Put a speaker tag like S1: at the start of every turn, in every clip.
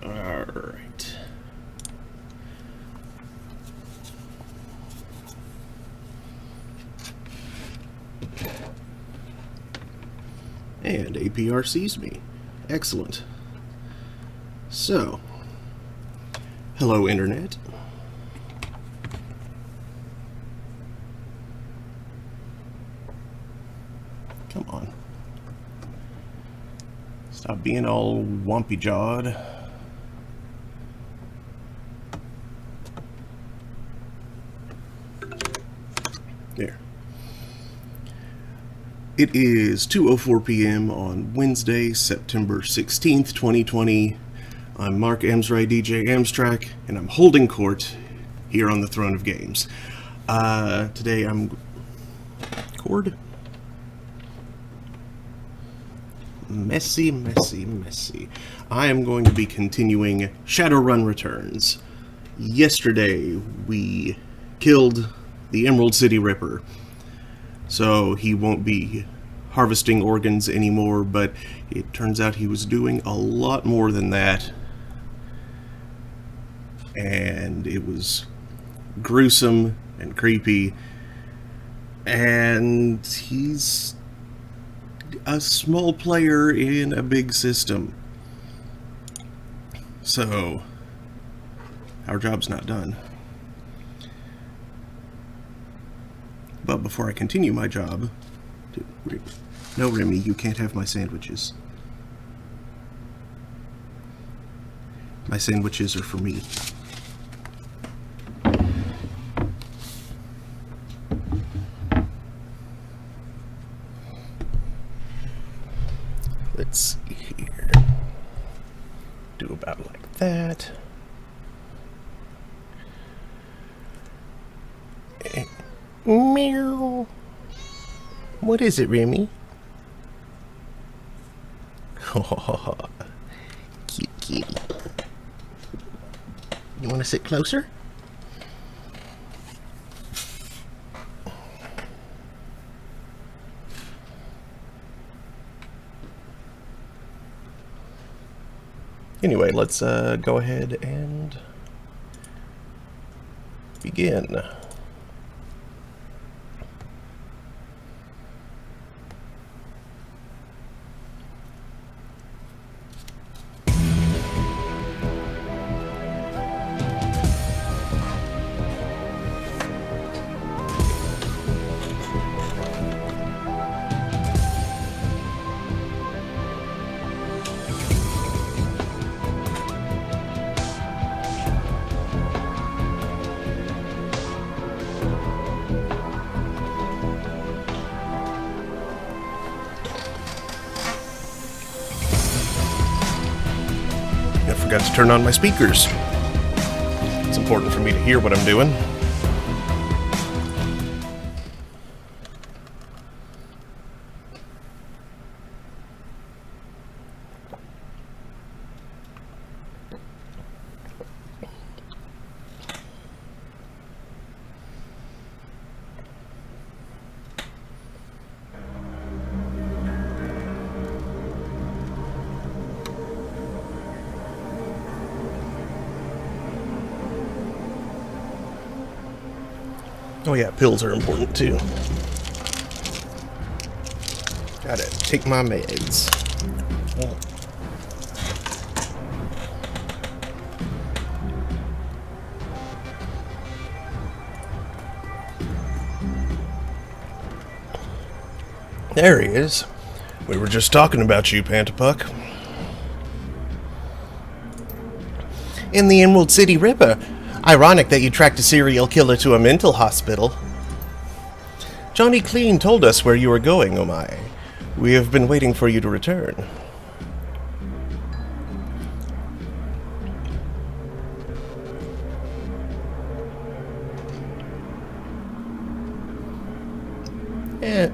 S1: Alright. And APR sees me. Excellent. So, hello Internet. Come on. Stop being all wumpy-jawed. There. It is 2:04 p.m. on Wednesday, September 16th, 2020. I'm Mark Amsray, DJ Amstrack, and I'm holding court here on the Throne of Games. Today I'm... Cord? Messy. I am going to be continuing Shadowrun Returns. Yesterday, we killed the Emerald City Ripper, so he won't be harvesting organs anymore, but it turns out he was doing a lot more than that, and it was gruesome and creepy, and he's a small player in a big system. So, our job's not done. But before I continue my job... No, Remy, you can't have my sandwiches. My sandwiches are for me. Let's see here. Do about like that. Meow. What is it, Remy? Cute kitty. You want to sit closer? Anyway, let's go ahead and begin. I forgot to turn on my speakers. It's important for me to hear what I'm doing. Oh yeah, pills are important too. Gotta take my meds. There he is. We were just talking about you, Pantapuck. In the Emerald City Ripper. Ironic that you tracked a serial killer to a mental hospital. Johnny Clean told us where you were going, oh my. We have been waiting for you to return.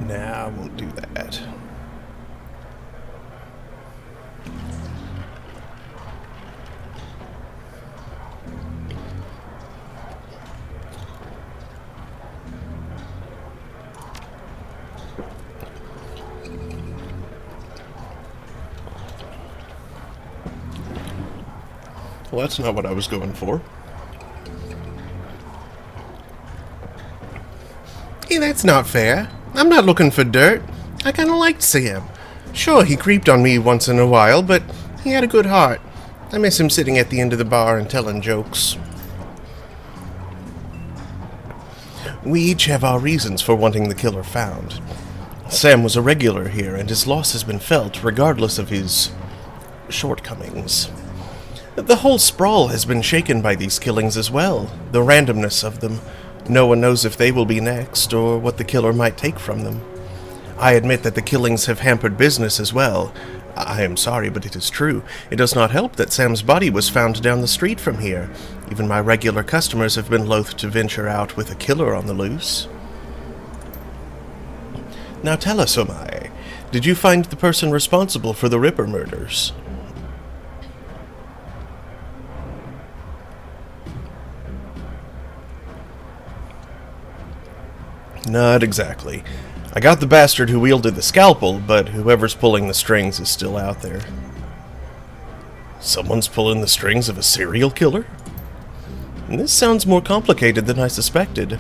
S1: Nah, I won't do that. Well, that's not what I was going for. Hey, that's not fair. I'm not looking for dirt. I kinda liked Sam. Sure, he creeped on me once in a while, but he had a good heart. I miss him sitting at the end of the bar and telling jokes. We each have our reasons for wanting the killer found. Sam was a regular here, and his loss has been felt regardless of his shortcomings. The whole sprawl has been shaken by these killings as well, the randomness of them. No one knows if they will be next, or what the killer might take from them. I admit that the killings have hampered business as well. I am sorry, but it is true. It does not help that Sam's body was found down the street from here. Even my regular customers have been loath to venture out with a killer on the loose. Now tell us, Omai, did you find the person responsible for the Ripper murders? Not exactly. I got the bastard who wielded the scalpel, but whoever's pulling the strings is still out there. Someone's pulling the strings of a serial killer? And this sounds more complicated than I suspected.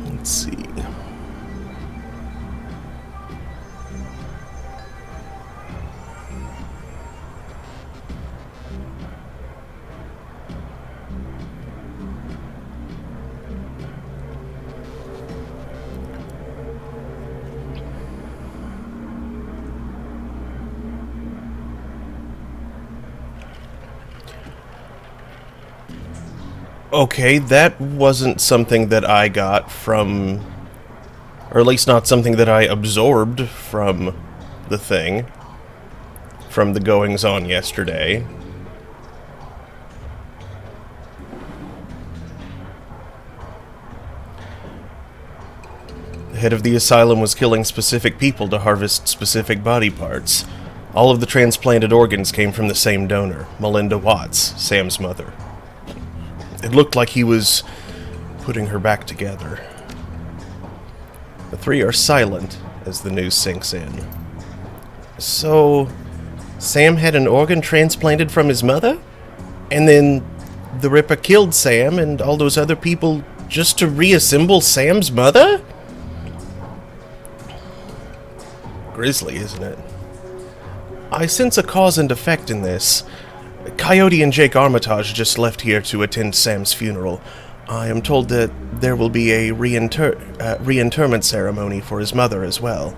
S1: Let's see. Okay, that wasn't something that I got from, or at least not something that I absorbed from the thing, from the goings-on yesterday. The head of the asylum was killing specific people to harvest specific body parts. All of the transplanted organs came from the same donor, Melinda Watts, Sam's mother. It looked like he was putting her back together. The three are silent as the news sinks in. So, Sam had an organ transplanted from his mother? And then the Ripper killed Sam and all those other people just to reassemble Sam's mother? Grisly, isn't it? I sense a cause and effect in this. Coyote and Jake Armitage just left here to attend Sam's funeral. I am told that there will be a reinterment ceremony for his mother as well.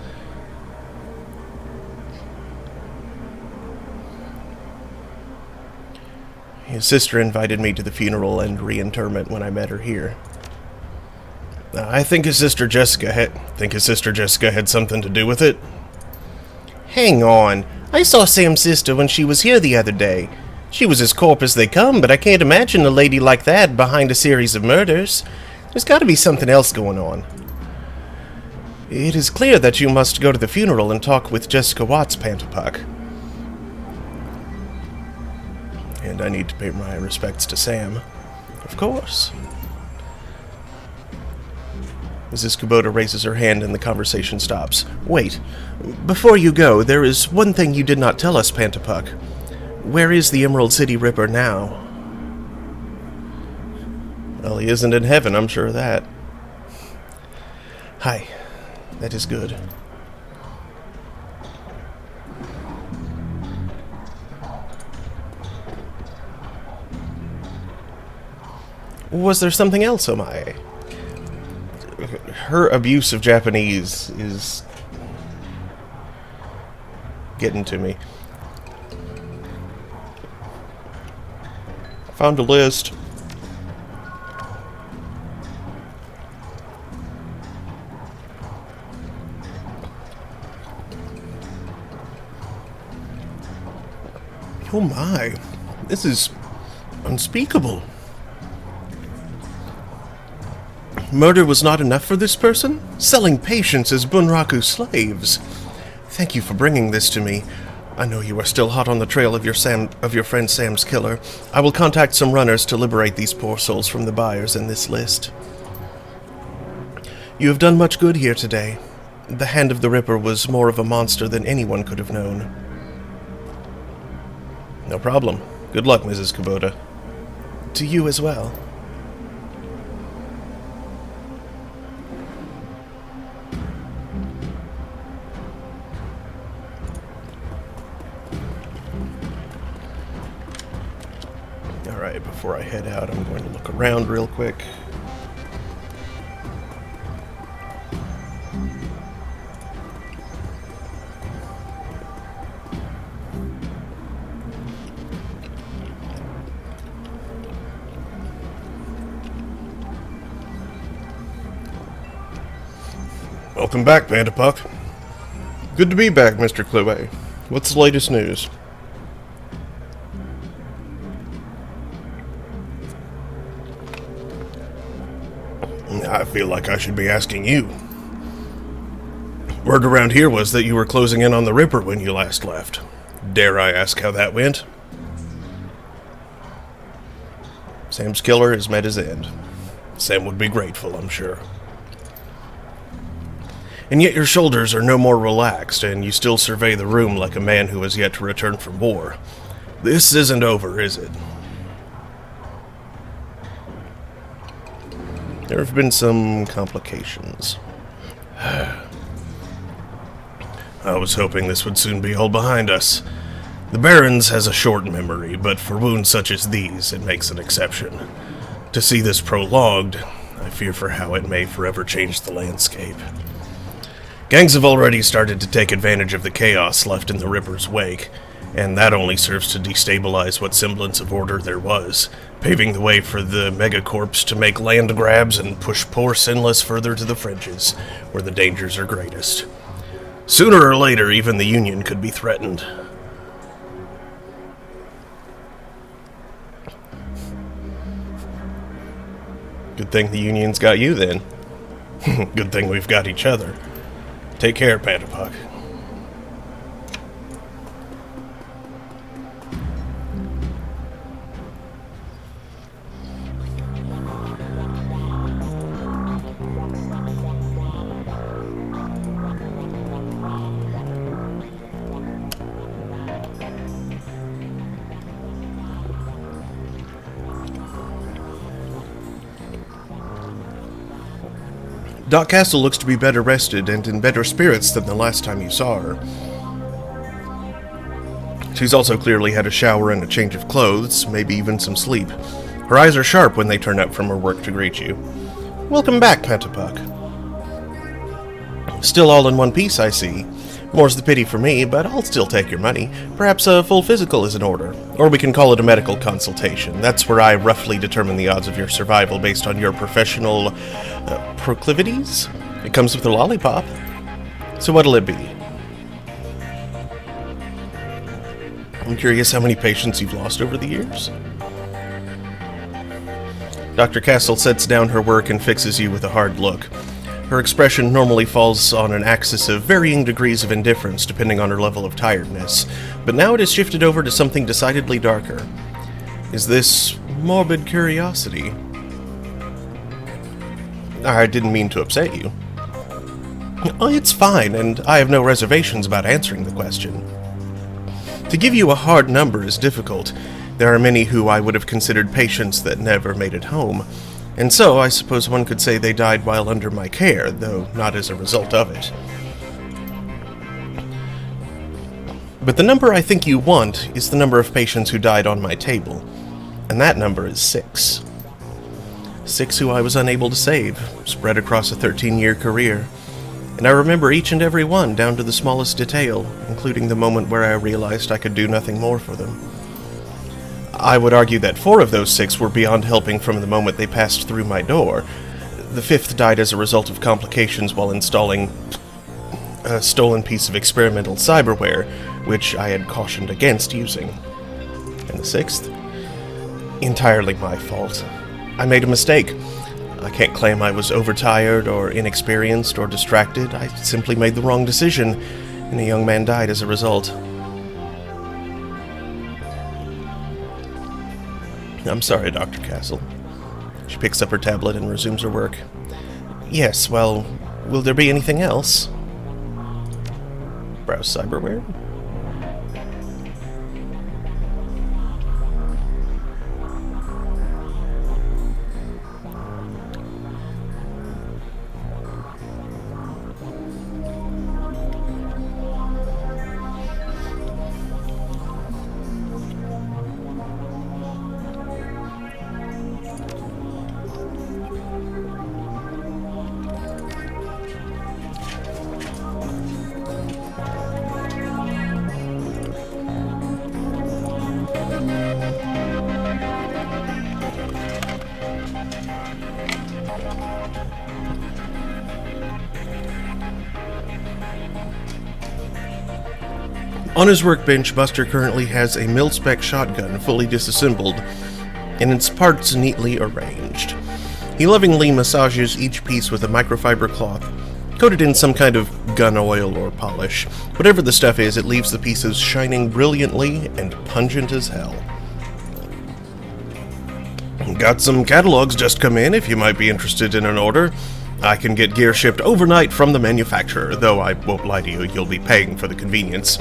S1: His sister invited me to the funeral and reinterment when I met her here. I think his sister Jessica had something to do with it. Hang on. I saw Sam's sister when she was here the other day. She was as corp as they come, but I can't imagine a lady like that behind a series of murders. There's got to be something else going on. It is clear that you must go to the funeral and talk with Jessica Watts, Pantapuck. And I need to pay my respects to Sam. Of course. Mrs. Kubota raises her hand and the conversation stops. Wait. Before you go, there is one thing you did not tell us, Pantapuck. Where is the Emerald City Ripper now? Well, he isn't in heaven, I'm sure of that. Hi. That is good. Was there something else, Omae? Her abuse of Japanese is getting to me. Found a list. Oh my, this is unspeakable. Murder was not enough for this person? Selling patients as Bunraku slaves. Thank you for bringing this to me. I know you are still hot on the trail of your friend Sam's killer. I will contact some runners to liberate these poor souls from the buyers in this list. You have done much good here today. The Hand of the Ripper was more of a monster than anyone could have known. No problem. Good luck, Mrs. Kubota. To you as well. Alright, before I head out, I'm going to look around real quick. Welcome back, Vanderpuck. Good to be back, Mr. Cluey. What's the latest news? I feel like I should be asking you. Word around here was that you were closing in on the Ripper when you last left. Dare I ask how that went? Sam's killer has met his end. Sam would be grateful, I'm sure. And yet your shoulders are no more relaxed, and you still survey the room like a man who has yet to return from war. This isn't over, is it? There have been some complications. I was hoping this would soon be all behind us. The Baron's has a short memory, but for wounds such as these, it makes an exception. To see this prolonged, I fear for how it may forever change the landscape. Gangs have already started to take advantage of the chaos left in the Ripper's wake, and that only serves to destabilize what semblance of order there was, paving the way for the megacorps to make land grabs and push poor Sinless further to the fringes, where the dangers are greatest. Sooner or later, even the Union could be threatened. Good thing the Union's got you, then. Good thing we've got each other. Take care, Vanderpuck. Doc Castle looks to be better rested and in better spirits than the last time you saw her. She's also clearly had a shower and a change of clothes, maybe even some sleep. Her eyes are sharp when they turn up from her work to greet you. Welcome back, Vanderpuck. Still all in one piece, I see. More's the pity for me, but I'll still take your money. Perhaps a full physical is in order. Or we can call it a medical consultation. That's where I roughly determine the odds of your survival based on your professional proclivities. It comes with a lollipop. So what'll it be? I'm curious how many patients you've lost over the years. Dr. Castle sets down her work and fixes you with a hard look. Her expression normally falls on an axis of varying degrees of indifference depending on her level of tiredness, but now it has shifted over to something decidedly darker. Is this morbid curiosity? I didn't mean to upset you. Oh, it's fine, and I have no reservations about answering the question. To give you a hard number is difficult. There are many who I would have considered patients that never made it home. And so, I suppose one could say they died while under my care, though not as a result of it. But the number I think you want is the number of patients who died on my table. And that number is 6. 6 who I was unable to save, spread across a 13-year career. And I remember each and every one down to the smallest detail, including the moment where I realized I could do nothing more for them. I would argue that 4 of those 6 were beyond helping from the moment they passed through my door. The 5th died as a result of complications while installing a stolen piece of experimental cyberware, which I had cautioned against using. And the 6th? Entirely my fault. I made a mistake. I can't claim I was overtired or inexperienced or distracted. I simply made the wrong decision, and a young man died as a result. I'm sorry, Dr. Castle. She picks up her tablet and resumes her work. Yes, well, will there be anything else? Browse cyberware? On his workbench, Buster currently has a mil-spec shotgun fully disassembled, and its parts neatly arranged. He lovingly massages each piece with a microfiber cloth, coated in some kind of gun oil or polish. Whatever the stuff is, it leaves the pieces shining brilliantly and pungent as hell. Got some catalogs just come in if you might be interested in an order. I can get gear shipped overnight from the manufacturer, though I won't lie to you, you'll be paying for the convenience.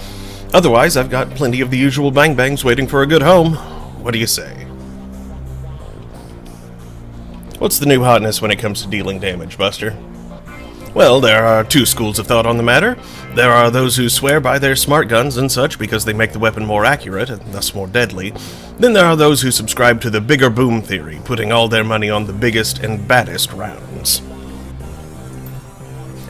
S1: Otherwise, I've got plenty of the usual bang-bangs waiting for a good home. What do you say? What's the new hotness when it comes to dealing damage, Buster? Well, there are two schools of thought on the matter. There are those who swear by their smart guns and such because they make the weapon more accurate and thus more deadly. Then there are those who subscribe to the bigger boom theory, putting all their money on the biggest and baddest rounds.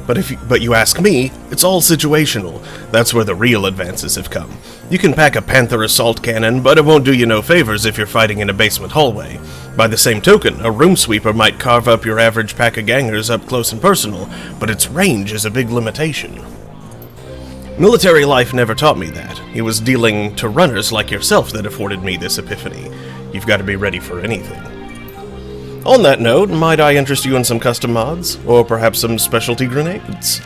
S1: But you ask me, it's all situational. That's where the real advances have come. You can pack a Panther assault cannon, but it won't do you no favors if you're fighting in a basement hallway. By the same token, a room sweeper might carve up your average pack of gangers up close and personal, but its range is a big limitation. Military life never taught me that. It was dealing to runners like yourself that afforded me this epiphany. You've got to be ready for anything. On that note, might I interest you in some custom mods? Or perhaps some specialty grenades?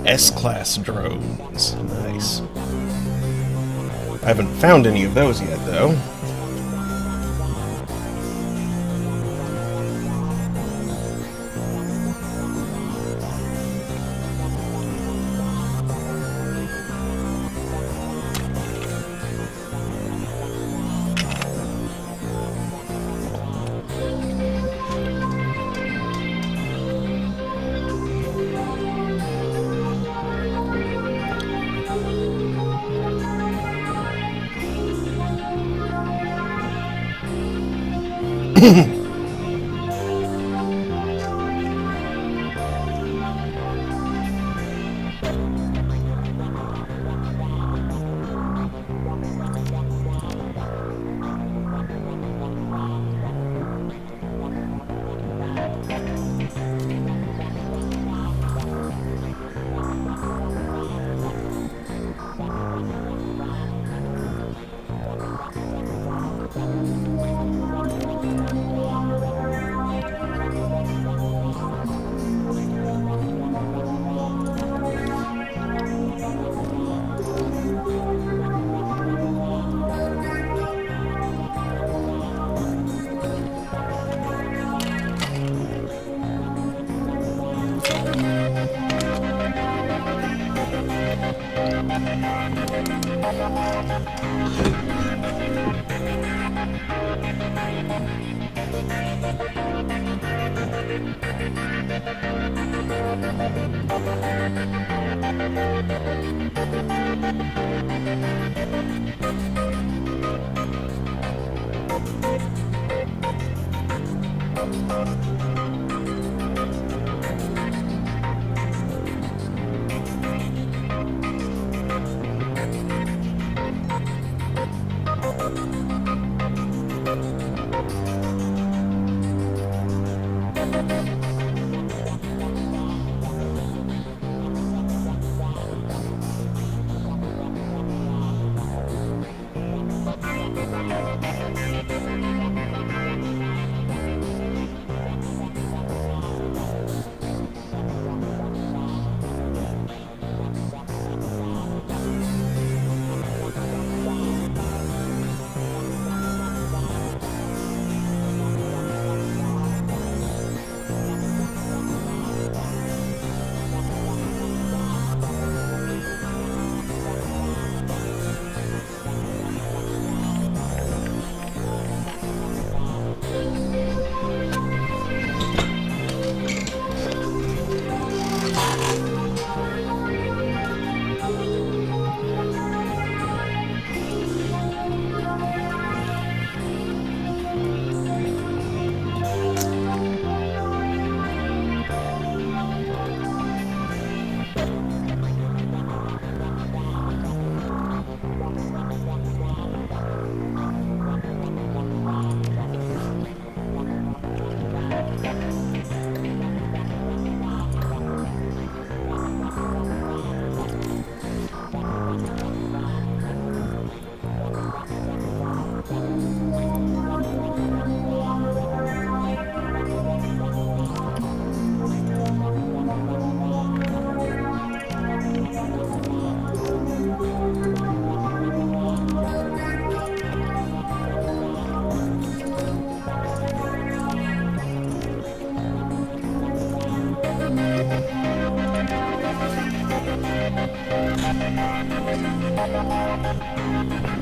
S1: S-Class drones. Nice. I haven't found any of those yet, though.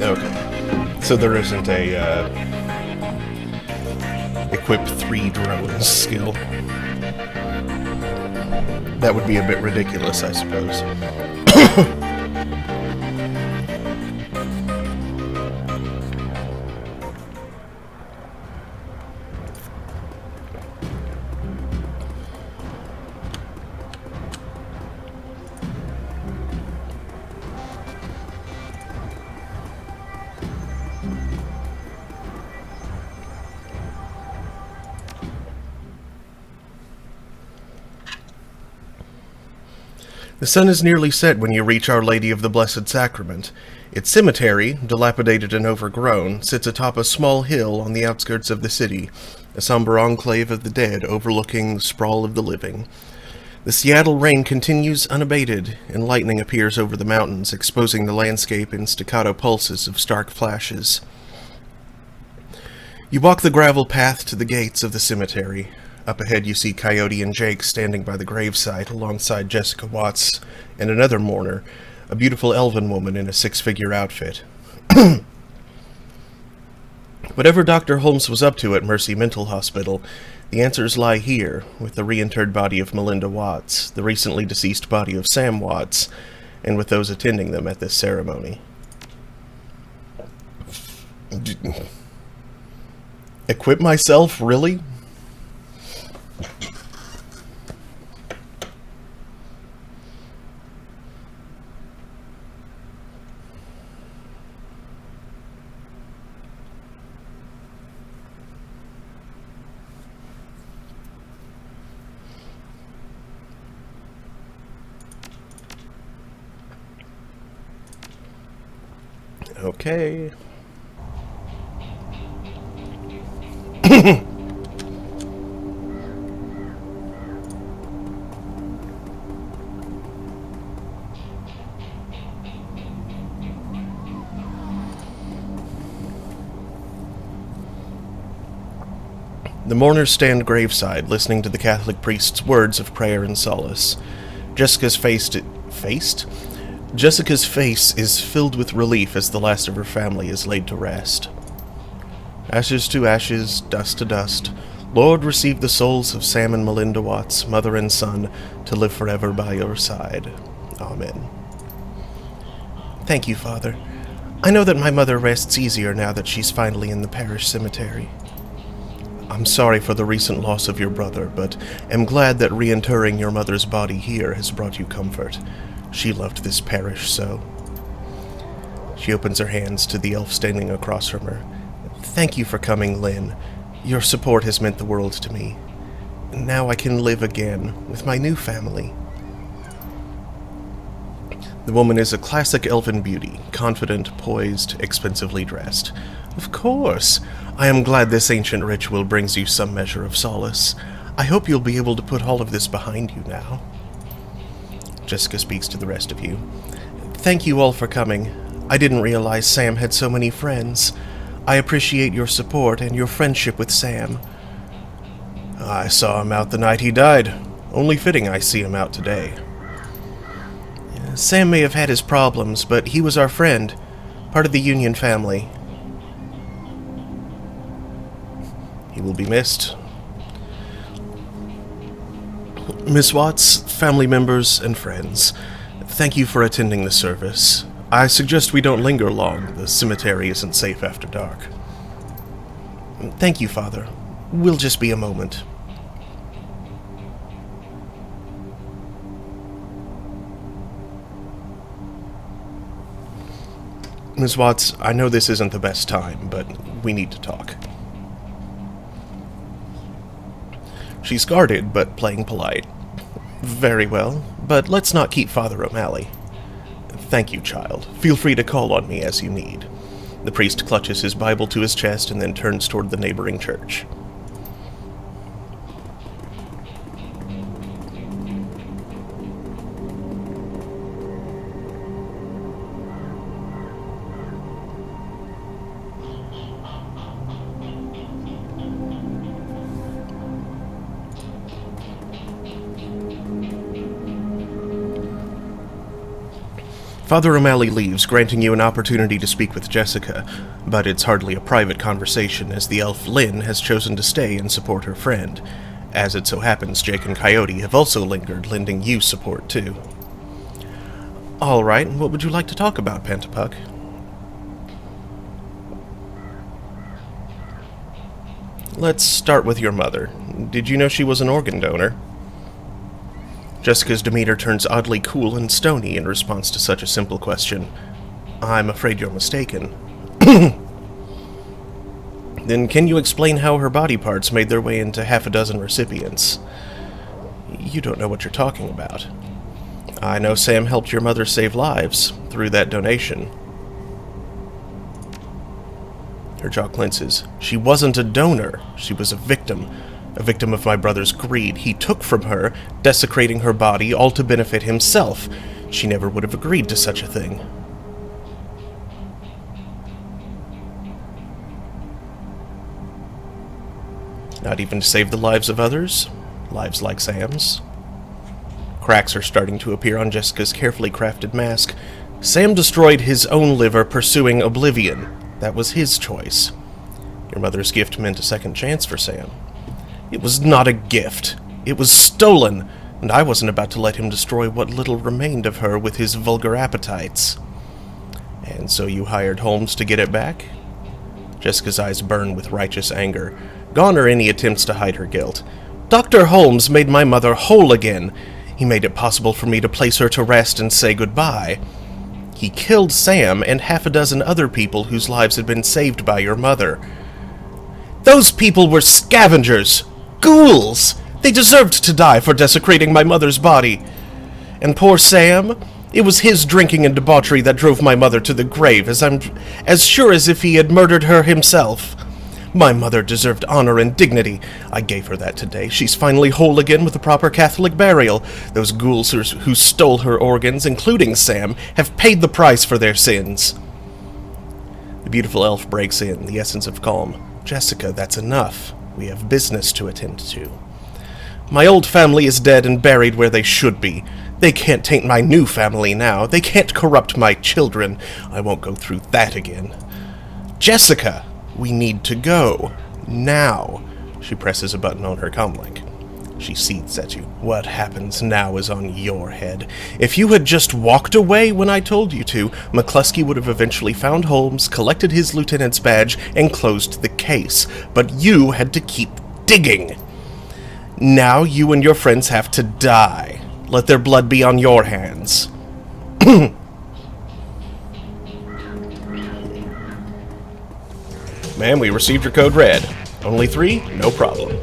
S1: Okay. So there isn't a equip 3 drones skill. That would be a bit ridiculous, I suppose. The sun is nearly set when you reach Our Lady of the Blessed Sacrament. Its cemetery, dilapidated and overgrown, sits atop a small hill on the outskirts of the city, a somber enclave of the dead overlooking the sprawl of the living. The Seattle rain continues unabated, and lightning appears over the mountains, exposing the landscape in staccato pulses of stark flashes. You walk the gravel path to the gates of the cemetery. Up ahead you see Coyote and Jake standing by the gravesite alongside Jessica Watts and another mourner, a beautiful elven woman in a 6-figure outfit. Whatever Dr. Holmes was up to at Mercy Mental Hospital, the answers lie here, with the reinterred body of Melinda Watts, the recently deceased body of Sam Watts, and with those attending them at this ceremony. Equip myself? Really? Okay. The mourners stand graveside, listening to the Catholic priest's words of prayer and solace. Jessica's face is filled with relief as the last of her family is laid to rest. Ashes to ashes, dust to dust, Lord, receive the souls of Sam and Melinda Watts, mother and son, to live forever by your side. Amen. Thank you, Father. I know that my mother rests easier now that she's finally in the parish cemetery. I'm sorry for the recent loss of your brother, but am glad that reinterring your mother's body here has brought you comfort. She loved this parish so. She opens her hands to the elf standing across from her. Thank you for coming, Lynn. Your support has meant the world to me. Now I can live again with my new family. The woman is a classic elfin beauty, confident, poised, expensively dressed. Of course. I am glad this ancient ritual brings you some measure of solace. I hope you'll be able to put all of this behind you now. Jessica speaks to the rest of you. Thank you all for coming. I didn't realize Sam had so many friends. I appreciate your support and your friendship with Sam. I saw him out the night he died. Only fitting I see him out today. Sam may have had his problems, but he was our friend, part of the Union family. He will be missed. Miss Watts, family members, and friends, thank you for attending the service. I suggest we don't linger long. The cemetery isn't safe after dark. Thank you, Father. We'll just be a moment. Ms. Watts, I know this isn't the best time, but we need to talk. She's guarded, but playing polite. Very well, but let's not keep Father O'Malley. Thank you, child. Feel free to call on me as you need. The priest clutches his Bible to his chest and then turns toward the neighboring church. Father O'Malley leaves, granting you an opportunity to speak with Jessica, but it's hardly a private conversation as the elf Lynn has chosen to stay and support her friend. As it so happens, Jake and Coyote have also lingered, lending you support too. Alright, what would you like to talk about, Pantapuck? Let's start with your mother. Did you know she was an organ donor? Jessica's demeanor turns oddly cool and stony in response to such a simple question. I'm afraid you're mistaken. Then can you explain how her body parts made their way into half a dozen recipients? You don't know what you're talking about. I know Sam helped your mother save lives through that donation. Her jaw clenches. She wasn't a donor. She was a victim of my brother's greed. He took from her, desecrating her body, all to benefit himself. She never would have agreed to such a thing. Not even to save the lives of others? Lives like Sam's? Cracks are starting to appear on Jessica's carefully crafted mask. Sam destroyed his own liver pursuing oblivion. That was his choice. Your mother's gift meant a second chance for Sam. It was not a gift. It was stolen, and I wasn't about to let him destroy what little remained of her with his vulgar appetites. And so you hired Holmes to get it back? Jessica's eyes burn with righteous anger. Gone are any attempts to hide her guilt. Dr. Holmes made my mother whole again. He made it possible for me to place her to rest and say goodbye. He killed Sam and half a dozen other people whose lives had been saved by your mother. Those people were scavengers! Ghouls! They deserved to die for desecrating my mother's body. And poor Sam? It was his drinking and debauchery that drove my mother to the grave, I'm as sure as if he had murdered her himself. My mother deserved honor and dignity. I gave her that today. She's finally whole again with a proper Catholic burial. Those ghouls who stole her organs, including Sam, have paid the price for their sins. The beautiful elf breaks in, the essence of calm. Jessica, that's enough. We have business to attend to. My old family is dead and buried where they should be. They can't taint my new family now. They can't corrupt my children. I won't go through that again. Jessica! We need to go. Now. She presses a button on her comlink. She seethes at you. What happens now is on your head. If you had just walked away when I told you to, McCluskey would have eventually found Holmes, collected his lieutenant's badge, and closed the case. But you had to keep digging. Now you and your friends have to die. Let their blood be on your hands. Ma'am, we received your code red. Only 3? No problem.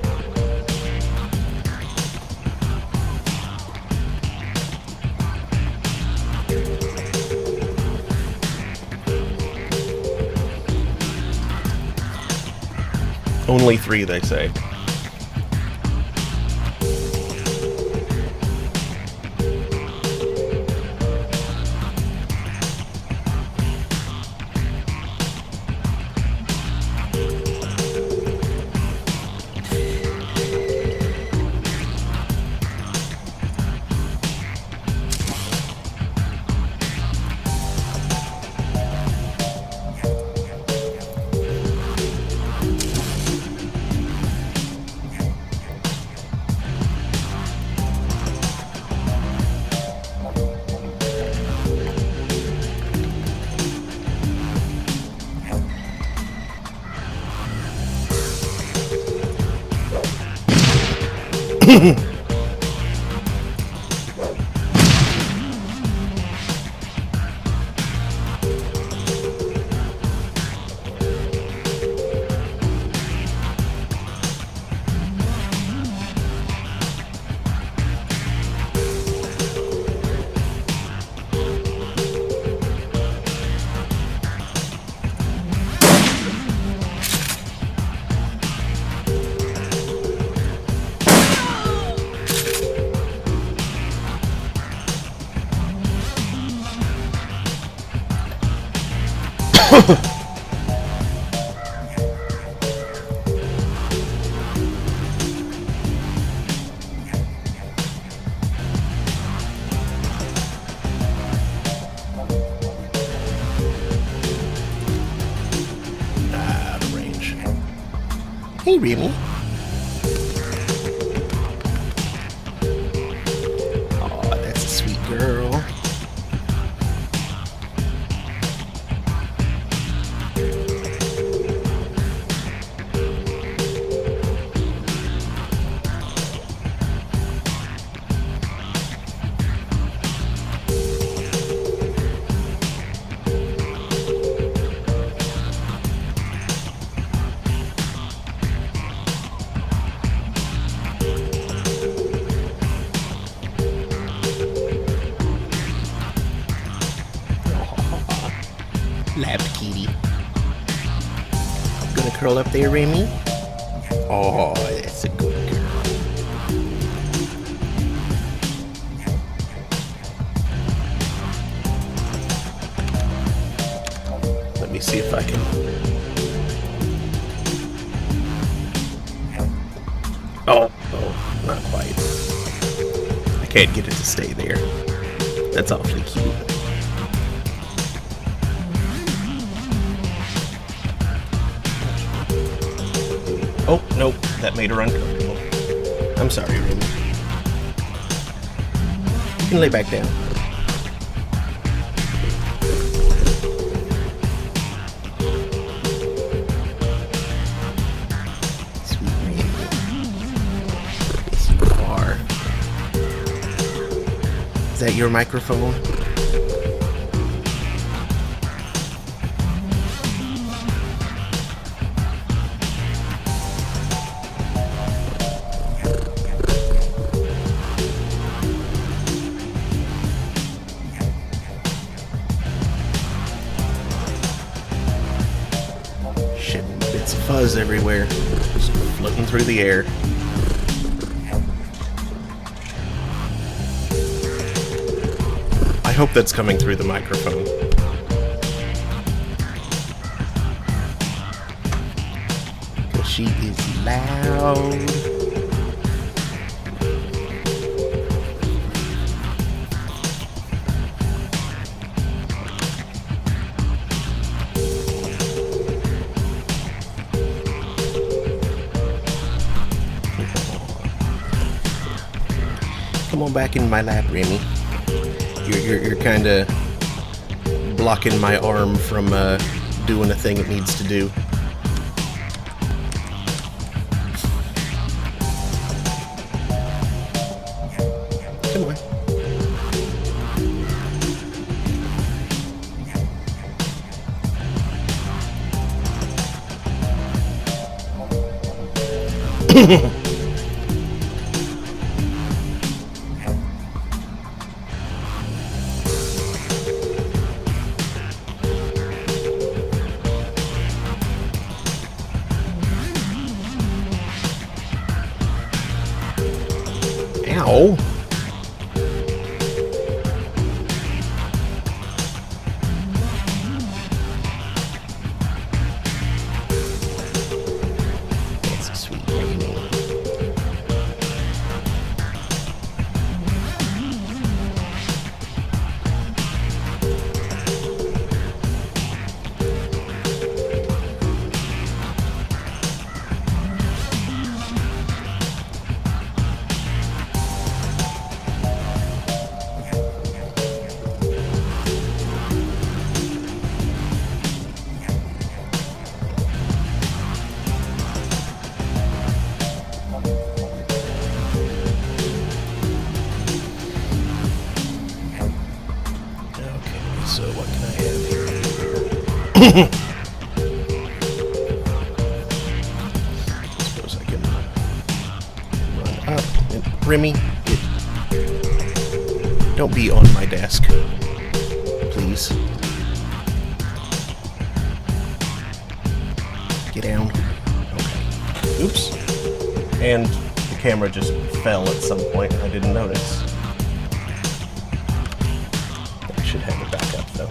S1: Only 3, they say. Hey, Remy. Aw, that's a sweet girl. Lap kitty. Gonna curl up there, Remy? Oh, that's a good girl. Let me see if I can... Oh, not quite. I can't get it to stay there. That's awfully cute. Oh, nope, that made her uncomfortable. I'm sorry, Ruby. You can lay back down. that your microphone? Shitting bits of fuzz everywhere, just floating through the air. I hope that's coming through the microphone. Because she is loud. Come on back in my lap, Remy. You're kind of blocking my arm from doing a thing it needs to do. Come on. Ow. That's a sweet Remy. So what can I have here? Suppose I can run up. And Remy, don't be on my desk, please. Get down. Okay. Oops. And the camera just fell at some point. I didn't notice. I should have it back up though.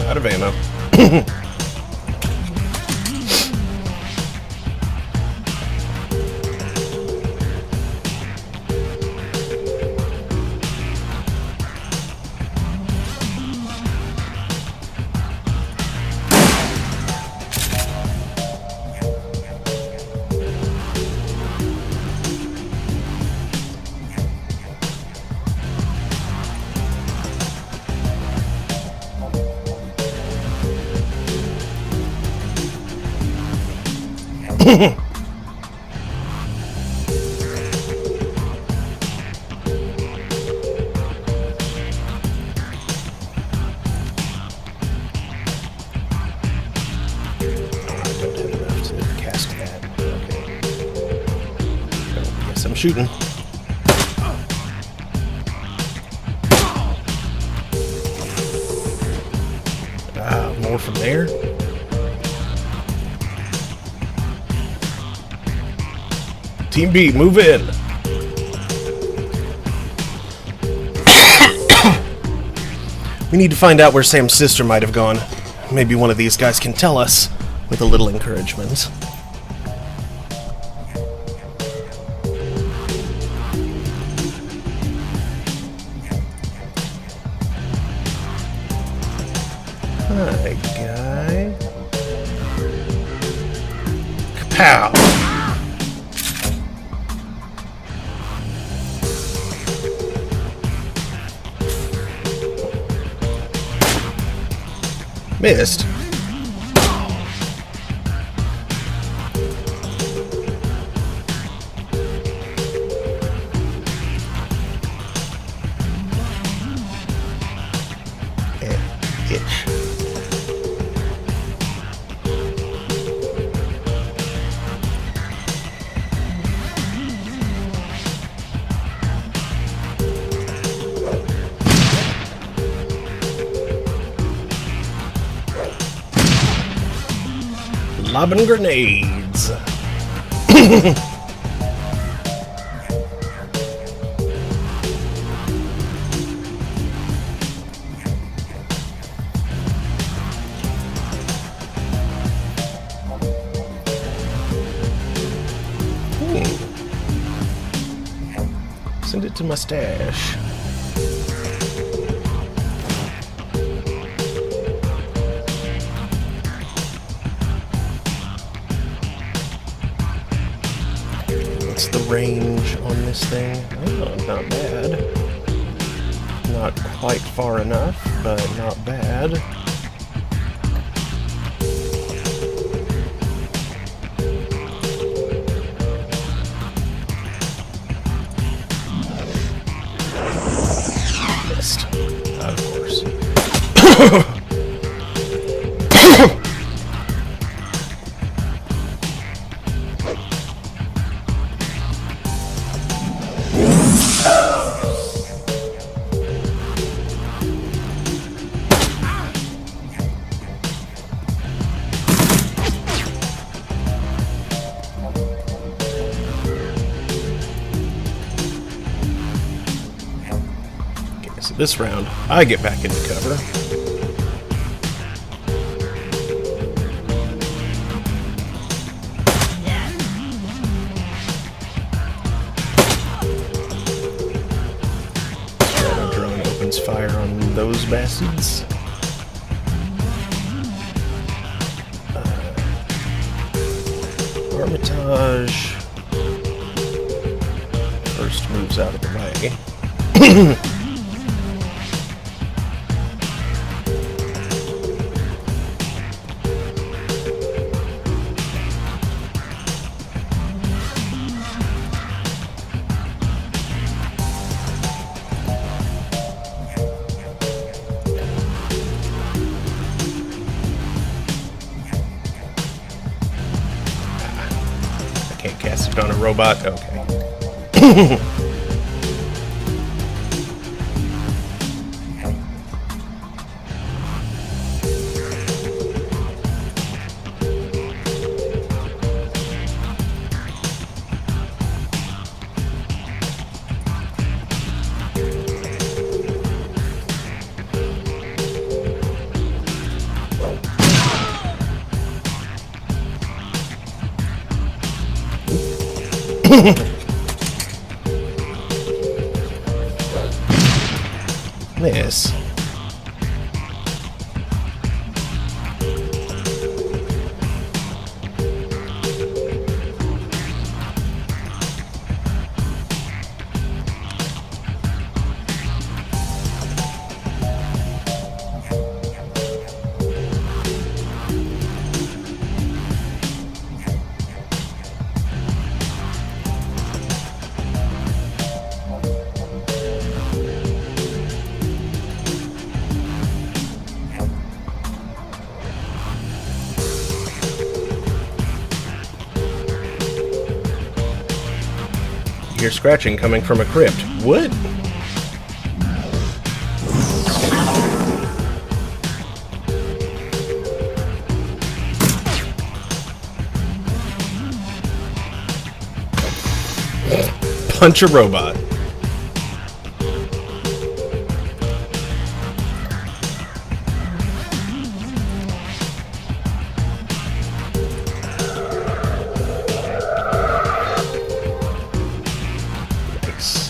S1: Out of ammo. I'm shooting. go from there. Team B, move in. We need to find out where Sam's sister might have gone. Maybe one of these guys can tell us with a little encouragement. Hi, guy. Kapow! Missed. Itch. Lobbing grenades. Send it to my stash. What's the range on this thing? Oh, not bad. Not quite far enough, but not bad. Missed. Of course. So this round, I get back into cover. Shadow drone opens fire on those bastards. Armitage first moves out of the way. Can't cast it on a robot? Okay. Miss. Hear scratching coming from a crypt. What? punch a robot. Nice.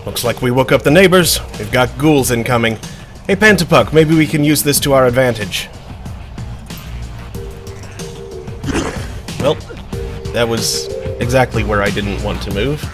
S1: Looks like we woke up the neighbors. We've got ghouls incoming. Hey, Pantapuck, maybe we can use this to our advantage. Well, that was exactly where I didn't want to move.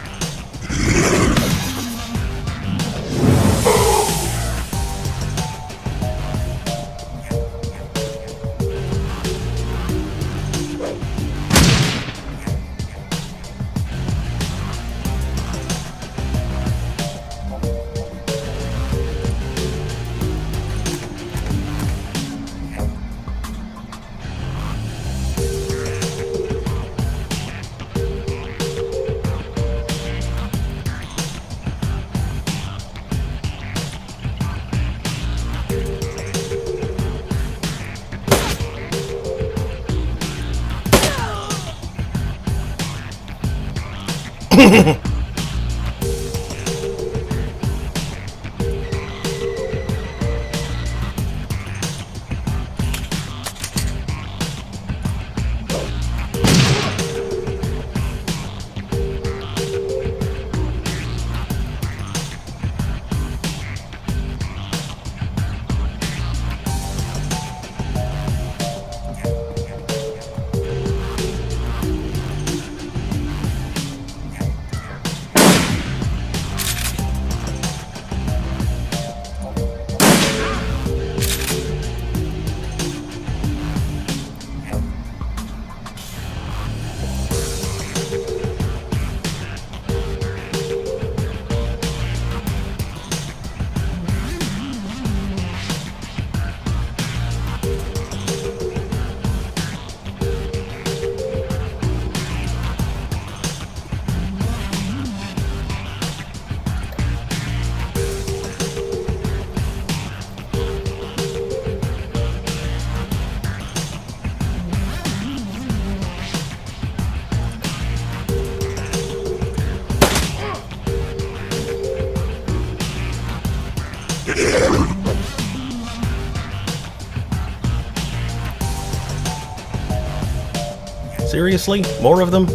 S1: Seriously? More of them?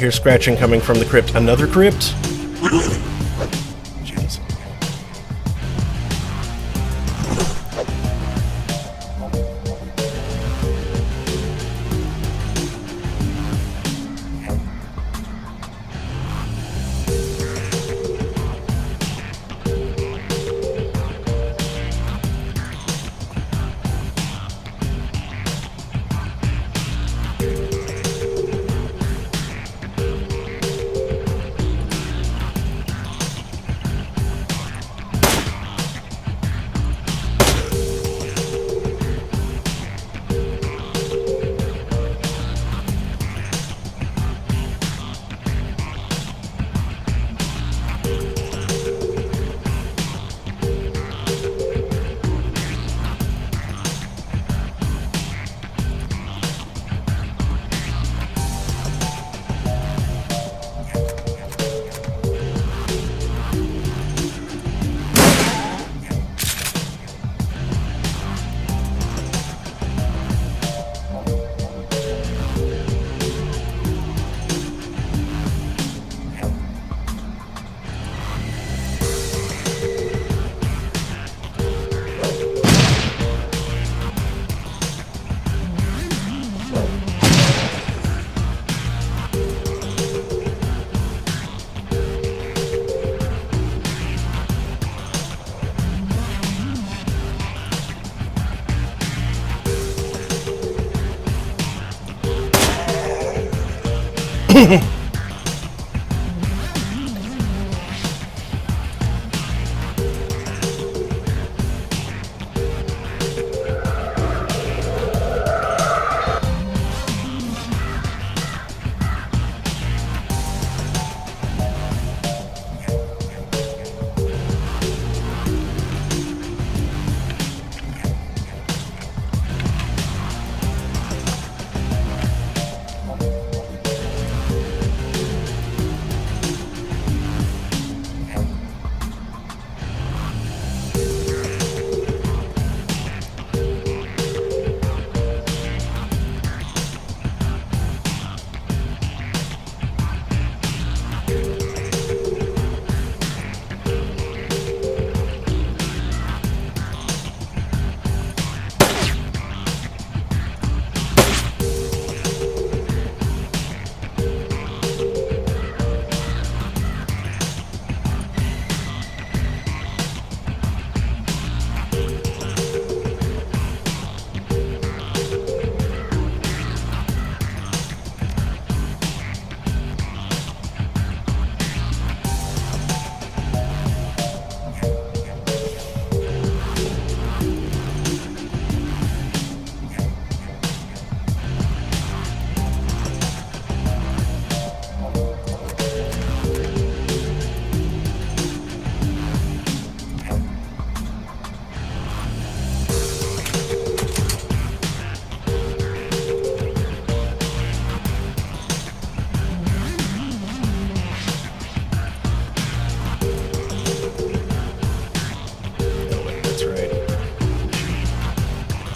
S1: hear scratching coming from the crypt. Another crypt? Jeez.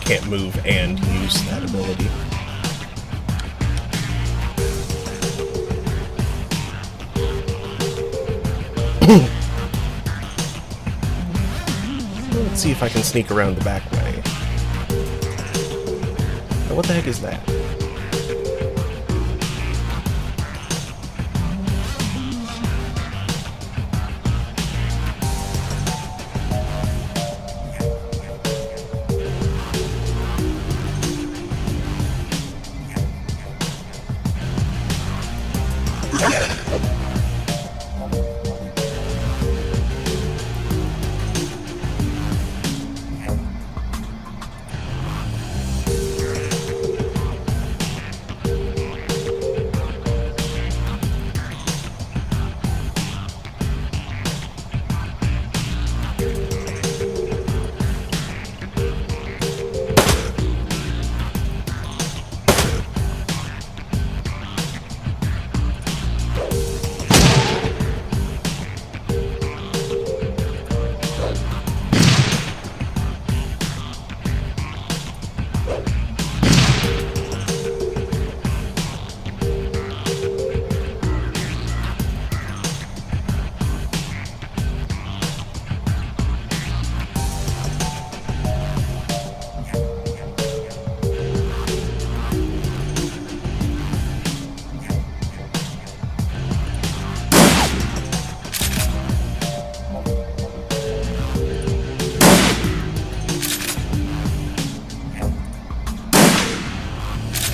S1: Can't move and use that ability. Let's see if I can sneak around the back way. Now, what the heck is that?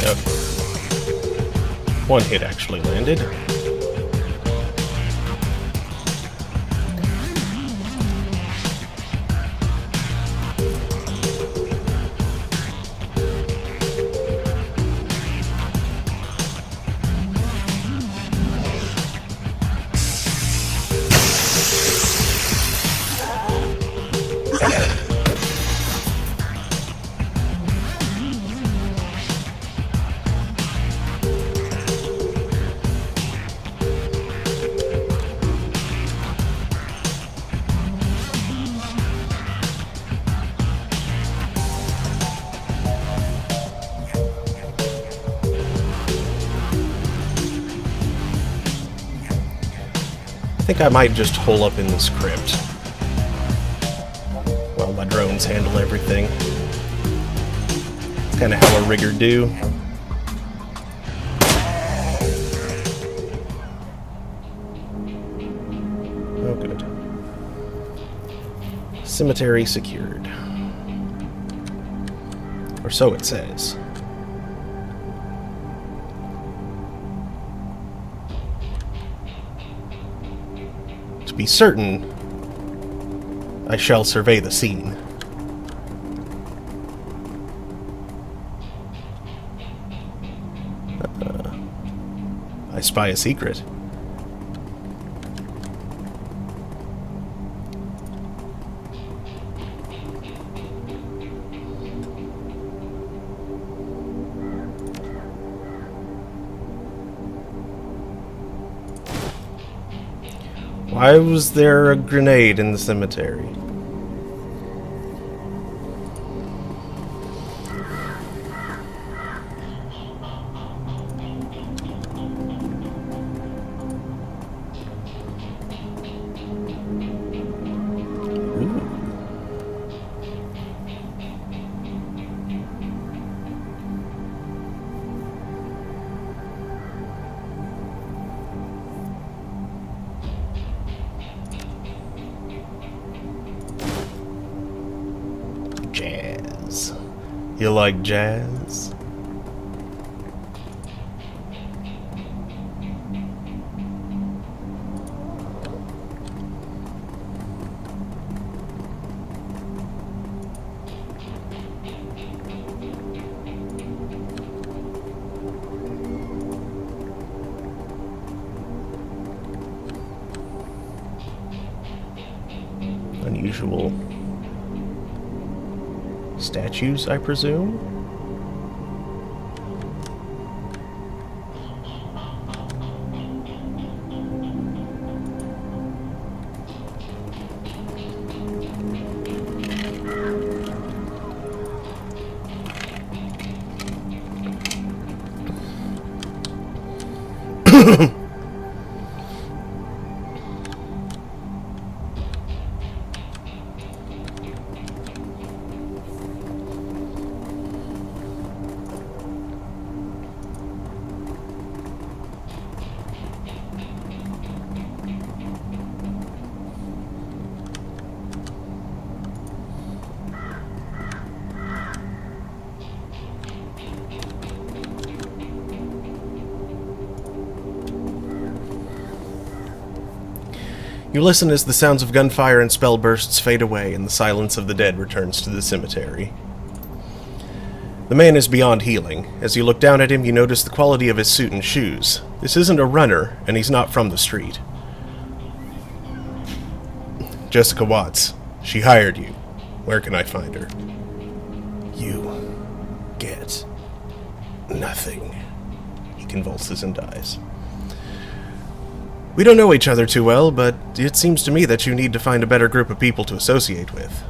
S1: Yep. One hit actually landed. I think I might just hole up in this crypt while my drones handle everything. It's kind of how a rigger do. Oh, good. Cemetery secured. Or so it says. To be certain, I shall survey the scene. I spy a secret. Why was there a grenade in the cemetery? Jazz. You like jazz? Unusual statues, I presume? You listen as the sounds of gunfire and spell bursts fade away and the silence of the dead returns to the cemetery. The man is beyond healing. As you look down at him, you notice the quality of his suit and shoes. This isn't a runner, and he's not from the street. Jessica Watts. She hired you. Where can I find her? You get nothing. He convulses and dies. We don't know each other too well, but it seems to me that you need to find a better group of people to associate with.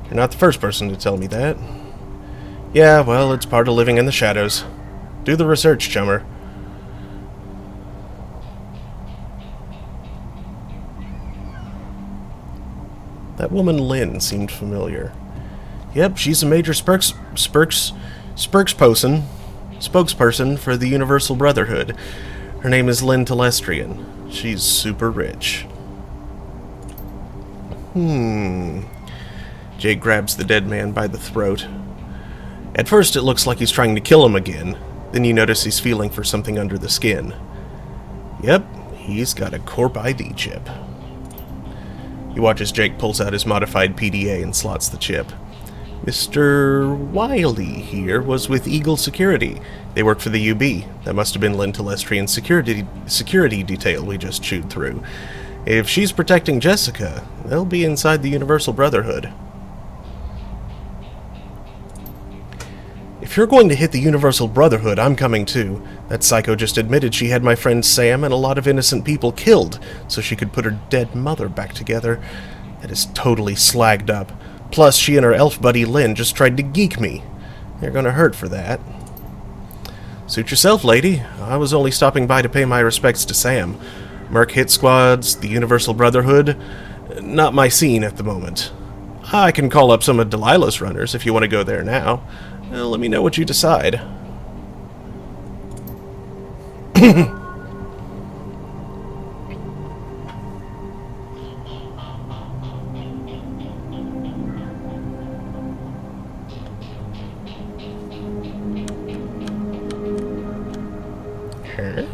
S1: You're not the first person to tell me that. Yeah, well, it's part of living in the shadows. Do the research, chummer. That woman Lynn seemed familiar. Yep, she's a major spokesperson for the Universal Brotherhood. Her name is Lynn Telestrian. She's super rich. Jake grabs the dead man by the throat. At first it looks like he's trying to kill him again, then you notice he's feeling for something under the skin. Yep, he's got a Corp ID chip. You watch as Jake pulls out his modified PDA and slots the chip. Mr. Wiley here was with Eagle Security. They work for the UB. That must have been Lynn Telestrian's security detail we just chewed through. If she's protecting Jessica, they'll be inside the Universal Brotherhood. If you're going to hit the Universal Brotherhood, I'm coming too. That psycho just admitted she had my friend Sam and a lot of innocent people killed so she could put her dead mother back together. That is totally slagged up. Plus, she and her elf buddy Lynn just tried to geek me. They're gonna hurt for that. Suit yourself, lady. I was only stopping by to pay my respects to Sam. Merc hit squads, the Universal Brotherhood. Not my scene at the moment. I can call up some of Delilah's runners if you want to go there now. Let me know what you decide. Huh?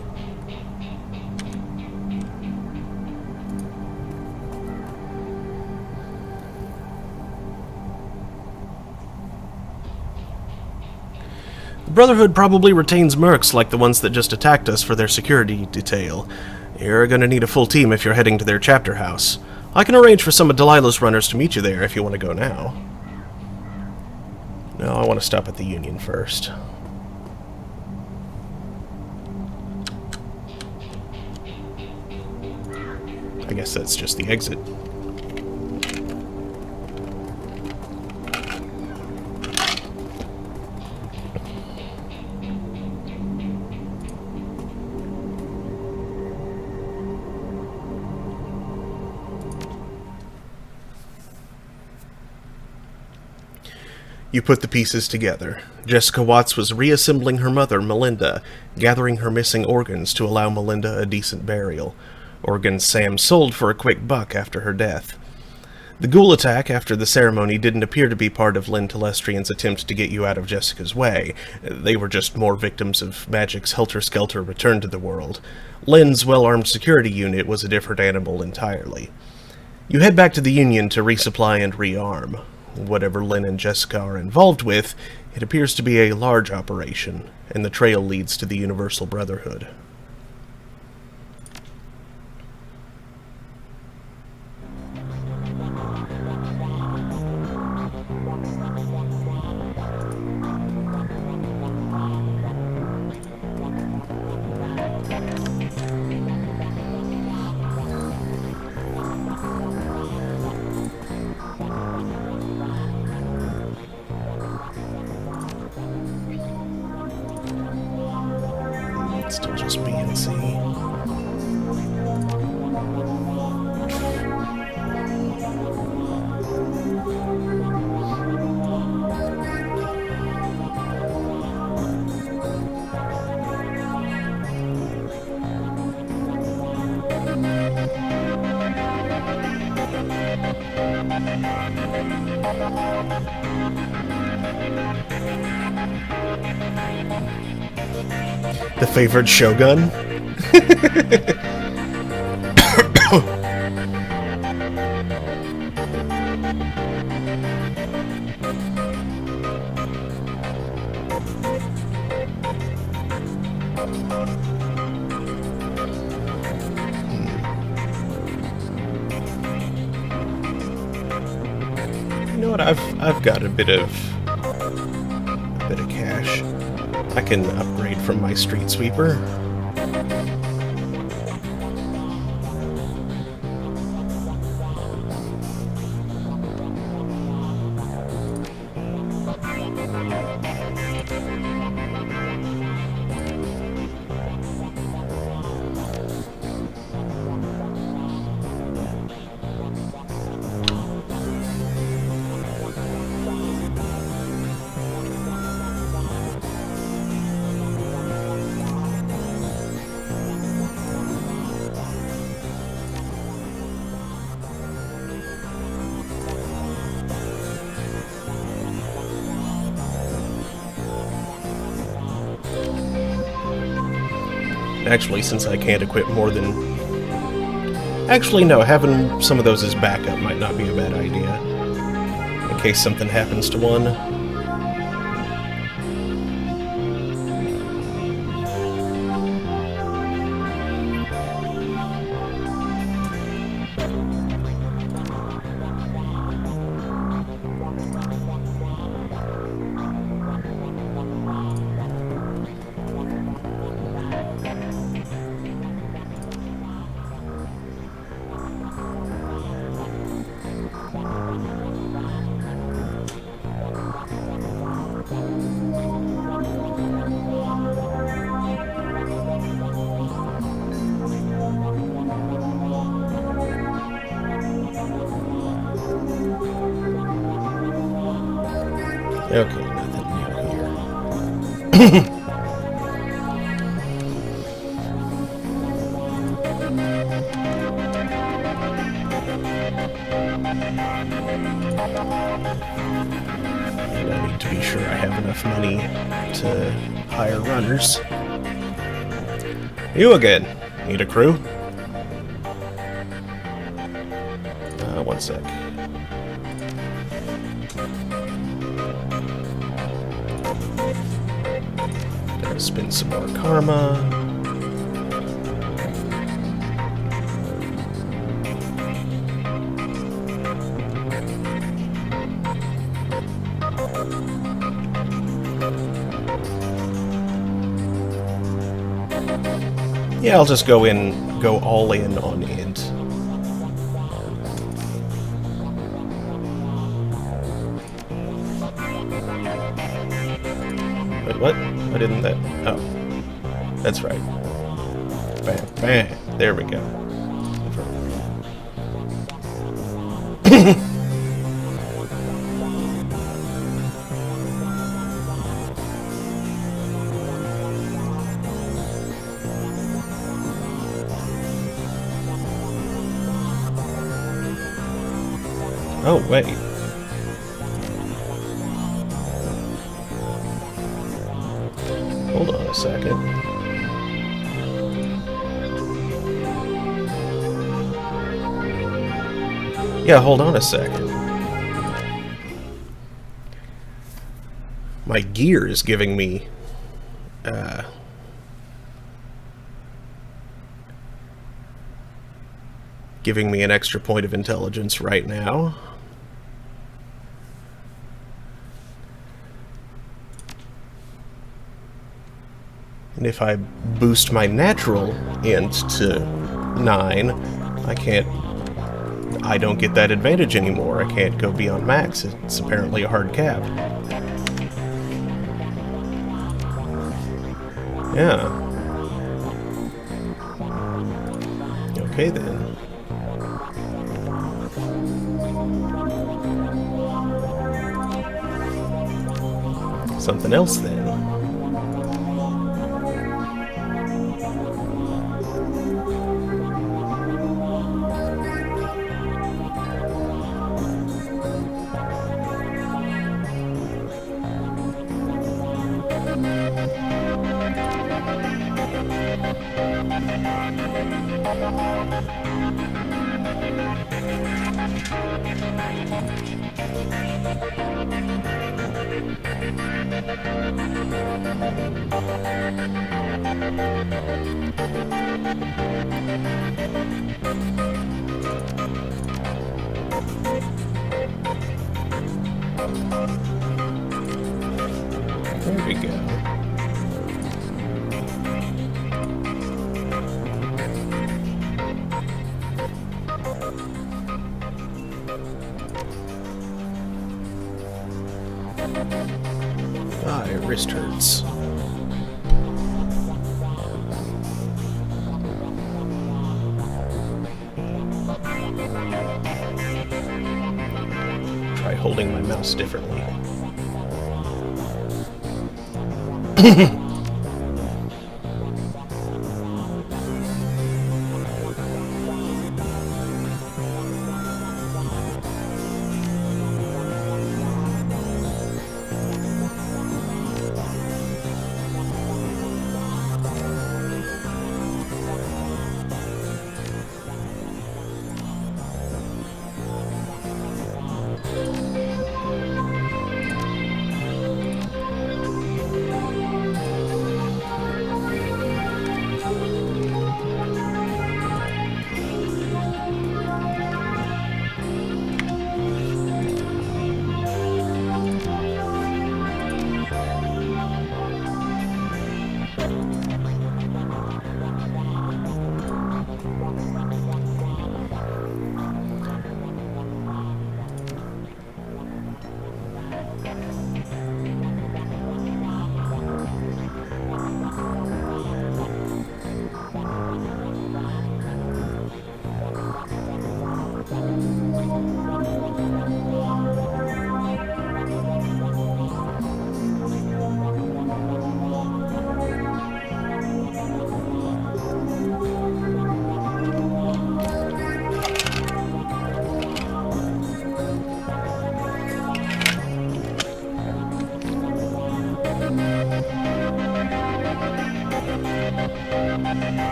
S1: The Brotherhood probably retains mercs like the ones that just attacked us for their security detail. You're gonna need a full team if you're heading to their chapter house. I can arrange for some of Delilah's runners to meet you there if you want to go now. No, I want to stop at the Union first. I guess that's just the exit. You put the pieces together. Jessica Watts was reassembling her mother, Melinda, gathering her missing organs to allow Melinda a decent burial. Organs Sam sold for a quick buck after her death. The ghoul attack after the ceremony didn't appear to be part of Lynn Telestrian's attempt to get you out of Jessica's way. They were just more victims of magic's helter-skelter return to the world. Lynn's well-armed security unit was a different animal entirely. You head back to the Union to resupply and rearm. Whatever Lynn and Jessica are involved with, it appears to be a large operation, and the trail leads to the Universal Brotherhood. Still just BNC. The favored Shogun? You know what? I've got a bit of cash. I can upgrade from my street sweeper. Actually, since I can't equip more than... Actually, no, having some of those as backup might not be a bad idea. In case something happens to one. Okay, nothing new here. And I need to be sure I have enough money to hire runners. You again. Need a crew? One sec. Gotta spend some more karma. Yeah, I'll just go all in on int. Wait, what? Why didn't that? Oh, that's right. Bam, bam. There we go. Oh, wait. Hold on a second. Yeah, hold on a second. My gear is giving me... giving me an extra point of intelligence right now. And if I boost my natural int to 9, I don't get that advantage anymore. I can't go beyond max. It's apparently a hard cap. Yeah. Okay then. Something else then. There we go. Ah, your wrist hurts. Try holding my mouse differently.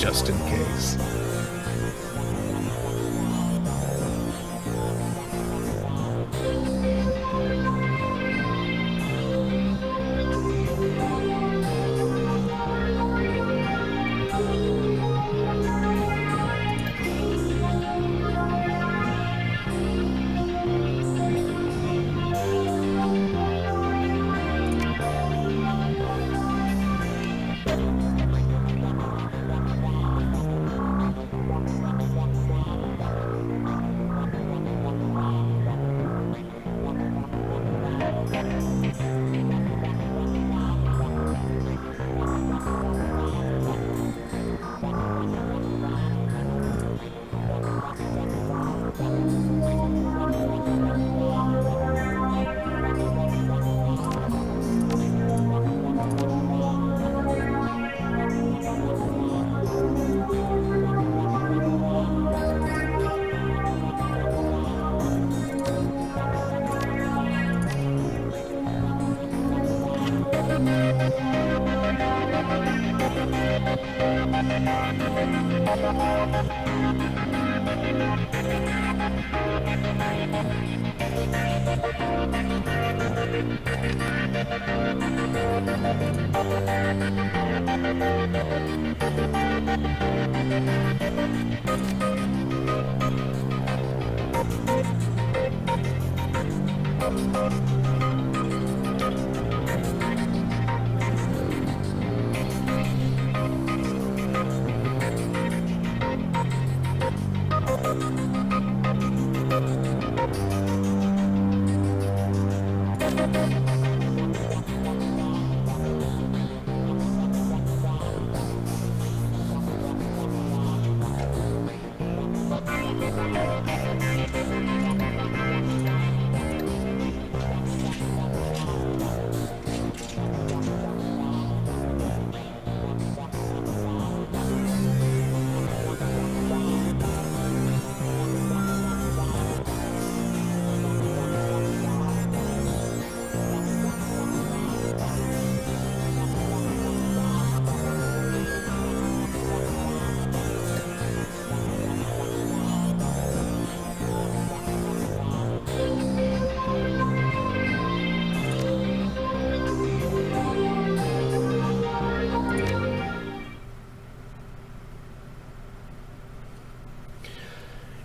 S1: Just in case.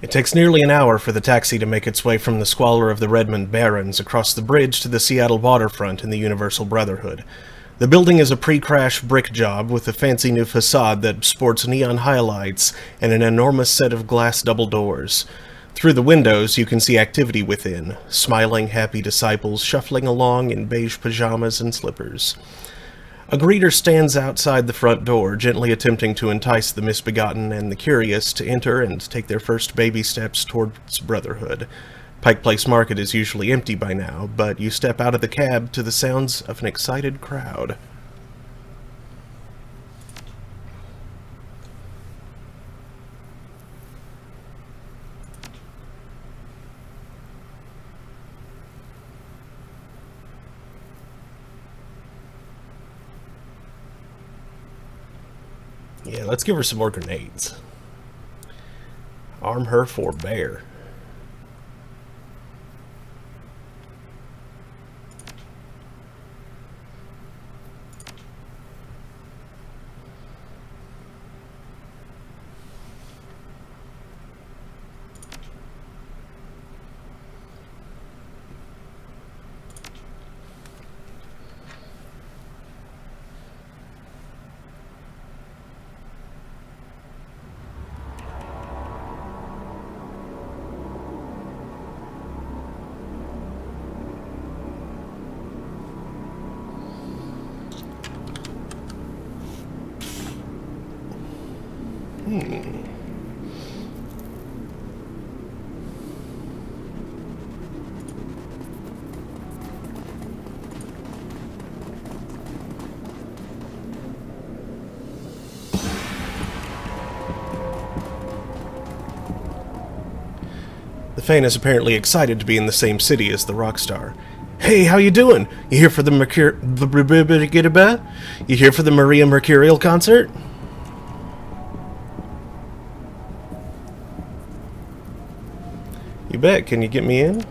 S1: It takes nearly an hour for the taxi to make its way from the squalor of the Redmond Barrens across the bridge to the Seattle waterfront in the Universal Brotherhood. The building is a pre-crash brick job with a fancy new facade that sports neon highlights and an enormous set of glass double doors. Through the windows, you can see activity within, smiling, happy disciples shuffling along in beige pajamas and slippers. A greeter stands outside the front door, gently attempting to entice the misbegotten and the curious to enter and take their first baby steps towards brotherhood. Pike Place Market is usually empty by now, but you step out of the cab to the sounds of an excited crowd. Yeah, let's give her some more grenades. Arm her for bear. The Fane is apparently excited to be in the same city as the rock star. Hey, how you doing? You here for the You here for the Maria Mercurial concert? You bet. Can you get me in?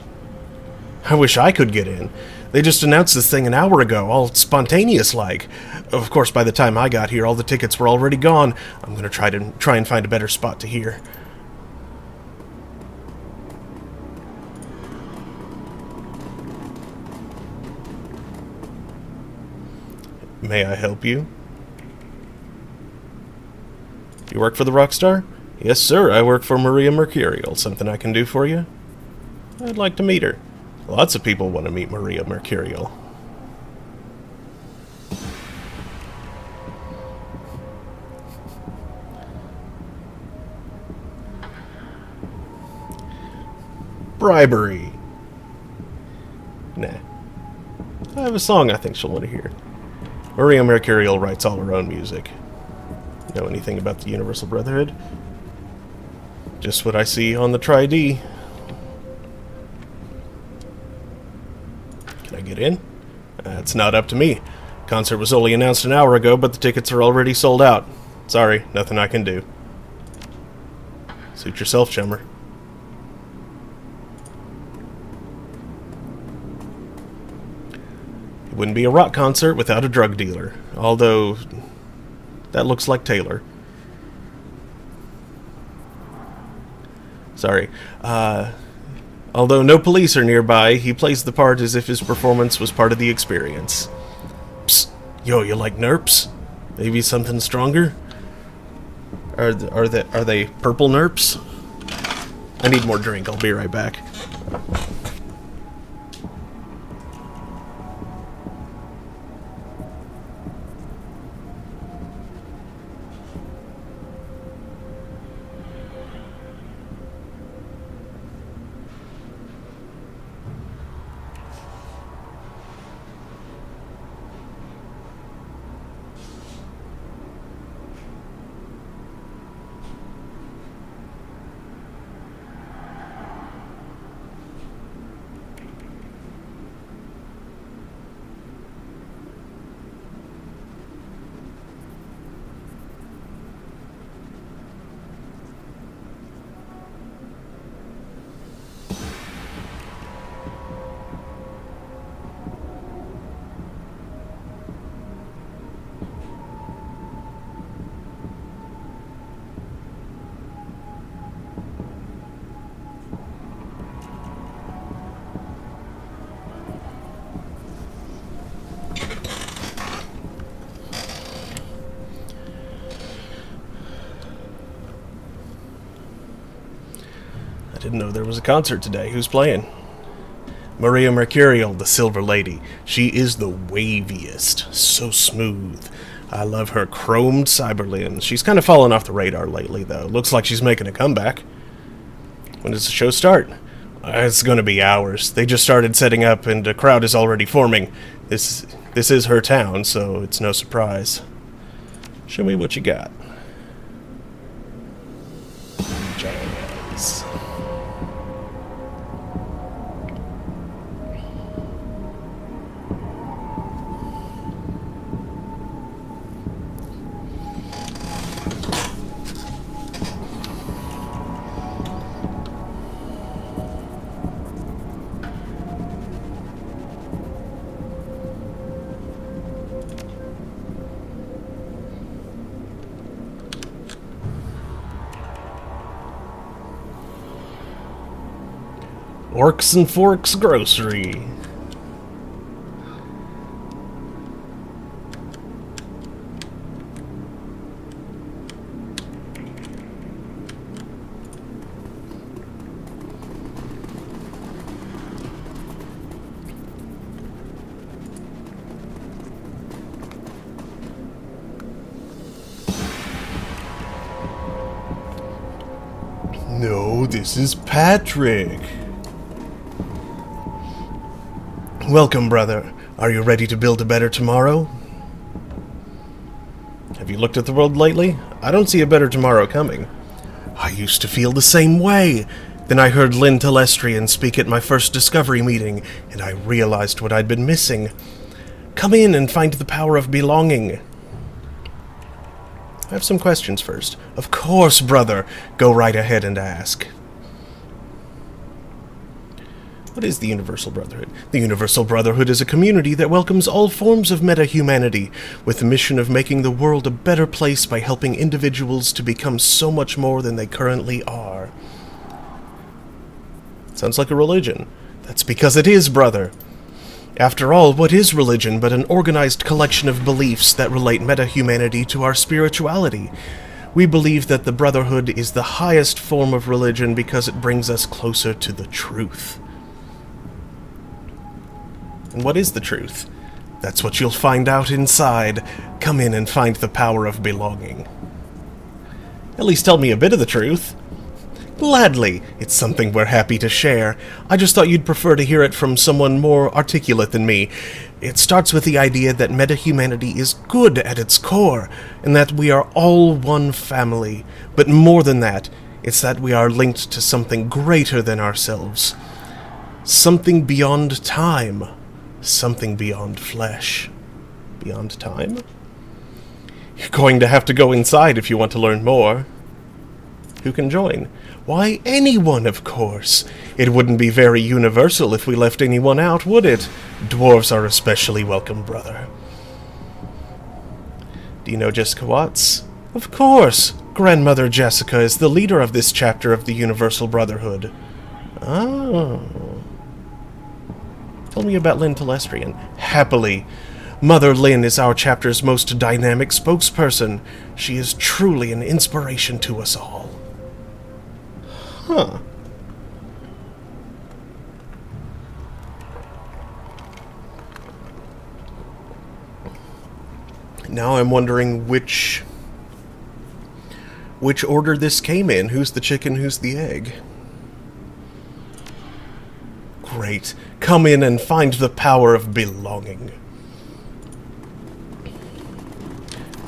S1: I wish I could get in. They just announced this thing an hour ago, all spontaneous-like. Of course, by the time I got here, all the tickets were already gone. I'm gonna try and find a better spot to hear. May I help you? You work for the Rockstar? Yes, sir, I work for Maria Mercurial. Something I can do for you? I'd like to meet her. Lots of people want to meet Maria Mercurial. Bribery. Nah. I have a song I think she'll want to hear. Maria Mercurial writes all her own music. Know anything about the Universal Brotherhood? Just what I see on the Tri-D. Can I get in? It's not up to me. Concert was only announced an hour ago, but the tickets are already sold out. Sorry, nothing I can do. Suit yourself, chummer. It wouldn't be a rock concert without a drug dealer, although that looks like Taylor. Sorry. Although no police are nearby, he plays the part as if his performance was part of the experience. Psst. Yo, you like nerps? Maybe something stronger? Are they purple nerps? I need more drink. I'll be right back. I didn't know there was a concert today. Who's playing? Maria Mercurial, the Silver Lady. She is the waviest. So smooth. I love her chromed cyber limbs. She's kind of fallen off the radar lately, though. Looks like she's making a comeback. When does the show start? It's going to be hours. They just started setting up, and a crowd is already forming. This is her town, so it's no surprise. Show me what you got. Jazz. Orcs and Forks Grocery. No, this is Patrick. Welcome, brother. Are you ready to build a better tomorrow? Have you looked at the world lately? I don't see a better tomorrow coming. I used to feel the same way. Then I heard Lynn Telestrian speak at my first discovery meeting, and I realized what I'd been missing. Come in and find the power of belonging. I have some questions first. Of course, brother. Go right ahead and ask. What is the Universal Brotherhood? The Universal Brotherhood is a community that welcomes all forms of meta-humanity, with the mission of making the world a better place by helping individuals to become so much more than they currently are. Sounds like a religion. That's because it is, brother. After all, what is religion but an organized collection of beliefs that relate meta-humanity to our spirituality? We believe that the Brotherhood is the highest form of religion because it brings us closer to the truth. And what is the truth? That's what you'll find out inside. Come in and find the power of belonging. At least tell me a bit of the truth. Gladly. It's something we're happy to share. I just thought you'd prefer to hear it from someone more articulate than me. It starts with the idea that meta-humanity is good at its core, and that we are all one family. But more than that, it's that we are linked to something greater than ourselves. Something beyond time. Something beyond flesh. Beyond time? You're going to have to go inside if you want to learn more. Who can join? Why, anyone, of course. It wouldn't be very universal if we left anyone out, would it? Dwarves are especially welcome, brother. Do you know Jessica Watts? Of course. Grandmother Jessica is the leader of this chapter of the Universal Brotherhood. Oh. Tell me about Lynn Telestrian. Happily. Mother Lynn is our chapter's most dynamic spokesperson. She is truly an inspiration to us all. Huh. Now I'm wondering which order this came in. Who's the chicken, who's the egg? Great. Come in and find the power of belonging.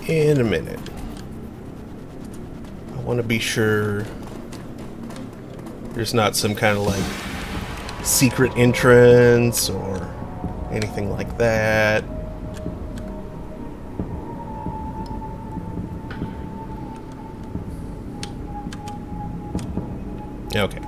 S1: In a minute. I want to be sure there's not some kind of, like, secret entrance or anything like that. Okay.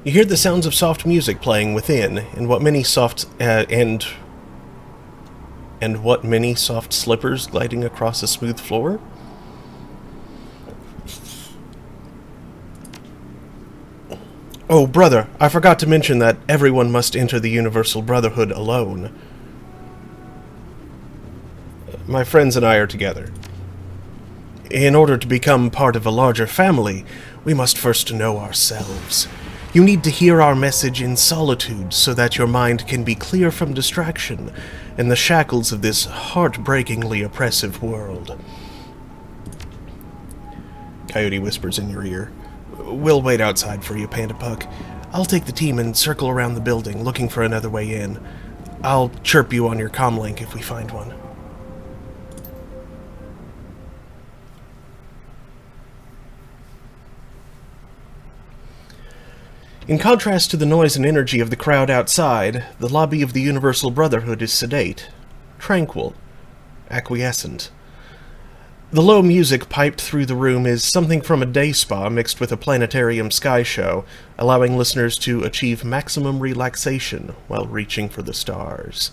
S1: You hear the sounds of soft music playing within, and what many soft slippers gliding across a smooth floor. Oh, brother, I forgot to mention that everyone must enter the Universal Brotherhood alone. My friends and I are together. In order to become part of a larger family, we must first know ourselves. You need to hear our message in solitude so that your mind can be clear from distraction and the shackles of this heartbreakingly oppressive world. Coyote whispers in your ear. We'll wait outside for you, Panda Puck. I'll take the team and circle around the building, looking for another way in. I'll chirp you on your comlink if we find one. In contrast to the noise and energy of the crowd outside, the lobby of the Universal Brotherhood is sedate, tranquil, acquiescent. The low music piped through the room is something from a day spa mixed with a planetarium sky show, allowing listeners to achieve maximum relaxation while reaching for the stars.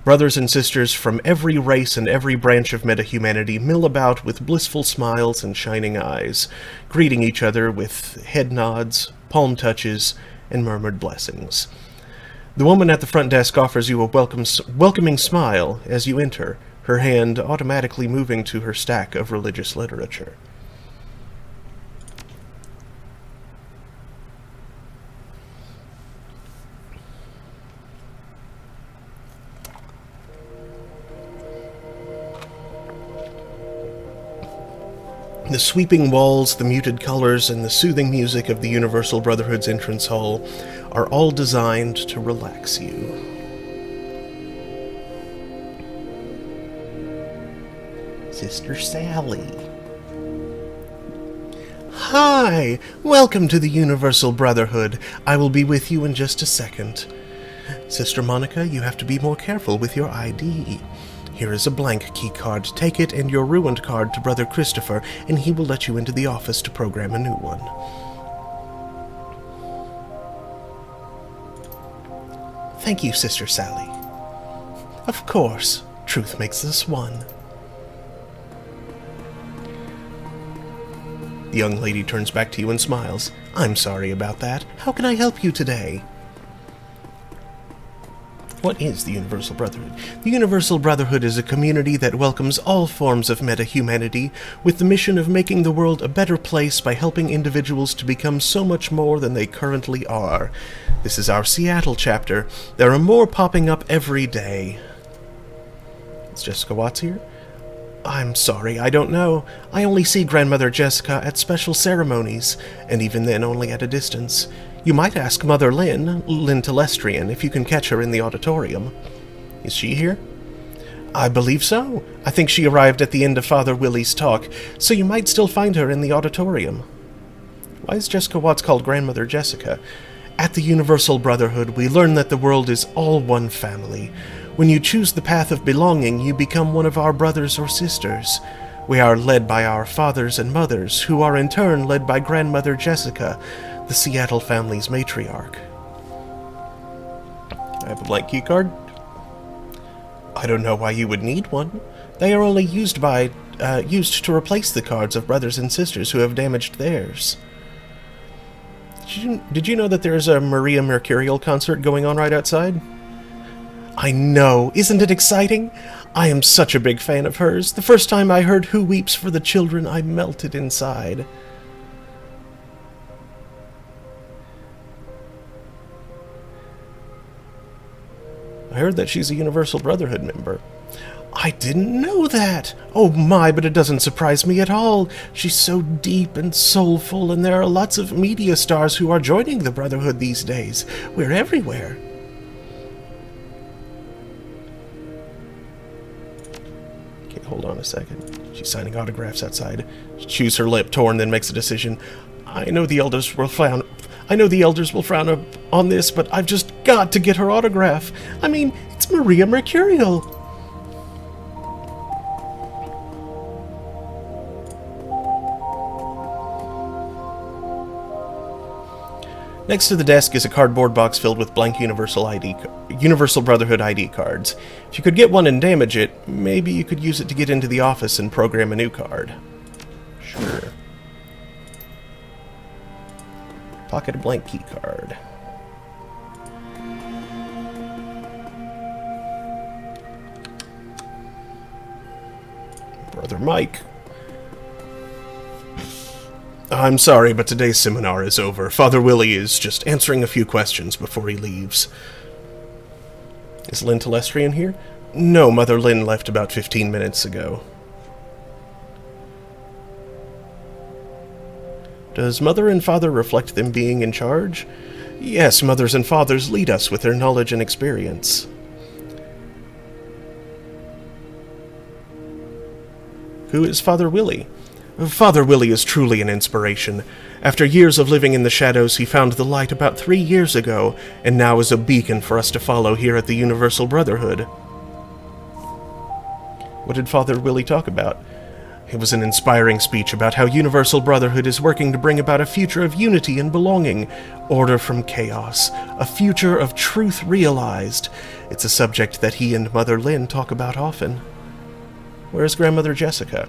S1: Brothers and sisters from every race and every branch of meta-humanity mill about with blissful smiles and shining eyes, greeting each other with head nods, palm touches, and murmured blessings. The woman at the front desk offers you a welcoming smile as you enter, her hand automatically moving to her stack of religious literature. The sweeping walls, the muted colors, and the soothing music of the Universal Brotherhood's entrance hall are all designed to relax you. Sister Sally. Hi! Welcome to the Universal Brotherhood. I will be with you in just a second. Sister Monica, you have to be more careful with your ID. Here is a blank key card. Take it and your ruined card to Brother Christopher, and he will let you into the office to program a new one. Thank you, Sister Sally. Of course. Truth makes us one. The young lady turns back to you and smiles. I'm sorry about that. How can I help you today? What is the Universal Brotherhood? The Universal Brotherhood is a community that welcomes all forms of meta-humanity, with the mission of making the world a better place by helping individuals to become so much more than they currently are. This is our Seattle chapter. There are more popping up every day. Is Jessica Watts here? I'm sorry, I don't know. I only see Grandmother Jessica at special ceremonies, and even then only at a distance. You might ask Mother Lynn Telestrian, if you can catch her in the auditorium. Is she here? I believe so. I think she arrived at the end of Father Willie's talk, so you might still find her in the auditorium. Why is Jessica Watts called Grandmother Jessica? At the Universal Brotherhood, we learn that the world is all one family. When you choose the path of belonging, you become one of our brothers or sisters. We are led by our fathers and mothers, who are in turn led by Grandmother Jessica, the Seattle family's matriarch. I have a blank key card. I don't know why you would need one. They are only used to replace the cards of brothers and sisters who have damaged theirs. Did you know that there is a Maria Mercurial concert going on right outside? I know. Isn't it exciting? I am such a big fan of hers. The first time I heard Who Weeps for the Children, I melted inside. I heard that she's a Universal Brotherhood member. I didn't know that! Oh my, but it doesn't surprise me at all. She's so deep and soulful, and there are lots of media stars who are joining the Brotherhood these days. We're everywhere. Okay, hold on a second. She's signing autographs outside. She chews her lip, torn, then makes a decision. I know the elders will frown on this, but I've just got to get her autograph. I mean, it's Maria Mercurial. Next to the desk is a cardboard box filled with blank Universal Brotherhood ID cards. If you could get one and damage it, maybe you could use it to get into the office and program a new card. Sure. Pocket a blank key card. Brother Mike. I'm sorry, but today's seminar is over. Father Willie is just answering a few questions before he leaves. Is Lynn Telestrian here? No, Mother Lynn left about 15 minutes ago. Does Mother and Father reflect them being in charge? Yes, mothers and fathers lead us with their knowledge and experience. Who is Father Willie? Father Willie is truly an inspiration. After years of living in the shadows, he found the light about 3 years ago, and now is a beacon for us to follow here at the Universal Brotherhood. What did Father Willie talk about? It was an inspiring speech about how Universal Brotherhood is working to bring about a future of unity and belonging, order from chaos, a future of truth realized. It's a subject that he and Mother Lynn talk about often. Where's Grandmother Jessica?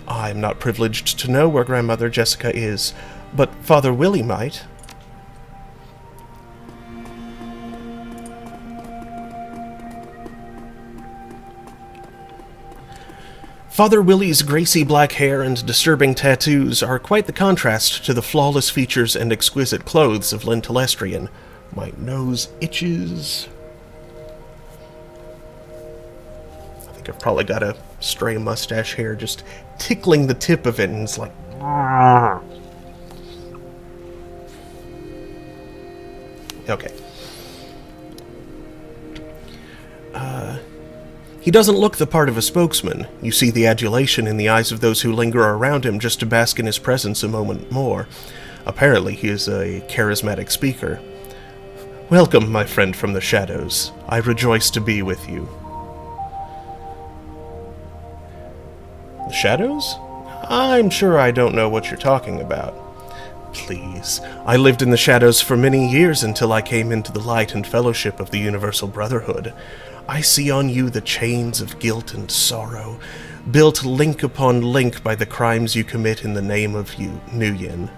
S1: I'm not privileged to know where Grandmother Jessica is, but Father Willie might. Father Willie's greasy black hair and disturbing tattoos are quite the contrast to the flawless features and exquisite clothes of Lynn Telestrian. My nose itches. I think I've probably got a stray mustache hair just tickling the tip of it, and it's like Okay. He doesn't look the part of a spokesman. You see the adulation in the eyes of those who linger around him just to bask in his presence a moment more. Apparently, he is a charismatic speaker. Welcome, my friend from the shadows. I rejoice to be with you. The shadows? I'm sure I don't know what you're talking about. Please, I lived in the shadows for many years until I came into the light and fellowship of the Universal Brotherhood. I see on you the chains of guilt and sorrow, built link upon link by the crimes you commit in the name of Nuyen.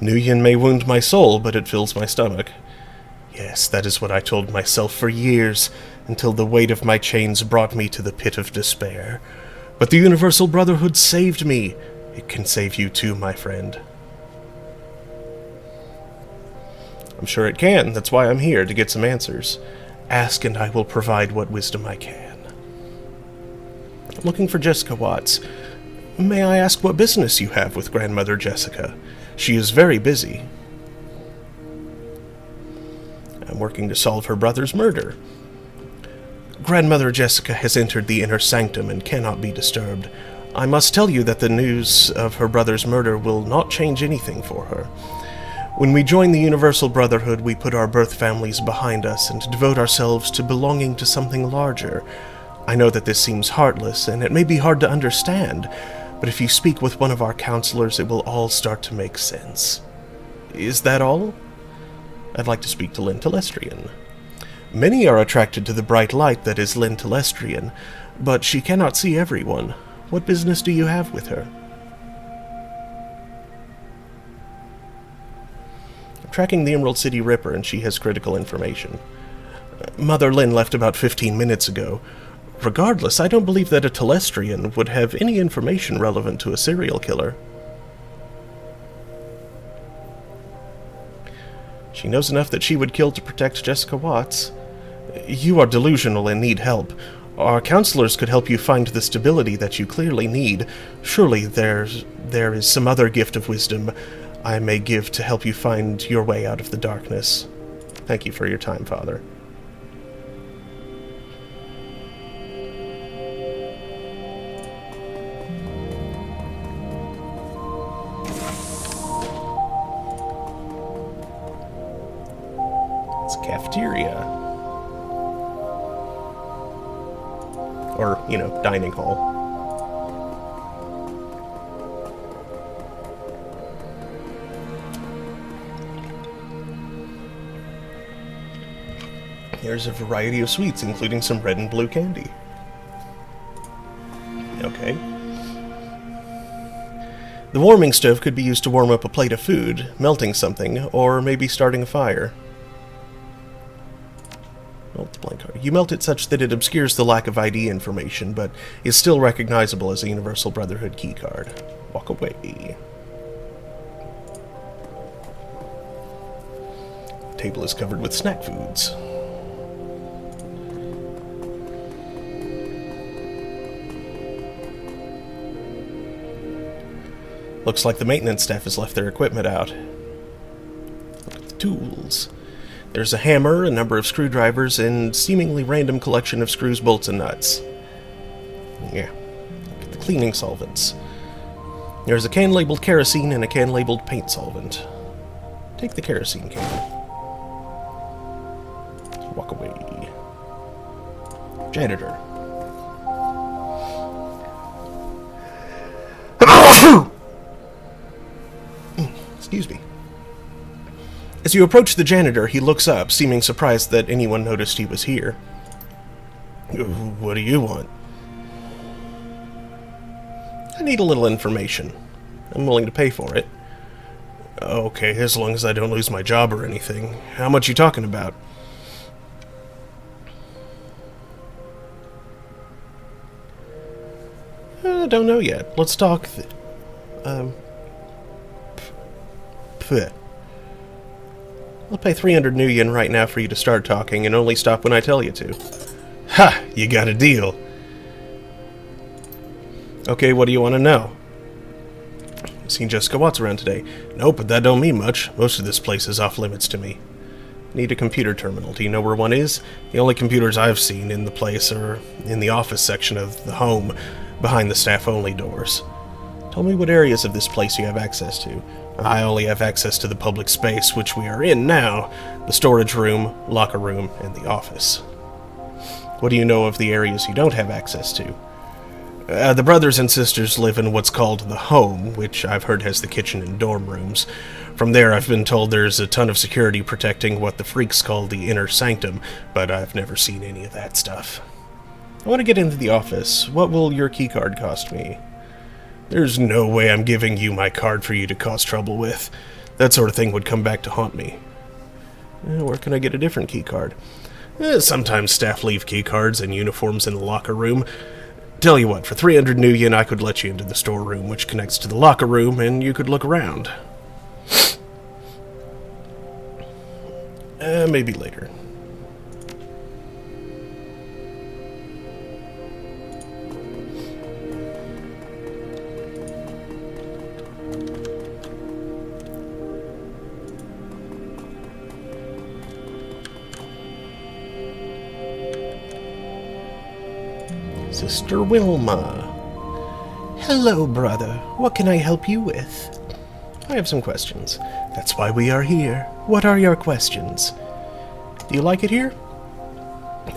S1: Nuyen may wound my soul, but it fills my stomach. Yes, that is what I told myself for years, until the weight of my chains brought me to the pit of despair. But the Universal Brotherhood saved me. It can save you too, my friend. I'm sure it can. That's why I'm here, to get some answers. Ask and I will provide what wisdom I can. I'm looking for Jessica Watts. May I ask what business you have with Grandmother Jessica? She is very busy. I'm working to solve her brother's murder. Grandmother Jessica has entered the inner sanctum and cannot be disturbed. I must tell you that the news of her brother's murder will not change anything for her. When we join the Universal Brotherhood, we put our birth families behind us and devote ourselves to belonging to something larger. I know that this seems heartless, and it may be hard to understand, but if you speak with one of our counselors, it will all start to make sense. Is that all? I'd like to speak to Lynn Telestrian. Many are attracted to the bright light that is Lynn Telestrian, but she cannot see everyone. What business do you have with her? I'm tracking the Emerald City Ripper, and she has critical information. Mother Lynn left about 15 minutes ago. Regardless, I don't believe that a Telestrian would have any information relevant to a serial killer. She knows enough that she would kill to protect Jessica Watts. You are delusional and need help. Our counselors could help you find the stability that you clearly need. Surely there is some other gift of wisdom I may give to help you find your way out of the darkness. Thank you for your time, Father. It's a cafeteria. Or, dining hall. There's a variety of sweets, including some red and blue candy. Okay. The warming stove could be used to warm up a plate of food, melting something, or maybe starting a fire. Melt the blank card. You melt it such that it obscures the lack of ID information, but is still recognizable as a Universal Brotherhood keycard. Walk away. The table is covered with snack foods. Looks like the maintenance staff has left their equipment out. Look at the tools. There's a hammer, a number of screwdrivers, and seemingly random collection of screws, bolts, and nuts. Yeah. Look at the cleaning solvents. There's a can labeled kerosene and a can labeled paint solvent. Take the kerosene can. Walk away. Janitor. Excuse me. As you approach the janitor, he looks up, seeming surprised that anyone noticed he was here. What do you want? I need a little information. I'm willing to pay for it. Okay, as long as I don't lose my job or anything. How much you talking about? I don't know yet. Let's talk. I'll pay 300 new yen right now for you to start talking, and only stop when I tell you to. Ha! You got a deal. Okay, what do you want to know? Seen Jessica Watts around today? Nope, but that don't mean much. Most of this place is off limits to me. Need a computer terminal. Do you know where one is? The only computers I've seen in the place are in the office section of the home, behind the staff-only doors. Tell me what areas of this place you have access to. I only have access to the public space, which we are in now, the storage room, locker room, and the office. What do you know of the areas you don't have access to? The brothers and sisters live in what's called the home, which I've heard has the kitchen and dorm rooms. From there, I've been told there's a ton of security protecting what the freaks call the inner sanctum, but I've never seen any of that stuff. I want to get into the office. What will your keycard cost me? There's no way I'm giving you my card for you to cause trouble with. That sort of thing would come back to haunt me. Where can I get a different keycard? Sometimes staff leave keycards and uniforms in the locker room. Tell you what, for 300 new yen I could let you into the storeroom, which connects to the locker room, and you could look around. Maybe later. Sister Wilma. Hello, brother. What can I help you with? I have some questions. That's why we are here. What are your questions? Do you like it here?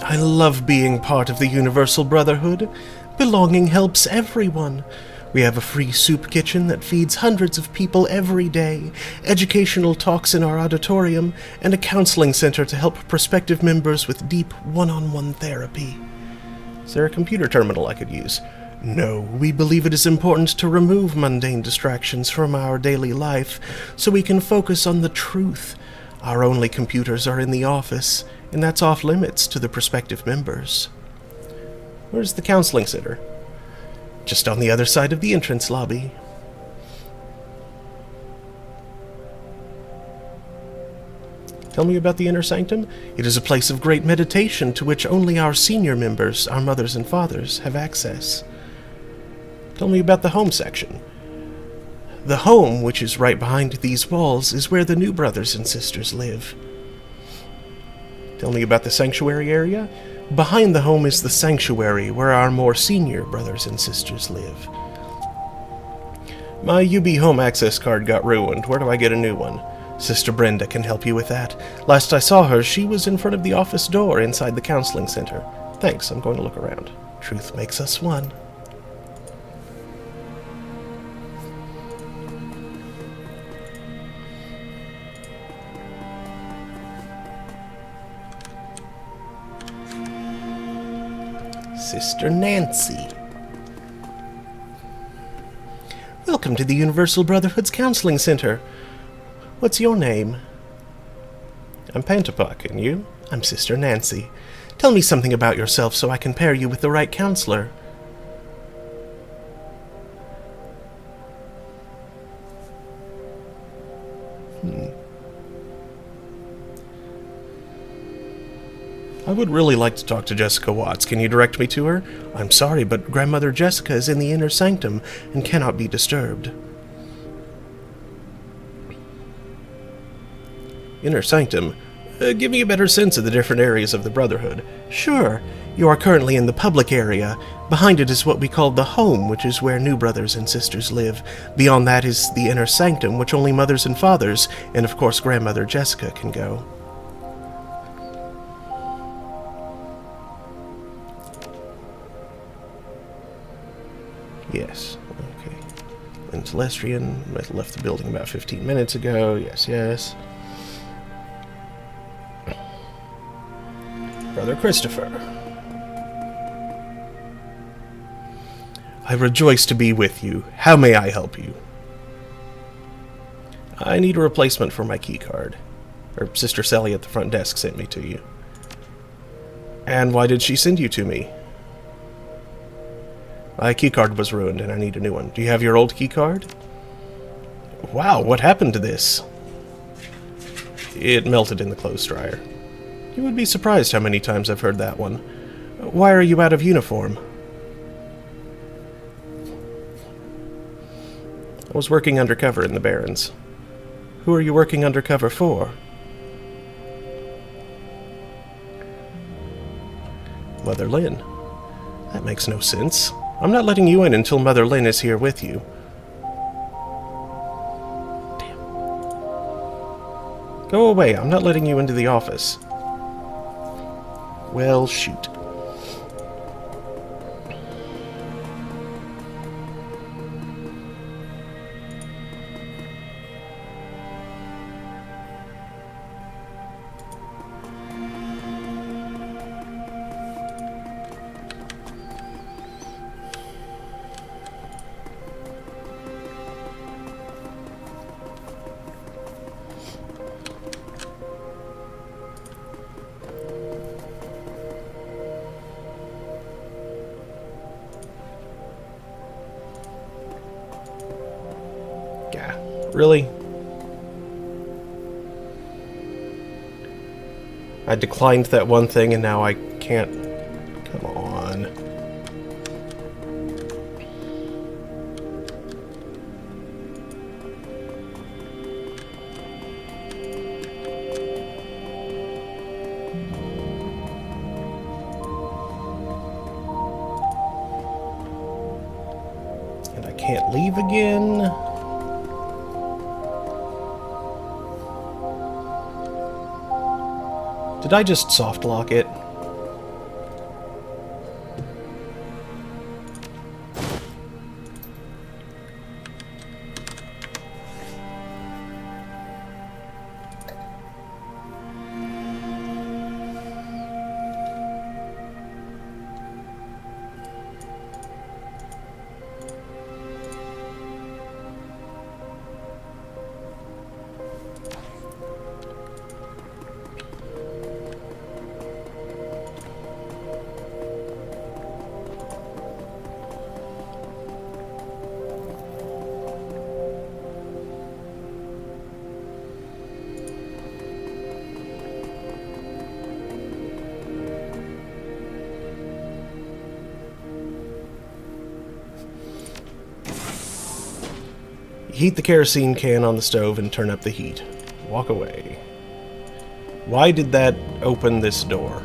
S1: I love being part of the Universal Brotherhood. Belonging helps everyone. We have a free soup kitchen that feeds hundreds of people every day, educational talks in our auditorium, and a counseling center to help prospective members with deep one-on-one therapy. Is there a computer terminal I could use? No, we believe it is important to remove mundane distractions from our daily life so we can focus on the truth. Our only computers are in the office, and that's off limits to the prospective members. Where's the counseling center? Just on the other side of the entrance lobby. Tell me about the Inner Sanctum. It is a place of great meditation to which only our senior members, our mothers and fathers, have access. Tell me about the home section. The home, which is right behind these walls, is where the new brothers and sisters live. Tell me about the sanctuary area. Behind the home is the sanctuary, where our more senior brothers and sisters live. My UB Home access card got ruined. Where do I get a new one? Sister Brenda can help you with that. Last I saw her, she was in front of the office door inside the counseling center. Thanks, I'm going to look around. Truth makes us one. Sister Nancy. Welcome to the Universal Brotherhood's Counseling Center. What's your name? I'm Pantapuck, and you? I'm Sister Nancy. Tell me something about yourself so I can pair you with the right counselor. I would really like to talk to Jessica Watts. Can you direct me to her? I'm sorry, but Grandmother Jessica is in the inner sanctum and cannot be disturbed. Inner sanctum? Give me a better sense of the different areas of the Brotherhood. Sure. You are currently in the public area. Behind it is what we call the home, which is where new brothers and sisters live. Beyond that is the inner sanctum, which only mothers and fathers, and of course Grandmother Jessica, can go. Yes, okay. And Telestrian left the building about 15 minutes ago. Yes, yes. Brother Christopher. I rejoice to be with you. How may I help you? I need a replacement for my keycard. Or Sister Sally at the front desk sent me to you. And why did she send you to me? My keycard was ruined and I need a new one. Do you have your old keycard? Wow, what happened to this? It melted in the clothes dryer. You would be surprised how many times I've heard that one. Why are you out of uniform? I was working undercover in the Barrens. Who are you working undercover for? Mother Lynn. That makes no sense. I'm not letting you in until Mother Lynn is here with you. Damn. Go away. I'm not letting you into the office. Well, shoot. Really? I declined that one thing and now I can't... Come on. And I can't leave again. Did I just soft lock it? Heat the kerosene can on the stove and turn up the heat. Walk away. Why did that open this door?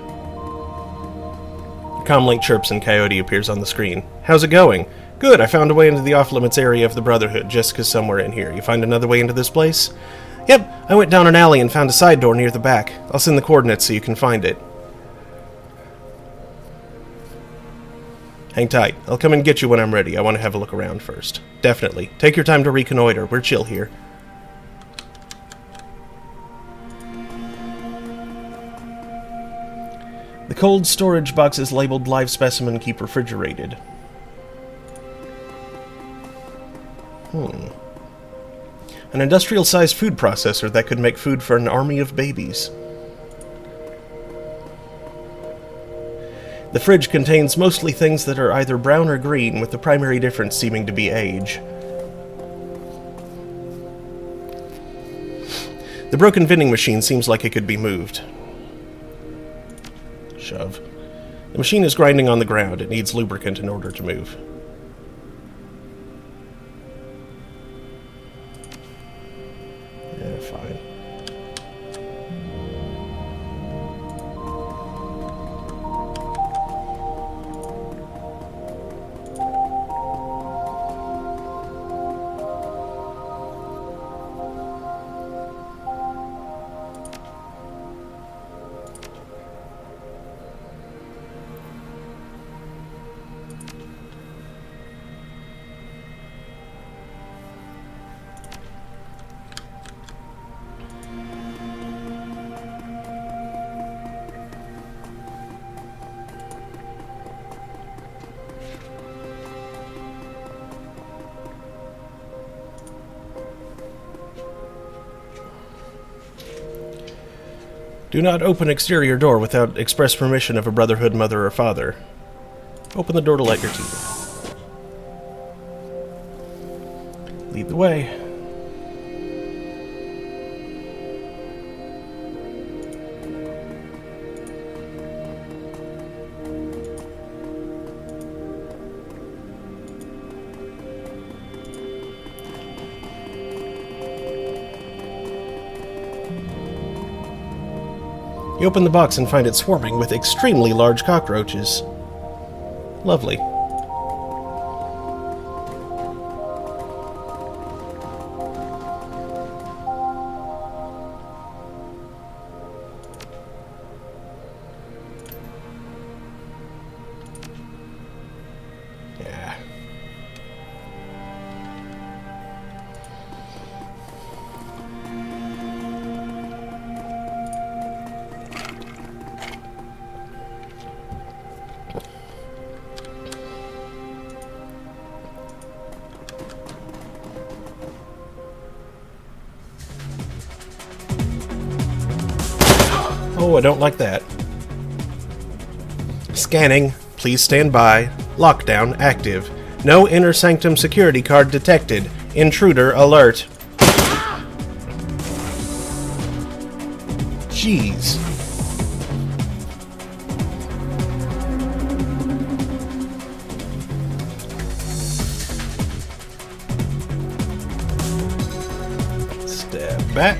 S1: The comlink chirps and Coyote appears on the screen. How's it going? Good, I found a way into the off-limits area of the Brotherhood. Jessica's somewhere in here. You find another way into this place? Yep, I went down an alley and found a side door near the back. I'll send the coordinates so you can find it. Hang tight. I'll come and get you when I'm ready. I want to have a look around first. Definitely. Take your time to reconnoiter. We're chill here. The cold storage boxes labeled live specimen keep refrigerated. An industrial-sized food processor that could make food for an army of babies. The fridge contains mostly things that are either brown or green, with the primary difference seeming to be age. The broken vending machine seems like it could be moved. Shove. The machine is grinding on the ground. It needs lubricant in order to move. Yeah, fine. Do not open exterior door without express permission of a Brotherhood mother or father. Open the door to let your teeth. Lead the way. You open the box and find it swarming with extremely large cockroaches. Lovely. Yeah. Oh, I don't like that. Scanning. Please stand by. Lockdown active. No inner sanctum security card detected. Intruder alert. Jeez. Step back.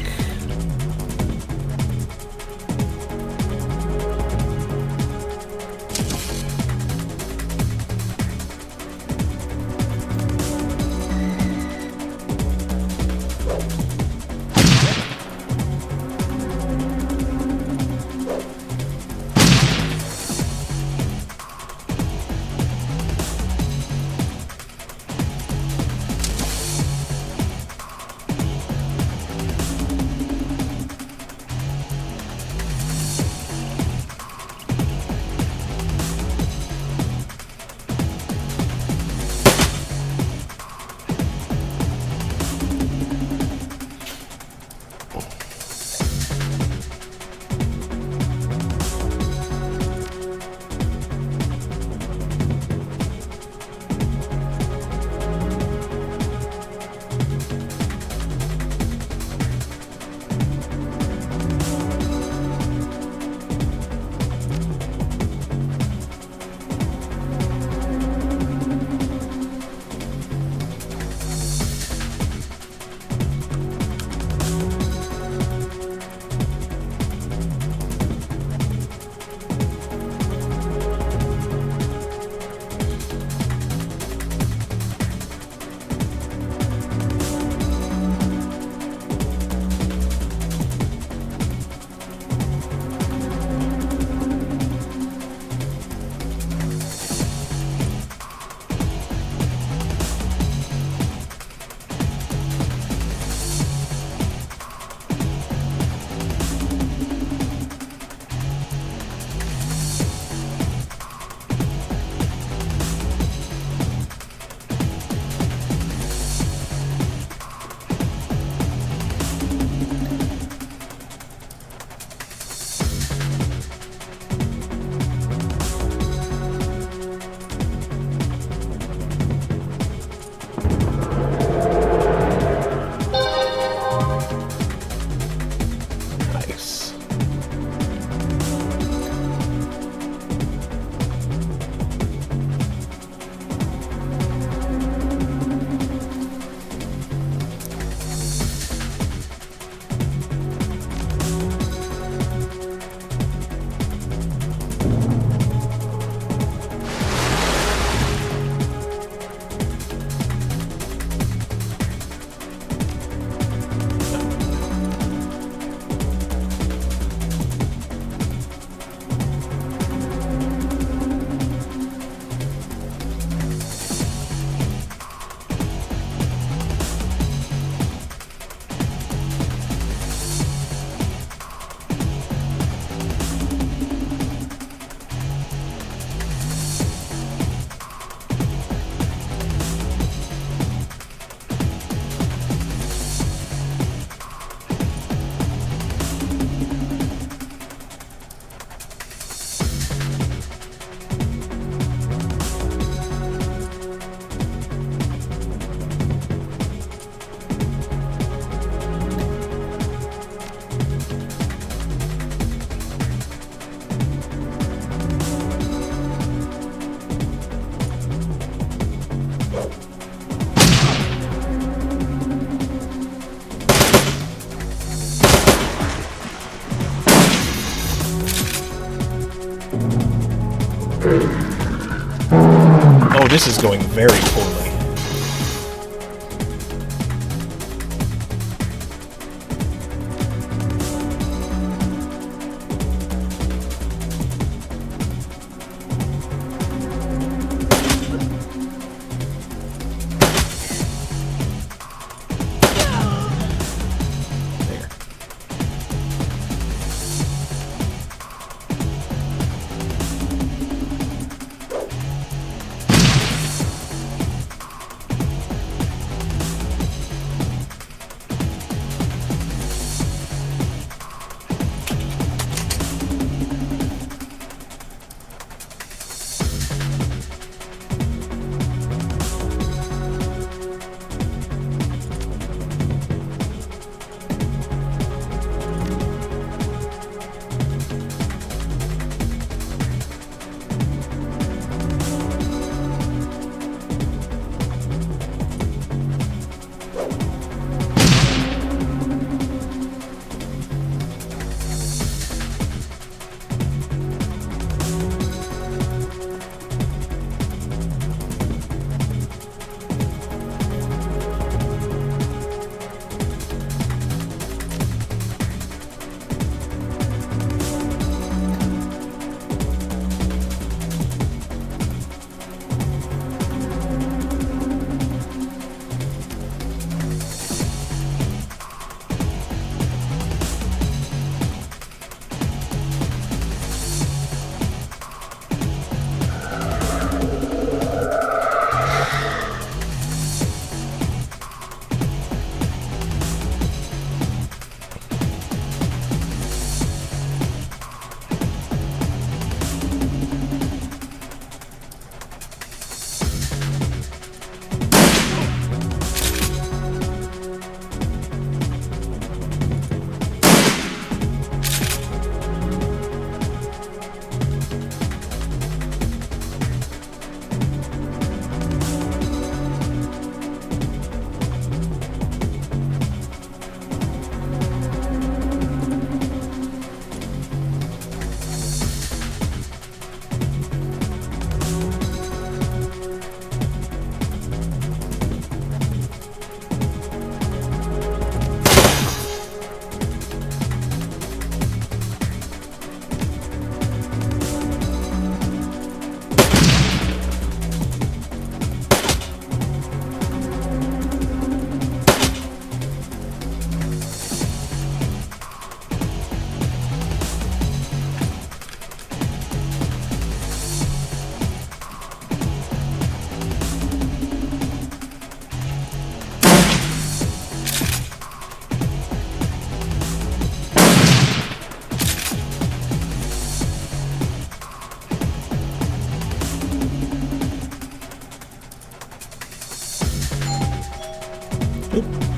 S1: Oh, this is going very poorly.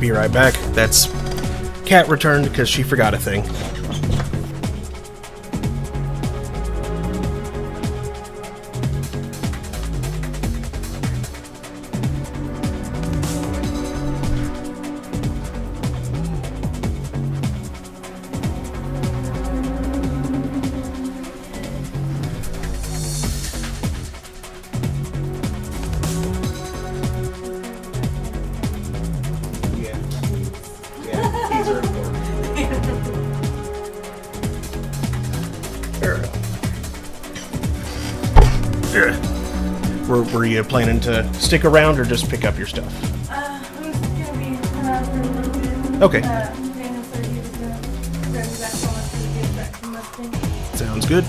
S1: Be right back. That's Cat returned because she forgot a thing. Were you planning to stick around or just pick up your stuff?
S2: I'm just gonna be around for a little bit.
S1: Okay.
S2: Daniel said he was gonna grab me back home after we get back from Mustang.
S1: Sounds good.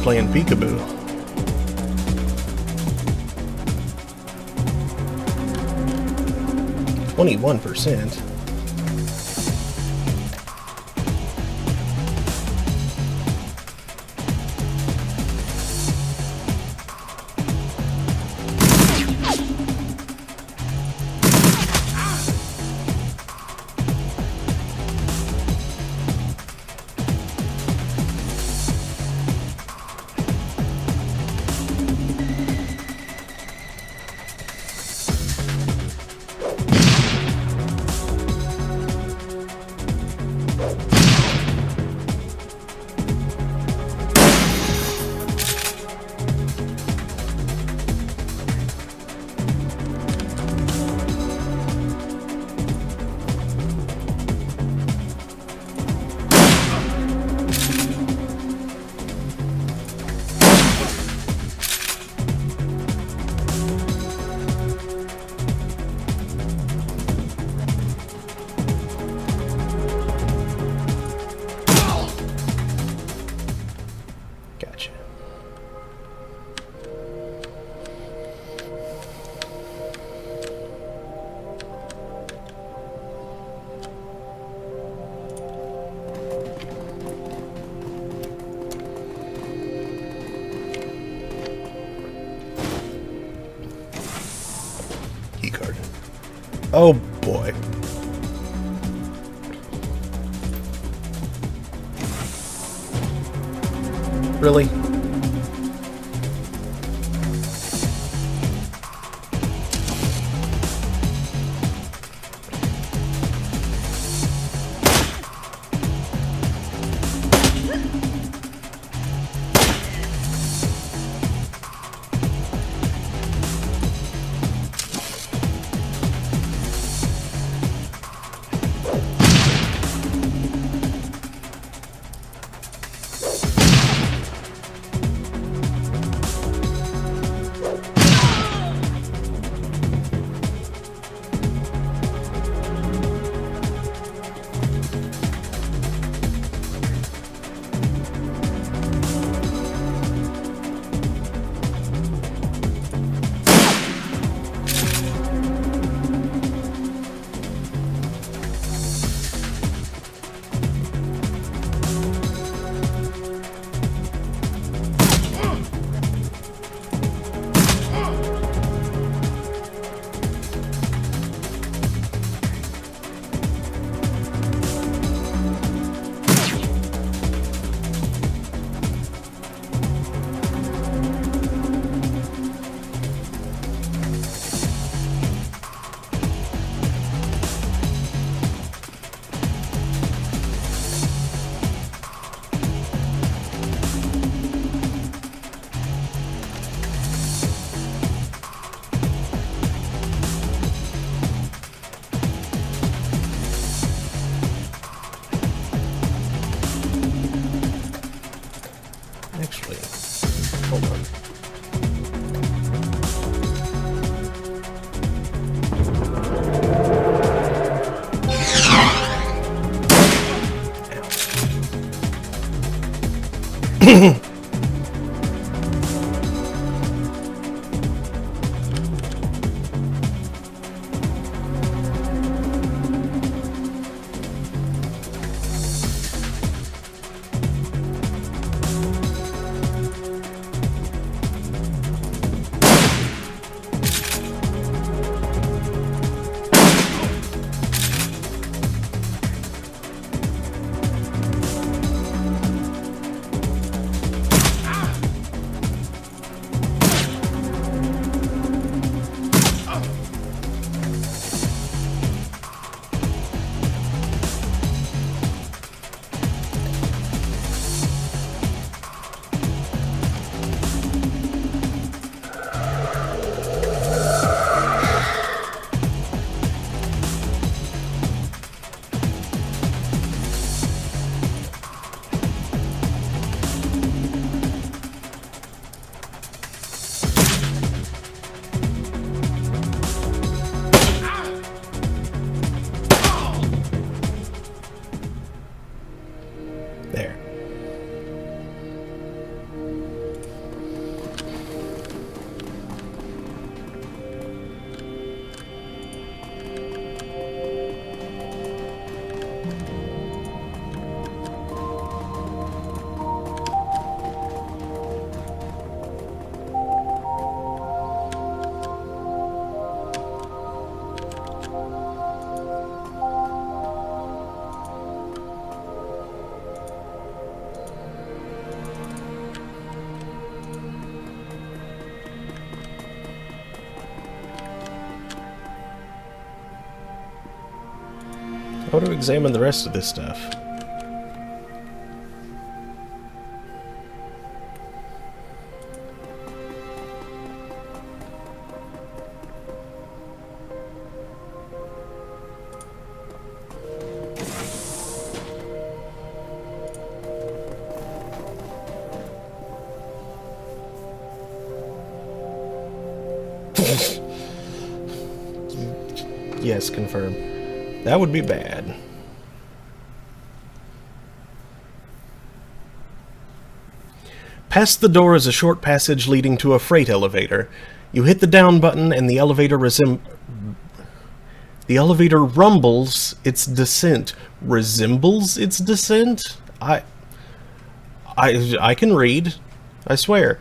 S1: playing peekaboo. %. Gotcha. Key card. Oh boy. Really? Actually, hold on. Ow. There. How to examine the rest of this stuff? Yes, confirm. That would be bad. Past the door is a short passage leading to a freight elevator. You hit the down button and the elevator rumbles its descent. Resembles its descent? I can read. I swear.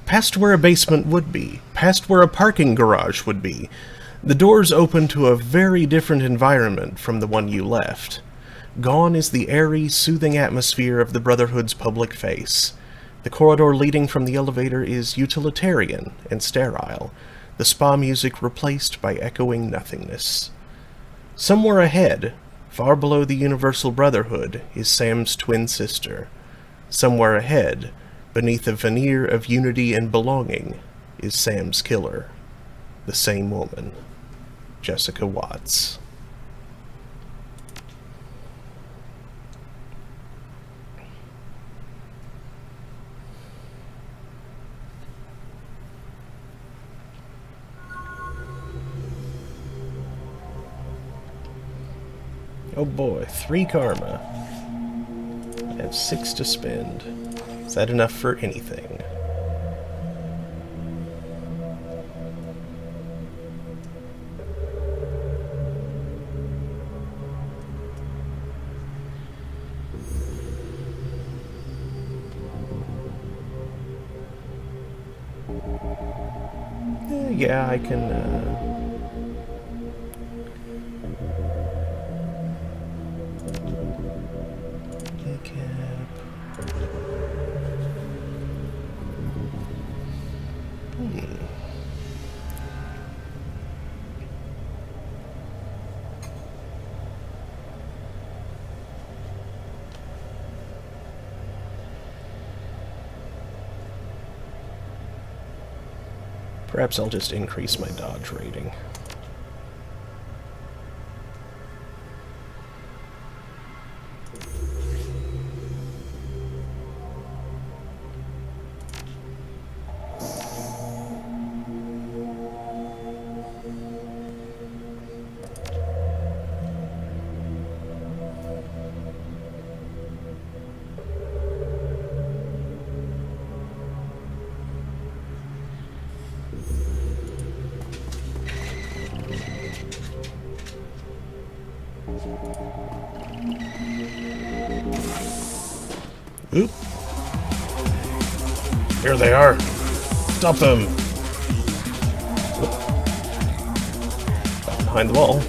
S1: Past where a basement would be. Past where a parking garage would be. The doors open to a very different environment from the one you left. Gone is the airy, soothing atmosphere of the Brotherhood's public face. The corridor leading from the elevator is utilitarian and sterile, the spa music replaced by echoing nothingness. Somewhere ahead, far below the Universal Brotherhood, is Sam's twin sister. Somewhere ahead, beneath a veneer of unity and belonging, is Sam's killer. The same woman, Jessica Watts. Oh boy, 3 karma. I have 6 to spend. Is that enough for anything? Yeah, I can, perhaps I'll just increase my dodge rating. Oop. Here they are. Stop them. Oop. Behind the wall.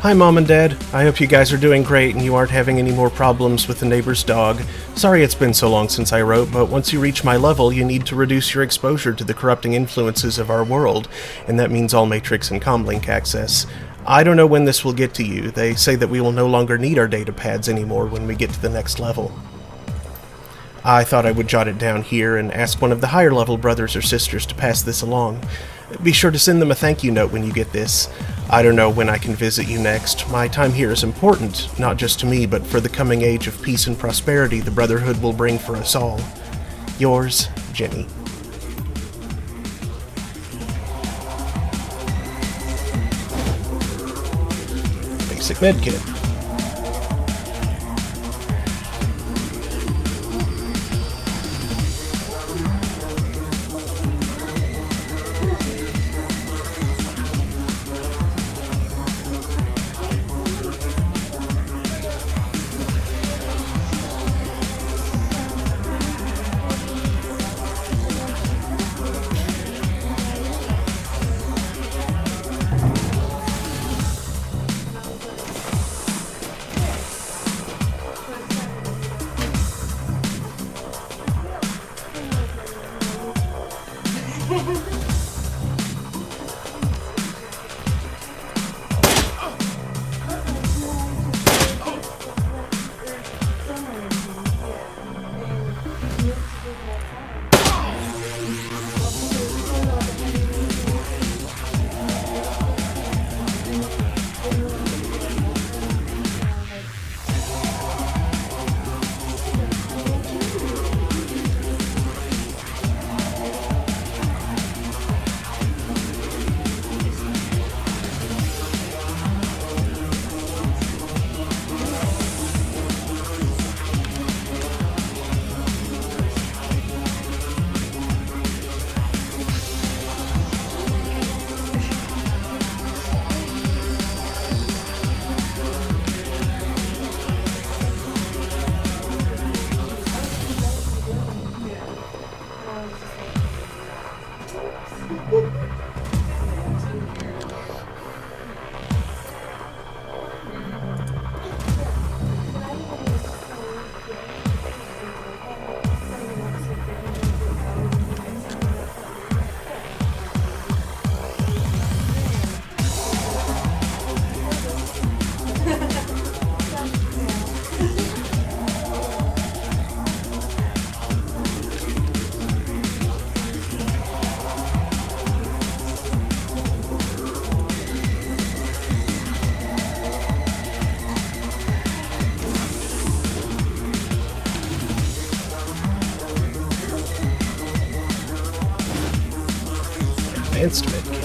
S1: Hi, Mom and Dad. I hope you guys are doing great and you aren't having any more problems with the neighbor's dog. Sorry it's been so long since I wrote, but once you reach my level, you need to reduce your exposure to the corrupting influences of our world, and that means all Matrix and Comlink access. I don't know when this will get to you. They say that we will no longer need our data pads anymore when we get to the next level. I thought I would jot it down here and ask one of the higher level brothers or sisters to pass this along. Be sure to send them a thank you note when you get this. I don't know when I can visit you next. My time here is important, not just to me, but for the coming age of peace and prosperity the Brotherhood will bring for us all. Yours, Jenny. Basic medkit. Advanced medkit.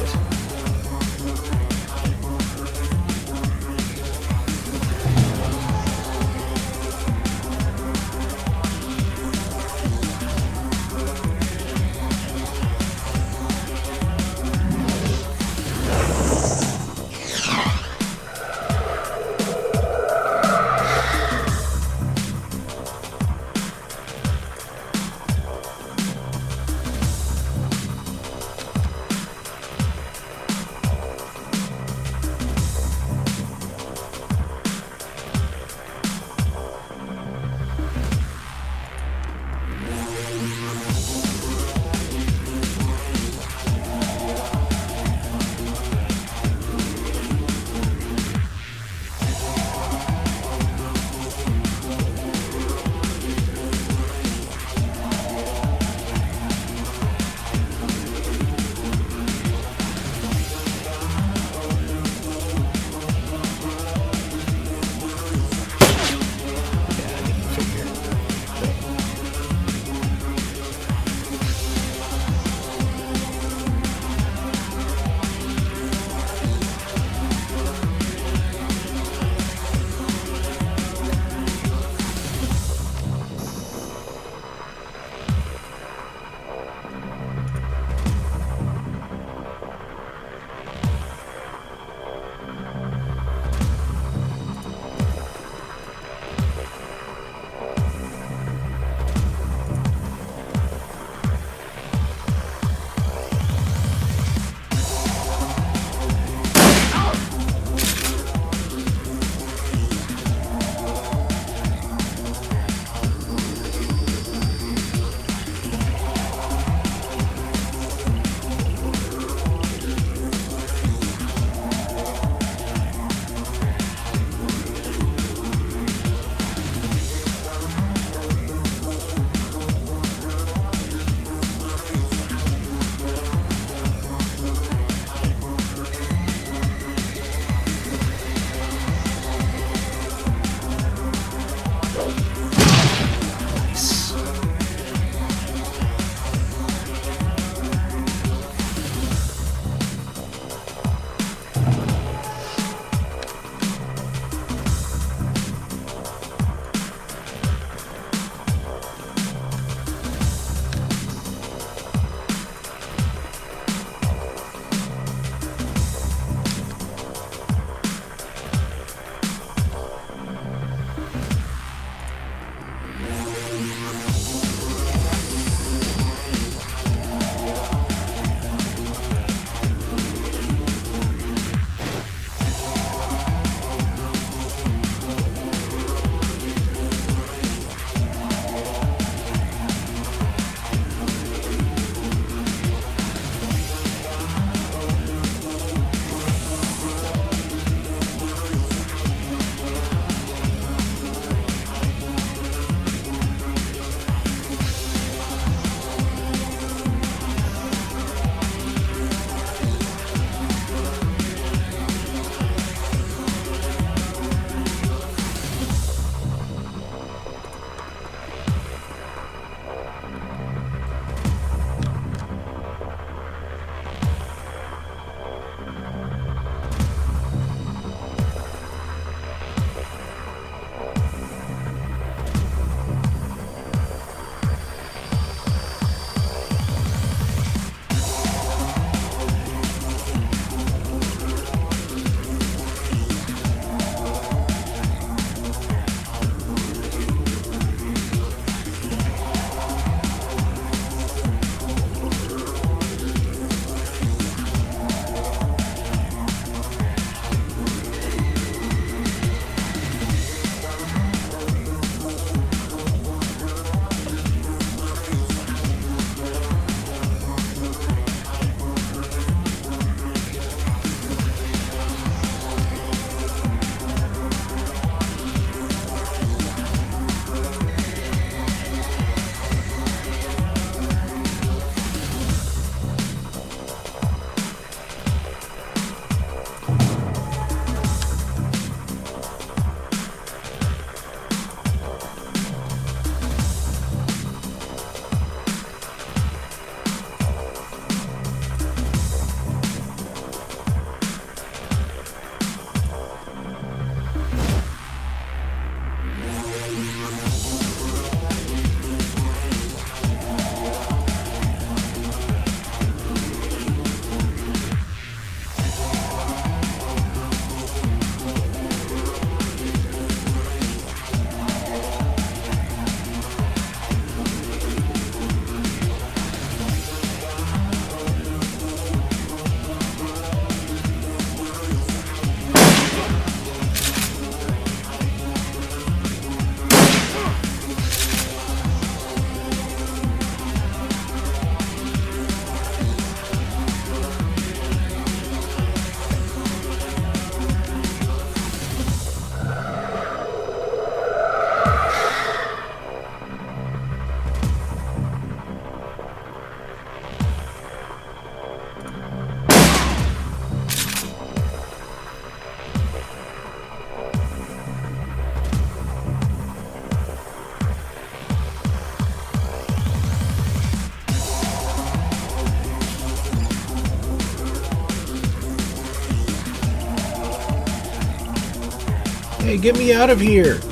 S1: Hey, get me out of here! Oh,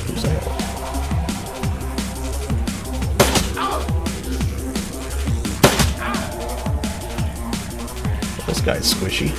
S1: who's that? This guy's squishy.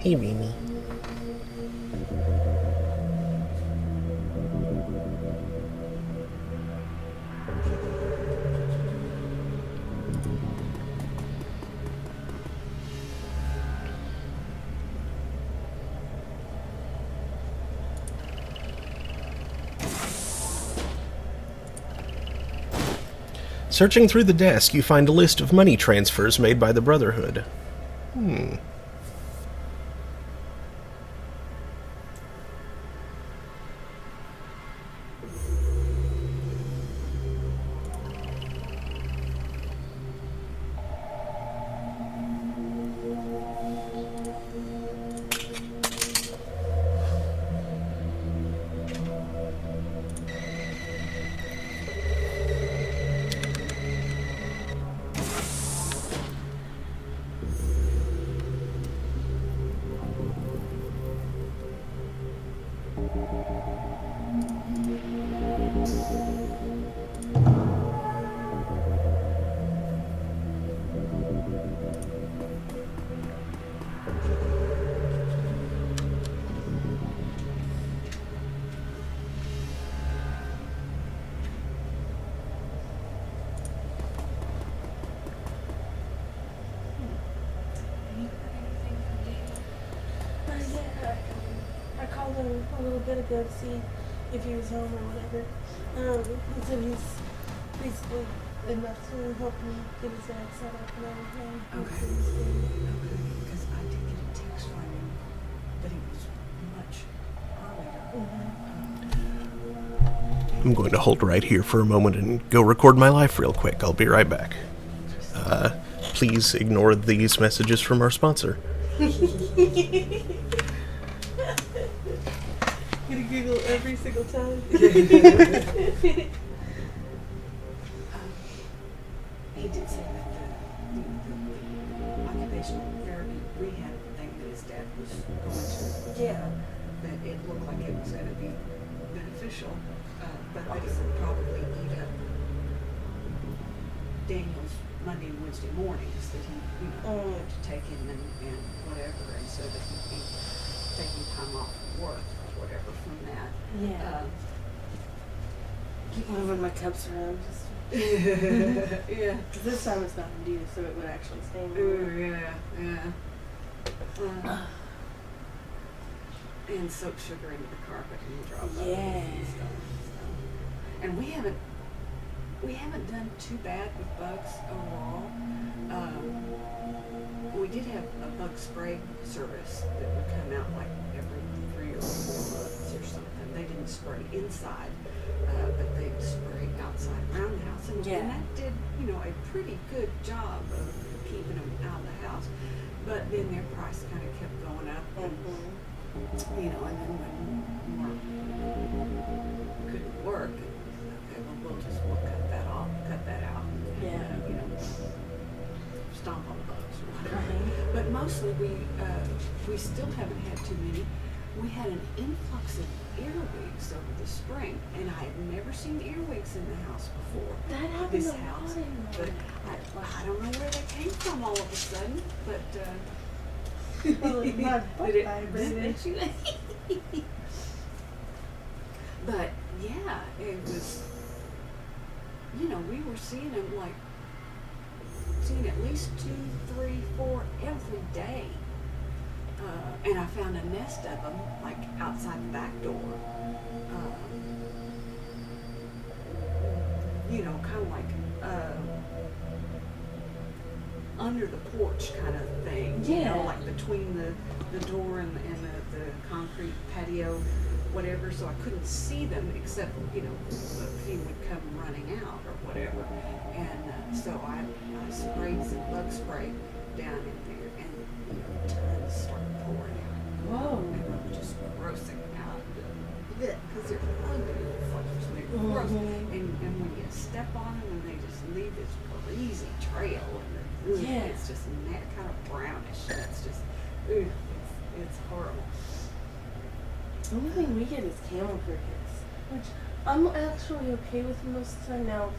S1: Hey, Mimi. Searching through the desk, you find a list of money transfers made by the Brotherhood.
S2: I called him a little bit ago to see if he was home or whatever. He said he's basically enough to help me get his dad set up and everything.
S3: Okay. Because I did get a text from him, but he was much earlier.
S1: I'm going to hold right here for a moment and go record my life real quick. I'll be right back. Please ignore these messages from our sponsor.
S2: Gonna giggle every single time.
S3: He did say that the occupational therapy rehab thing that his dad was going to,
S2: Yeah.
S3: that it looked like it was going to be beneficial, but that it would probably eat up Daniel's Monday and Wednesday mornings that he, had to take him and whatever, and so that he'd be taking time off from work or whatever from that.
S2: Yeah. Keep moving my cups around.
S3: Yeah.
S2: Because this time it's not induced, so it would actually stay in
S3: Ooh, yeah. And soak sugar into the carpet and drop it and stuff. So. And we haven't done too bad with bugs overall. We did have a bug spray service that would come out like every 3 or 4 months or something. They didn't spray inside, but they spray outside around the house. And that did, a pretty good job of keeping them out of the house. But then their price kind of kept going up. And, and then when more couldn't work, we'll cut that out, and
S2: Yeah.
S3: you know, stomp on the bugs or whatever.
S2: Right.
S3: But mostly we still haven't had too many. We had an influx of earwigs over the spring, and I had never seen earwigs in the house before.
S2: That happens
S3: This
S2: a lot
S3: house,
S2: in
S3: but I don't know where they came from all of a sudden, but
S2: Well, it's my butt
S3: did it-
S2: vibrated.
S3: did you? But yeah, it was. You know, we were seeing them seeing at least 2, 3, 4 every day. And I found a nest of them, like outside the back door. You know, kind of like under the porch kind of thing. You know,
S2: Yeah.
S3: like between the door and the concrete patio, whatever. So I couldn't see them except, you know, a few would come running out or whatever. And so I sprayed some bug spray down in there, and you know, tons started pouring out.
S2: Whoa.
S3: And I'm just grossing out because they're ugly little fuckers. And they're gross.
S2: Mhm.
S3: And when you step on them, and they just leave this greasy trail, and
S2: Yeah.
S3: it's just kind of brownish. And it's just, it's horrible.
S2: The only thing we get is camel crickets, which I'm actually okay with most of the time. Now,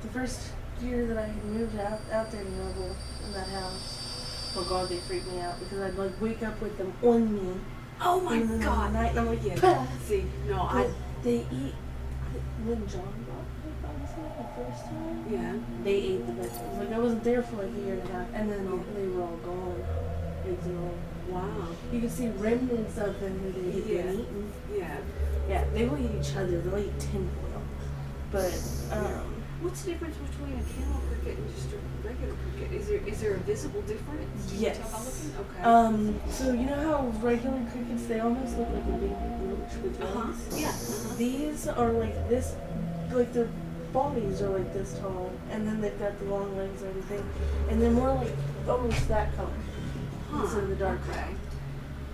S2: the first year that I moved out there in Noble, in that house, oh God, they freaked me out because I'd like wake up with them on me.
S3: Oh my
S2: in the middle of
S3: God!
S2: the night, and I'm like,
S3: Yeah.
S2: "Bah."
S3: See, no,
S2: But they eat. When John brought me the first time,
S3: yeah.
S2: they ate the vegetables. Like I wasn't there for like a year and a half, and then they were all gone. Eggs and all.
S3: Wow.
S2: You can see remnants of them who they had been eaten.
S3: Yeah.
S2: Yeah, they will eat each other. They'll eat tinfoil. But
S3: What's the difference between a camel cricket and just a regular cricket? Is there a visible difference? Can you
S2: yes.
S3: tell by looking? Okay.
S2: So you know how regular crickets, they almost look like a big roach with wings?
S3: Yeah. Uh-huh.
S2: These are like this, like their bodies are like this tall, and then they've got the long legs and everything, and they're more like almost that color instead of the dark
S3: Okay.
S2: brown.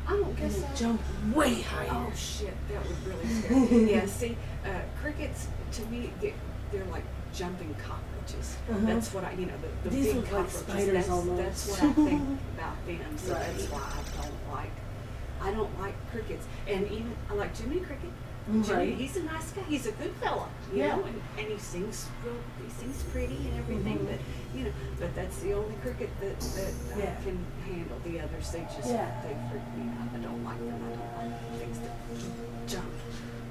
S3: I don't
S2: And
S3: guess
S2: they
S3: so.
S2: jump way higher.
S3: Oh shit, that would really scare me. Yeah, see, crickets to me they're like jumping cockroaches.
S2: Uh-huh.
S3: That's what the
S2: These
S3: big
S2: look like
S3: cockroaches.
S2: spiders
S3: that's
S2: almost.
S3: what I think about them. So
S2: Right.
S3: that's why I don't like crickets. And even I like Jiminy Cricket. Jimmy,
S2: Right.
S3: he's a nice guy. He's a good fella, you
S2: Yeah.
S3: know, and he sings pretty and everything.
S2: Mhm.
S3: But that's the only cricket that
S2: Yeah.
S3: I can handle. The others, they freak me out. I don't like them. I don't like things that jump.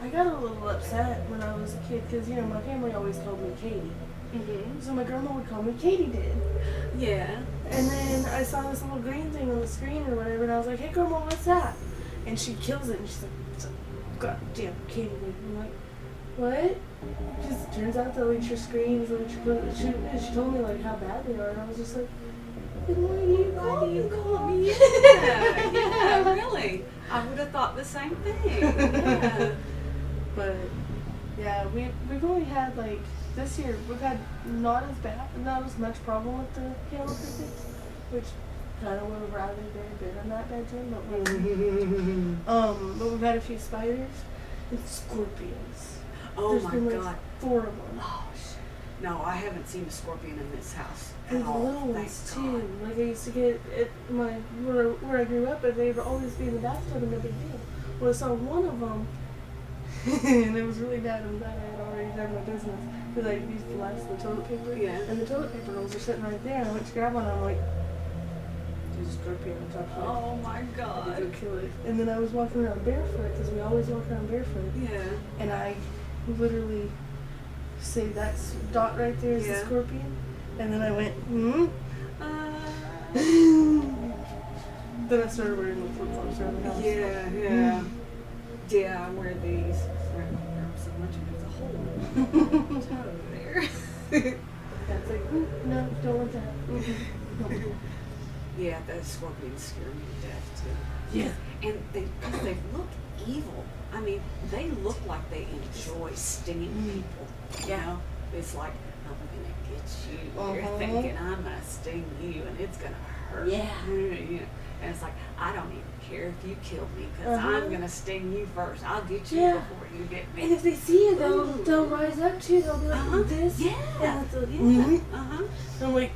S2: I got a little upset when I was a kid because, you know, my family always called me Katie.
S3: Mm-hmm.
S2: So my grandma would call me Katie did.
S3: Yeah.
S2: And then I saw this little green thing on the screen or whatever, and I was like, hey, Grandma, what's that? And she kills it, and she's like, it's a goddamn Katie did. I'm like, what? Just turns out they'll eat your screens, and she told me, like, how bad they are, and I was just like, then why do you call me?
S3: Yeah, really. I would have thought the same thing. Yeah.
S2: But yeah, we've only had like this year we've had not as much problem with the camel crickets, which kind of would have rather they'd been in that bedroom, but whatever. But we've had a few spiders and scorpions.
S3: Oh
S2: There's
S3: my
S2: been like
S3: God.
S2: 4 of them.
S3: Oh shit. No, I haven't seen a scorpion in this house at
S2: And
S3: all.
S2: little
S3: Thank
S2: ones
S3: God.
S2: too. Like I used to get at where I grew up, but they would always be in the bathtub and no big deal. Well, I saw one of them, and it was really bad. I'm glad I had already done my business because I used to last the toilet paper.
S3: Yeah.
S2: And the toilet paper rolls are sitting right there, and I went to grab one, and I'm like, there's a scorpion on top of it.
S3: Oh my
S2: I had to
S3: God.
S2: go kill it. And then I was walking around barefoot because we always walk around barefoot.
S3: Yeah.
S2: And I literally say that dot right there is the
S3: Yeah.
S2: scorpion. And then I went, hmm? Then I started wearing the flip flops around the house.
S3: Yeah. Yeah, I wear these. I wear them so much there's a hole in my toe there.
S2: That's like, no, don't want that. No.
S3: Yeah, those scorpions scare me to death too.
S2: Yeah.
S3: And because they look evil. I mean, they look like they enjoy stinging people. You
S2: Yeah.
S3: know? It's like, I'm gonna get you. You're thinking I'm gonna sting you, and it's gonna hurt.
S2: Yeah.
S3: You know? And it's like, I don't even care if you kill me, because I'm gonna sting you first. I'll get you before you get me.
S2: And if they see you, they'll rise up too. They'll be like, this.
S3: Yeah.
S2: And I'm like,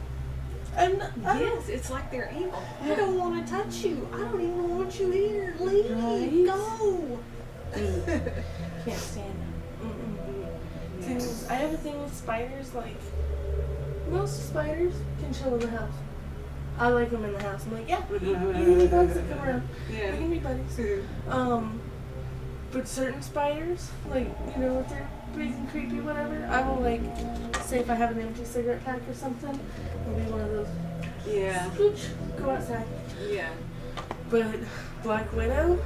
S3: yes, it's like they're evil. I don't want to touch you. I don't even want you here. Leave.
S2: Right?
S3: Go.
S2: Can't stand them.
S3: Yeah.
S2: I have a thing with spiders. Like, most spiders can chill in the house. I like them in the house. I'm like, yeah, you can be bugs that come around.
S3: Yeah.
S2: We can be buddies. But certain spiders, like, if they're big and creepy, whatever, I will, like, say if I have an empty cigarette pack or something, it'll be one of those.
S3: Yeah.
S2: Scooch, go outside.
S3: Yeah.
S2: But Black Widow,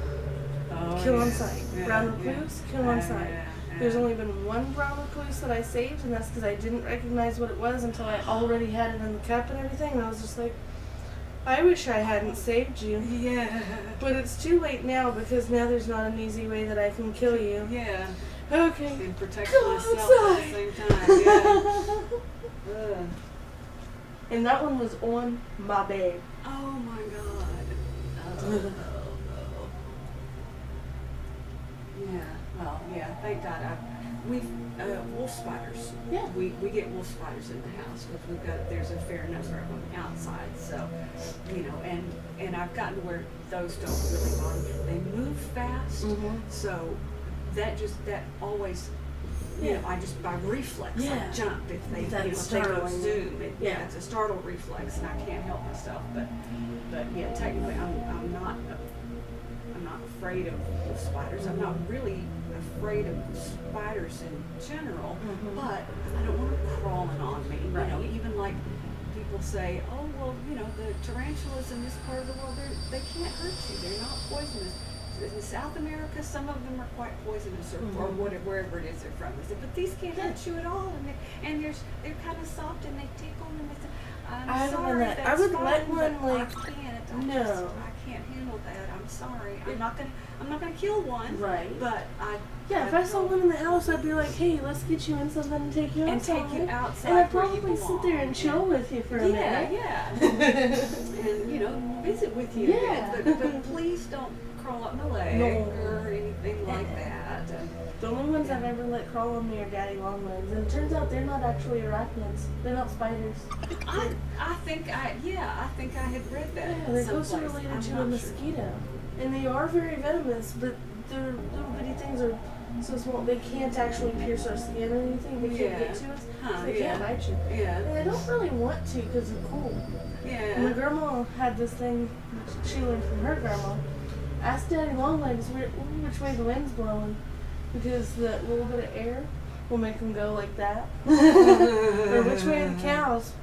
S2: kill on sight.
S3: Yeah.
S2: Brown recluse, kill on sight.
S3: Yeah.
S2: There's only been one brown recluse that I saved, and that's because I didn't recognize what it was until I already had it in the cup and everything, and I was just like, I wish I hadn't saved you.
S3: Yeah.
S2: But it's too late now, because now there's not an easy way that I can kill you.
S3: Yeah.
S2: Okay.
S3: And protect
S2: Go
S3: myself
S2: outside.
S3: at the same time. Yeah.
S2: And that one was on my bed.
S3: Oh my God. Oh, no. Yeah. Well, yeah. Thank God. We've wolf spiders.
S2: Yeah.
S3: We get wolf spiders in the house because there's a fair number of them outside. So, and I've gotten to where those don't really bother me. They move fast, so that always. I just by reflex I jump if they if they go zoom. It's a startle reflex, and I can't help myself. But yeah, technically I'm not afraid of spiders. I'm not really afraid of spiders in general, but I don't want them crawling on me.
S2: Right.
S3: Even like people say, oh well, the tarantulas in this part of the world, they can't hurt you. They're not poisonous. In South America, some of them are quite poisonous, or wherever it is they're from. I said, but these can't hurt you at all, and they're kind of soft and they tickle and they say, I'm sorry,
S2: I would let one like
S3: I can't.
S2: no.
S3: I can't handle that. I'm sorry. I'm not gonna kill one.
S2: Right.
S3: But
S2: if I saw one in the house, I'd be like, hey, let's get you in something and take you outside.
S3: And take you outside.
S2: And I'd probably sit there and chill with you for a minute.
S3: Yeah. And visit with you.
S2: Yeah.
S3: But please don't crawl up my leg or anything like that.
S2: The only ones I've ever let crawl on me are daddy longlegs, and it turns out they're not actually arachnids. They're not spiders.
S3: I think I had read that.
S2: Yeah, they're closely related to a mosquito, and they are very venomous, but their little bitty things are so small they can't actually pierce our skin or anything. They can't get to us, so they can't bite you.
S3: Yeah.
S2: And I don't really want to because they're cool.
S3: Yeah.
S2: And my grandma had this thing she learned from her grandma. Ask Daddy Longlegs which way the wind's blowing, because that little bit of air will make them go like that. Or which way are the cows?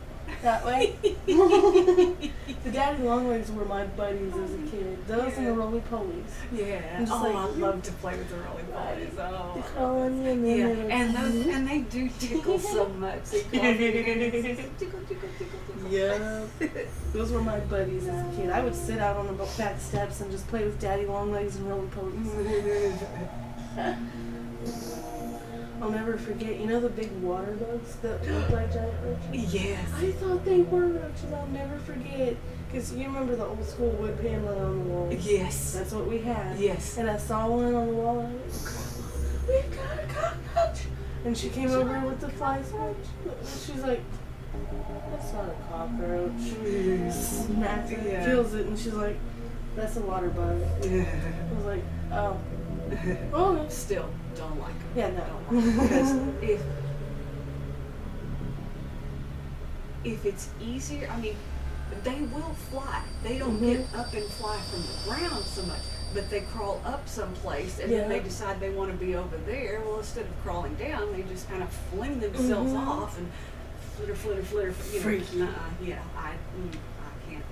S2: That way. The Daddy Longlegs were my buddies as a kid. Those and the roly polies.
S3: Yeah. I love to play with the roly polies. Oh.
S2: They crawl on you and then
S3: and they do tickle so much. They tickle.
S2: Yeah. Those were my buddies as a kid. I would sit out on the back steps and just play with Daddy Longlegs and roly polies. I'll never forget, the big water bugs that look like giant roaches?
S3: Yes.
S2: I thought they were roaches. I'll never forget. Because you remember the old school wood paneling on the wall?
S3: Yes.
S2: That's what we had.
S3: Yes.
S2: And I saw one on the wall and I went, we got a cockroach. And she came over with the fly switch. She's like, that's not a cockroach. Smacks it, kills it, and she's like, that's a water bug. I was like, oh. Oh,
S3: still don't like them.
S2: Yeah, no.
S3: Don't like them. Because if it's easier, they will fly. They don't get up and fly from the ground so much, but they crawl up someplace and then they decide they want to be over there. Well, instead of crawling down, they just kind of fling themselves off and flitter.
S2: Freaky.
S3: I can't.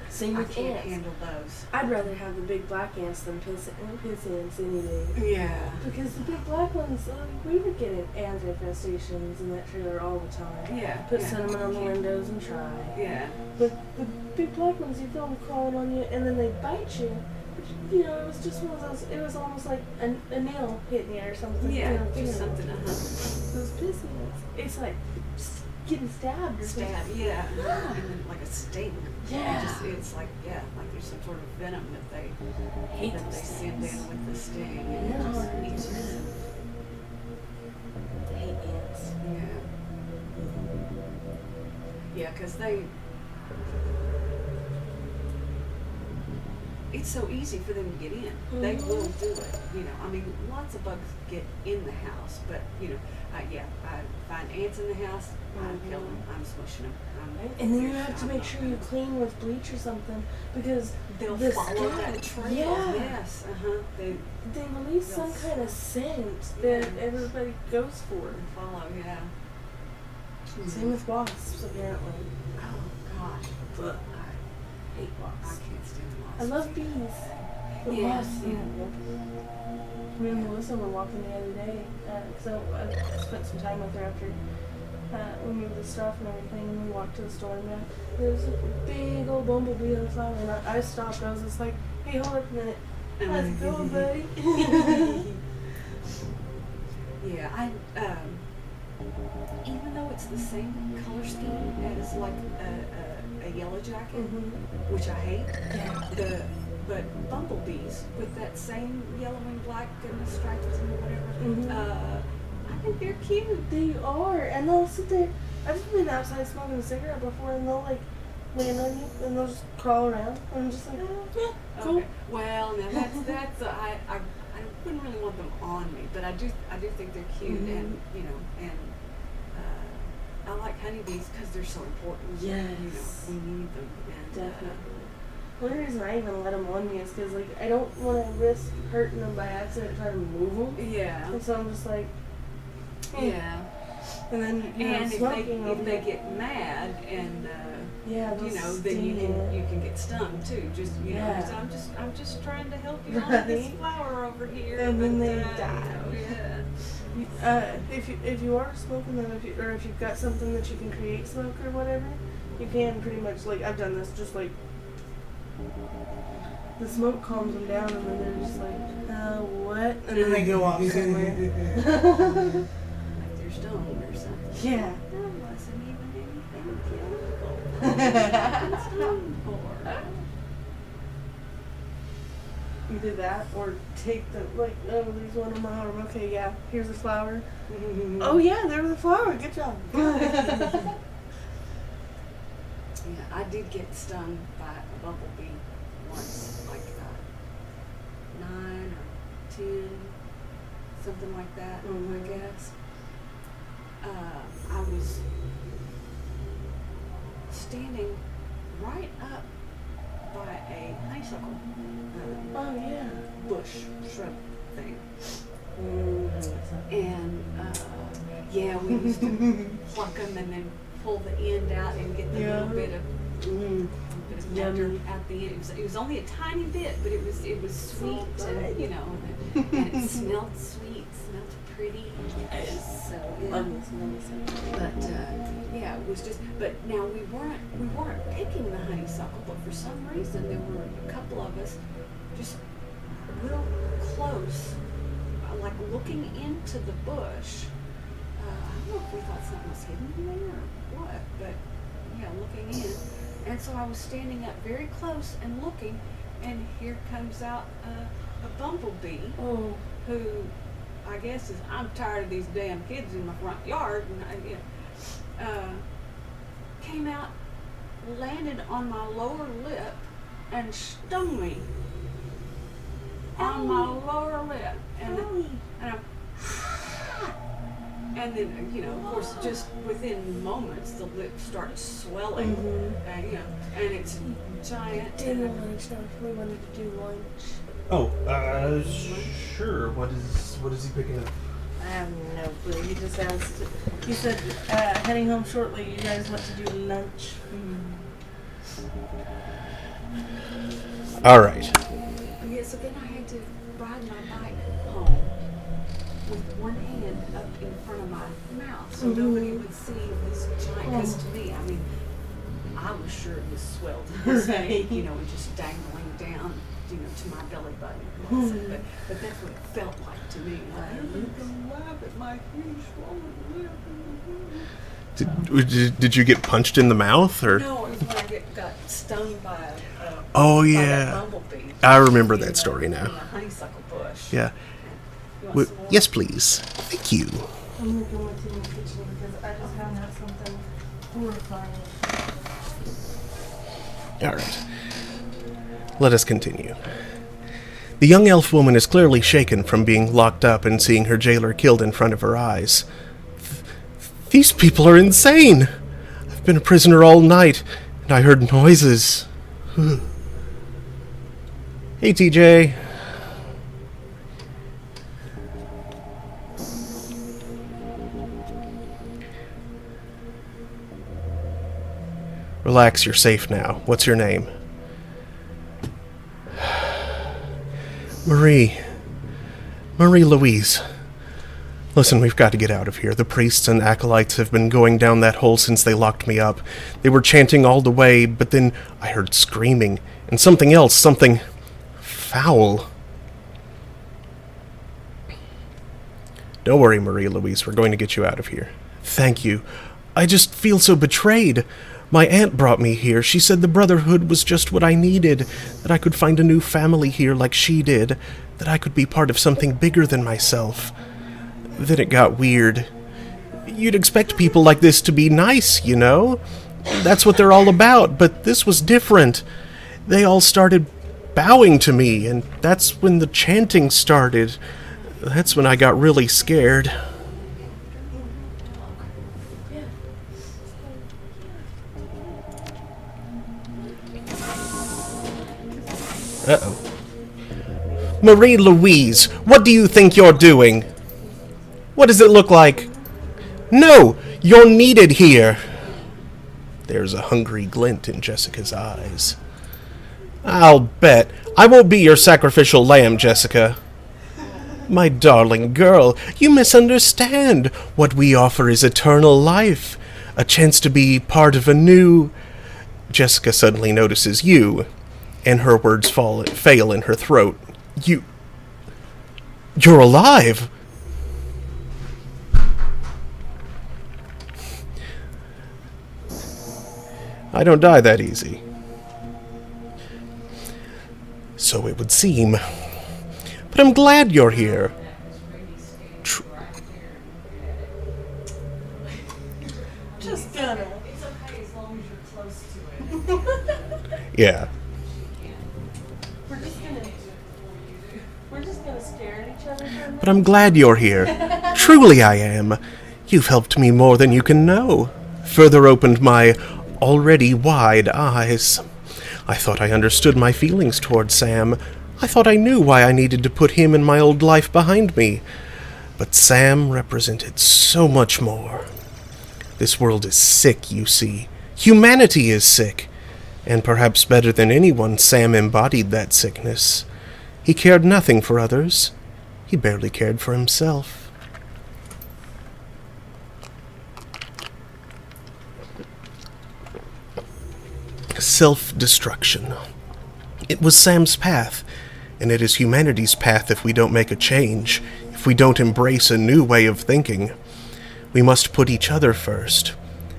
S2: Same with
S3: can't
S2: ants.
S3: handle those.
S2: I'd rather have the big black ants than piss ants any day.
S3: Yeah.
S2: Because the big black ones, we would get ant infestations in that trailer all the time.
S3: Yeah.
S2: Put cinnamon on the windows and try.
S3: Yeah.
S2: But the big black ones, you feel them crawling on you, and then they bite you, You know, it was just one of those. It was almost like a nail hitting you or something.
S3: Yeah,
S2: you know,
S3: just something.
S2: It was pissing. It's like just getting stabbed or something.
S3: Stab, yeah. And then like a sting.
S2: Yeah.
S3: It's like, yeah, like there's some sort of venom that they
S2: Hate
S3: that
S2: those
S3: they send
S2: things.
S3: in with the sting. And
S2: Yeah.
S3: it just eats you.
S2: I hate ants.
S3: Yeah. Yeah, because it's so easy for them to get in. They will do it. You know, I mean, lots of bugs get in the house, but you know, I find ants in the house, I kill them. I'm smushing them.
S2: And then you have to make sure you clean with bleach or something because
S3: They'll
S2: the
S3: follow
S2: scab-
S3: that trail.
S2: Yeah.
S3: Yes.
S2: They release some
S3: They'll
S2: kind of scent that everybody goes for.
S3: follow. Yeah.
S2: Same with wasps, apparently.
S3: Oh gosh.
S2: But
S3: I
S2: hate wasps.
S3: can't stand
S2: I
S3: wasps.
S2: love bees. But
S3: Yes,
S2: wasps,
S3: yeah.
S2: Me and Melissa were walking the other day, so I spent some time with her after we moved the stuff and everything, and we walked to the store, and there was a big old bumblebee on the flower, and I stopped. I was just like, hey, hold up a minute. How's it going, buddy?
S3: Yeah, even though it's the same color scheme as like a yellow jacket, which I hate,
S2: Yeah.
S3: but bumblebees with that same yellow and black and the stripes and whatever, I think they're cute.
S2: They are, and they'll sit there. I've just been outside smoking a cigarette before, and they'll like land on you, and they'll just crawl around. And I'm just like, yeah, cool.
S3: Okay. Well, now that's I wouldn't really want them on me, but I do think they're cute, and you know, and I like honeybees because they're so important.
S2: Yes.
S3: You know, we need them. And,
S2: Definitely. One reason I even let them on me is because like I don't want to risk hurting them by accident trying to move them.
S3: Yeah.
S2: And so I'm just like,
S3: Yeah.
S2: And then
S3: And
S2: smoking
S3: if they get mad and
S2: yeah,
S3: you know, then you can get stung too. Just you know, 'cause I'm just trying to help you on this
S2: Right.
S3: flower over here.
S2: And then
S3: but,
S2: they
S3: you
S2: die.
S3: know, yeah.
S2: If you are smoking them, if you've got something that you can create smoke or whatever, you can pretty much like I've done this. Just like the smoke calms them down, and then they're just like, what? And then they go off somewhere.
S3: Like they're stoned or something.
S2: Yeah.
S3: That wasn't even anything chemical. Stoned for.
S2: Either that or take the like, oh, there's one on my arm. Okay, yeah, here's a flower. Oh yeah, there was a flower. Good job.
S3: Yeah, I did get stung by a bumblebee once, like 9 or 10, something like that, I guess. I was standing right up by a honeysuckle
S2: Oh yeah.
S3: bush shrub thing. And yeah, we used to pluck them and then pull the end out and get the little bit of nectar at the end. It was only a tiny bit, but it was sweet and you know, and it smelled sweet, smelled pretty. So yeah. But yeah, it was just. But now we weren't picking the honeysuckle, but for some reason there were a couple of us just real close, like looking into the bush. I don't know if we thought something was hidden in there or what, but yeah, looking in. And so I was standing up very close and looking, and here comes out a bumblebee
S2: Oh.
S3: who I guess is, I'm tired of these damn kids in my front yard, and came out, landed on my lower lip, and stung me on my lower lip, and then you know, of course, just within moments, the lip starts swelling, and you know, and it's giant.
S2: Dinner lunch. We wanted to do lunch.
S1: Oh, sure. What is he picking up?
S2: I have no clue. He just asked. He said, heading home shortly. You guys want to do lunch?
S1: All right.
S3: Yeah, so then I had to ride my bike home with one hand up in front of my mouth so nobody would see this giant. Because to me, I mean, I was sure it was swelled to this
S2: Right.
S3: you know, and just dangling down to my belly button. It wasn't, but that's what it felt like to me. Like, you can laugh at my huge swollen lip.
S1: Did you get punched in the mouth, or?
S3: No, it was when I got stung by a
S1: Oh
S3: by
S1: yeah,
S3: that bumblebee.
S1: I remember that
S3: In
S1: story
S3: in
S1: now.
S3: the honeysuckle bush.
S1: Yeah.
S3: You want some more?
S1: Yes, please. Thank you.
S2: I'm gonna go into the kitchen because I just found out something horrifying.
S1: All right. Let us continue. The young elf woman is clearly shaken from being locked up and seeing her jailer killed in front of her eyes. These people are insane! I've been a prisoner all night, and I heard noises. Hey, TJ. Relax, you're safe now. What's your name? Marie Louise. Listen, we've got to get out of here. The priests and acolytes have been going down that hole since they locked me up. They were chanting all the way, but then I heard screaming, and something else, something foul. Don't worry, Marie Louise, we're going to get you out of here. Thank you. I just feel so betrayed. My aunt brought me here. She said the Brotherhood was just what I needed, that I could find a new family here like she did, that I could be part of something bigger than myself. Then it got weird. You'd expect people like this to be nice, you know? That's what they're all about, but this was different. They all started bowing to me, and that's when the chanting started. That's when I got really scared. Uh-oh. Marie Louise, what do you think you're doing? What does it look like? No, you're needed here. There's a hungry glint in Jessica's eyes. I'll bet. I won't be your sacrificial lamb, Jessica. My darling girl, you misunderstand. What we offer is eternal life. A chance to be part of a new... Jessica suddenly notices you, and her words fail in her throat. You're alive! I don't die that easy. So it would seem. But I'm glad you're here.
S2: Just gonna.
S3: It's okay as long as you're close to it.
S1: Yeah.
S2: We're just gonna stare at each other for a minute.
S1: But I'm glad you're here. Truly I am. You've helped me more than you can know. Further opened my already wide eyes. I thought I understood my feelings toward Sam. I thought I knew why I needed to put him and my old life behind me. But Sam represented so much more. This world is sick, you see. Humanity is sick. And perhaps better than anyone, Sam embodied that sickness. He cared nothing for others. He barely cared for himself. Self-destruction. It was Sam's path, and it is humanity's path if we don't make a change, if we don't embrace a new way of thinking. We must put each other first,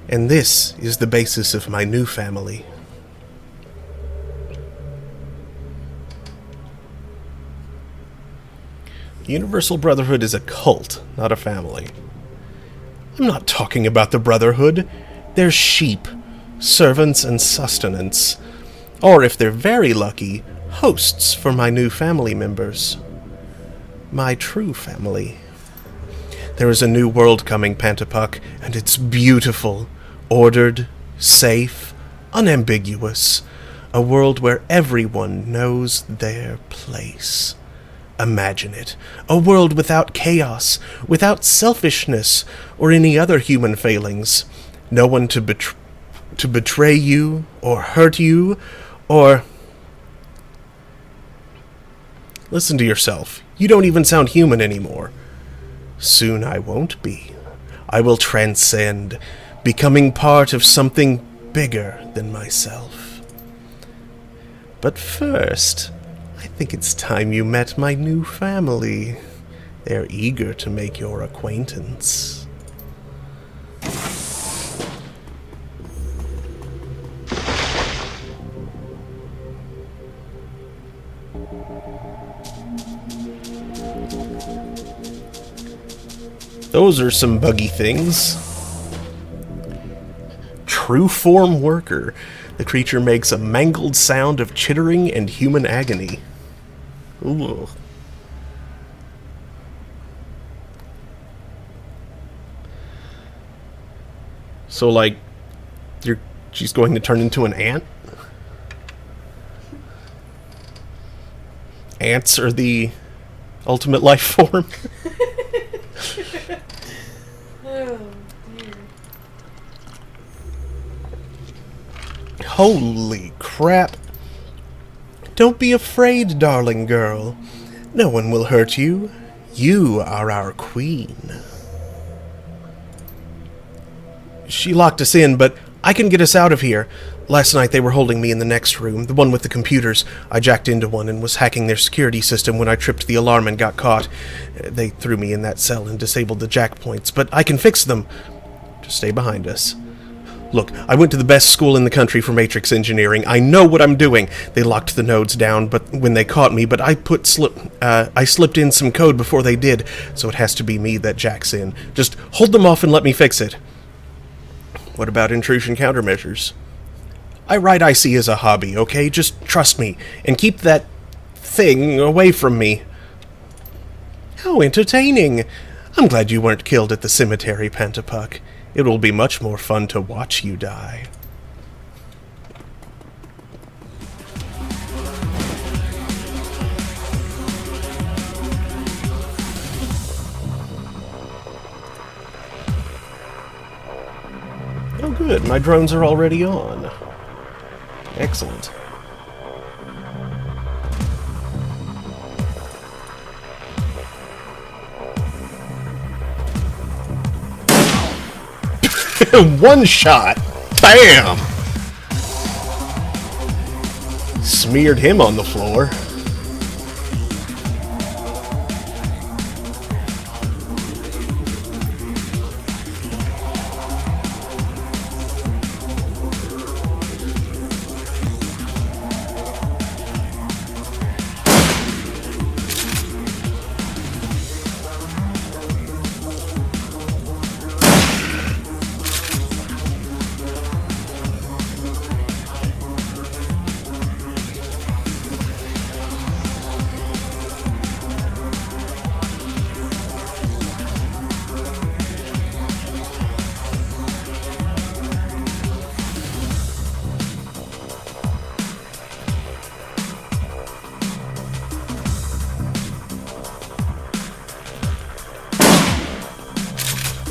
S1: and this is the basis of my new family. The Universal Brotherhood is a cult, not a family. I'm not talking about the Brotherhood. They're sheep. Servants and sustenance, or if they're very lucky, hosts for my new family members. My true family. There is a new world coming, Pantapuck, and it's beautiful, ordered, safe, unambiguous. A world where everyone knows their place. Imagine it. A world without chaos, without selfishness, or any other human failings. No one to betray you, or hurt you, or... Listen to yourself. You don't even sound human anymore. Soon I won't be. I will transcend, becoming part of something bigger than myself. But first, I think it's time you met my new family. They're eager to make your acquaintance. Those are some buggy things. True form worker. The creature makes a mangled sound of chittering and human agony. Ooh. So, like, she's going to turn into an ant? Ants are the ultimate life form?
S2: Oh, dear.
S1: Holy crap. Don't be afraid, darling girl. No one will hurt you. You are our queen. She locked us in, but I can get us out of here. Last night they were holding me in the next room, the one with the computers. I jacked into one and was hacking their security system when I tripped the alarm and got caught. They threw me in that cell and disabled the jack points, but I can fix them. Just stay behind us. Look, I went to the best school in the country for matrix engineering. I know what I'm doing. They locked the nodes down, but when they caught me, but I slipped in some code before they did, so it has to be me that jacks in. Just hold them off and let me fix it. What about intrusion countermeasures? I write IC as a hobby, okay? Just trust me, and keep that thing away from me. How entertaining! I'm glad you weren't killed at the cemetery, Pantapuck. It will be much more fun to watch you die. Oh good, my drones are already on. Excellent. One shot! Bam! Smeared him on the floor.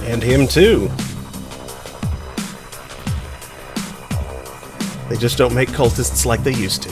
S1: And him too. They just don't make cultists like they used to.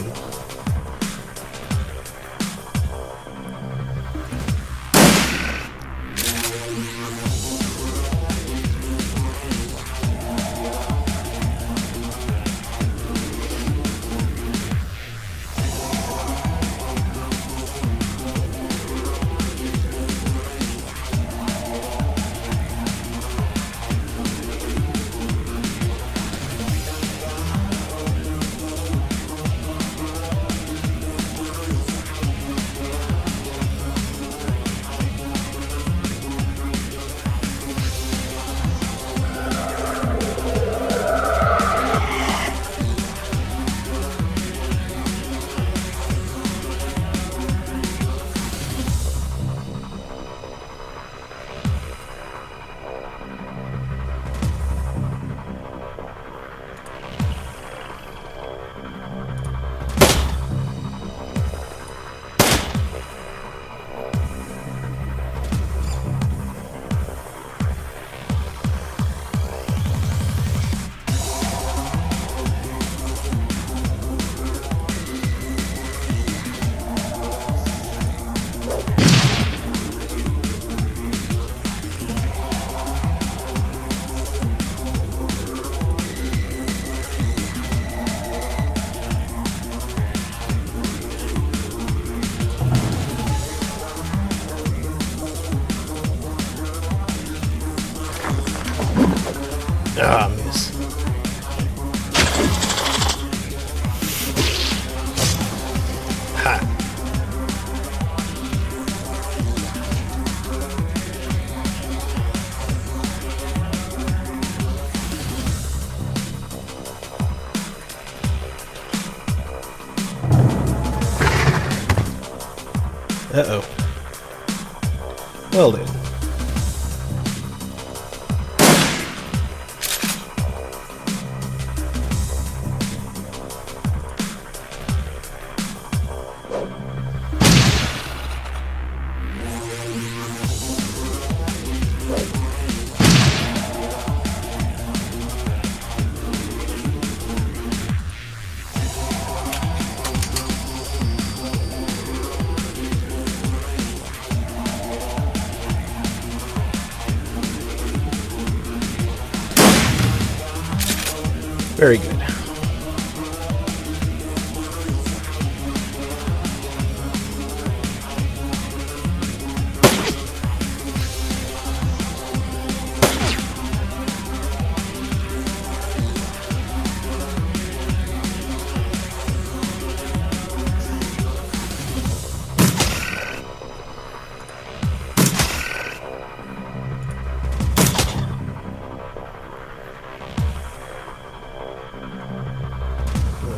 S1: Ah, miss. Ha. Uh-oh. Well then. Very good.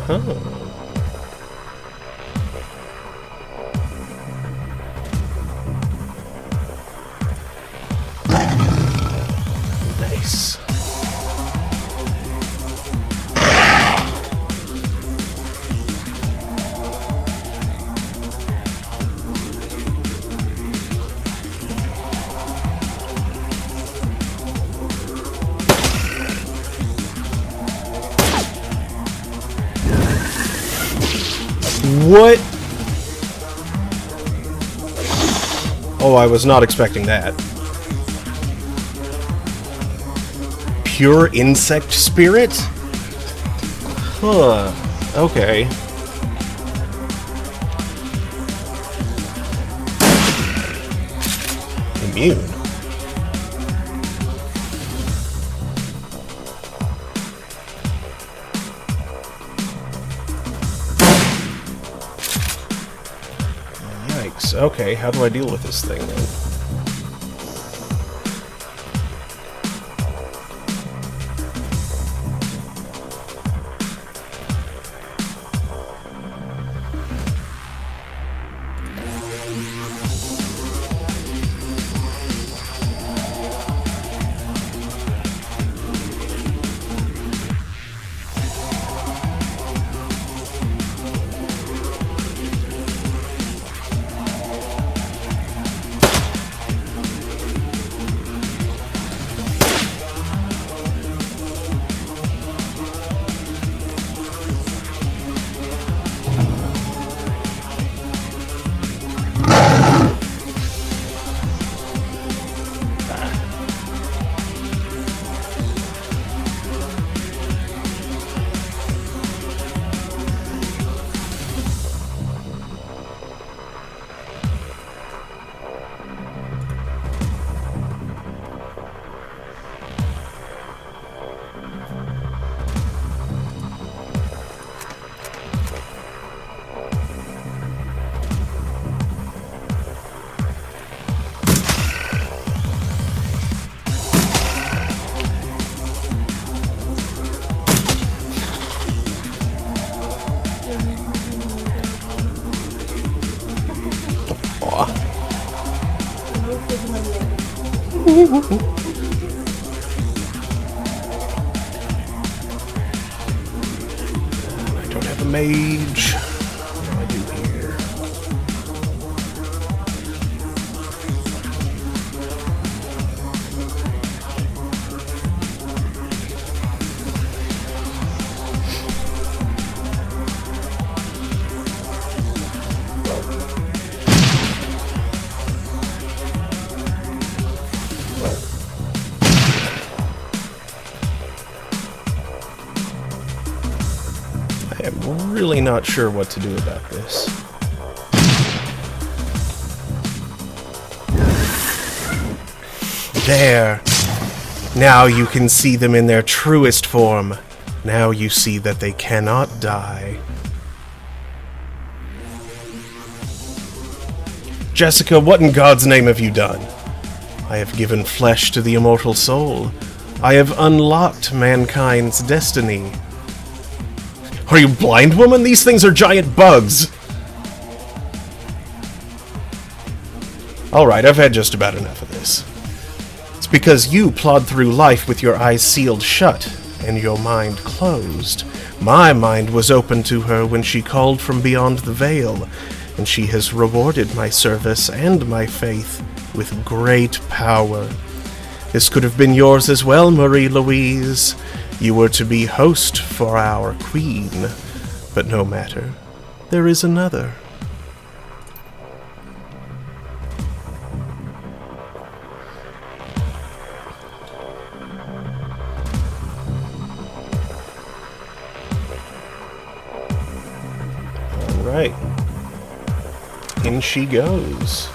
S1: Oh. Nice. What? Oh, I was not expecting that. Pure insect spirit? Huh. Okay. Immune. Yikes. Okay, how do I deal with this thing then? I don't have a mage. What do I do here? I'm really not sure what to do about this. There. Now you can see them in their truest form. Now you see that they cannot die. Jessica, what in God's name have you done? I have given flesh to the immortal soul. I have unlocked mankind's destiny. Are you blind, woman? These things are giant bugs! Alright, I've had just about enough of this. It's because you plod through life with your eyes sealed shut and your mind closed. My mind was open to her when she called from beyond the veil, and she has rewarded my service and my faith with great power. This could have been yours as well, Marie-Louise. You were to be host for our queen. But no matter. There is another. All right. In she goes.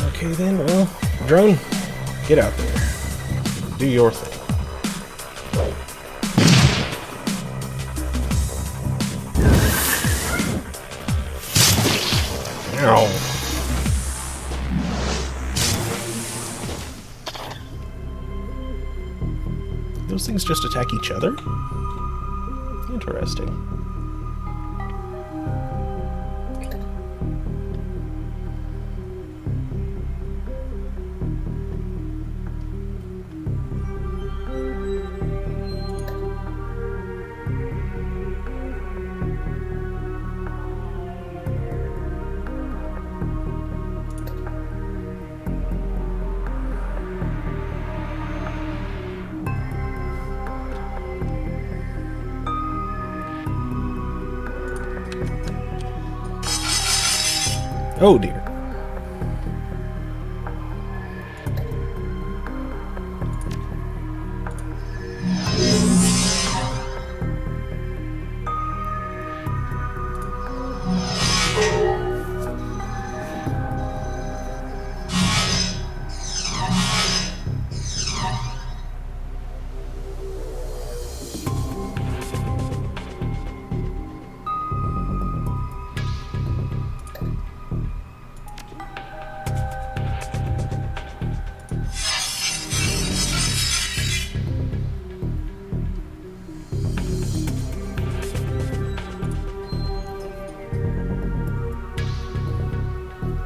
S1: Okay then, well, drone, get out there. Do your thing. Ow. Those things just attack each other? Interesting. Oh dear.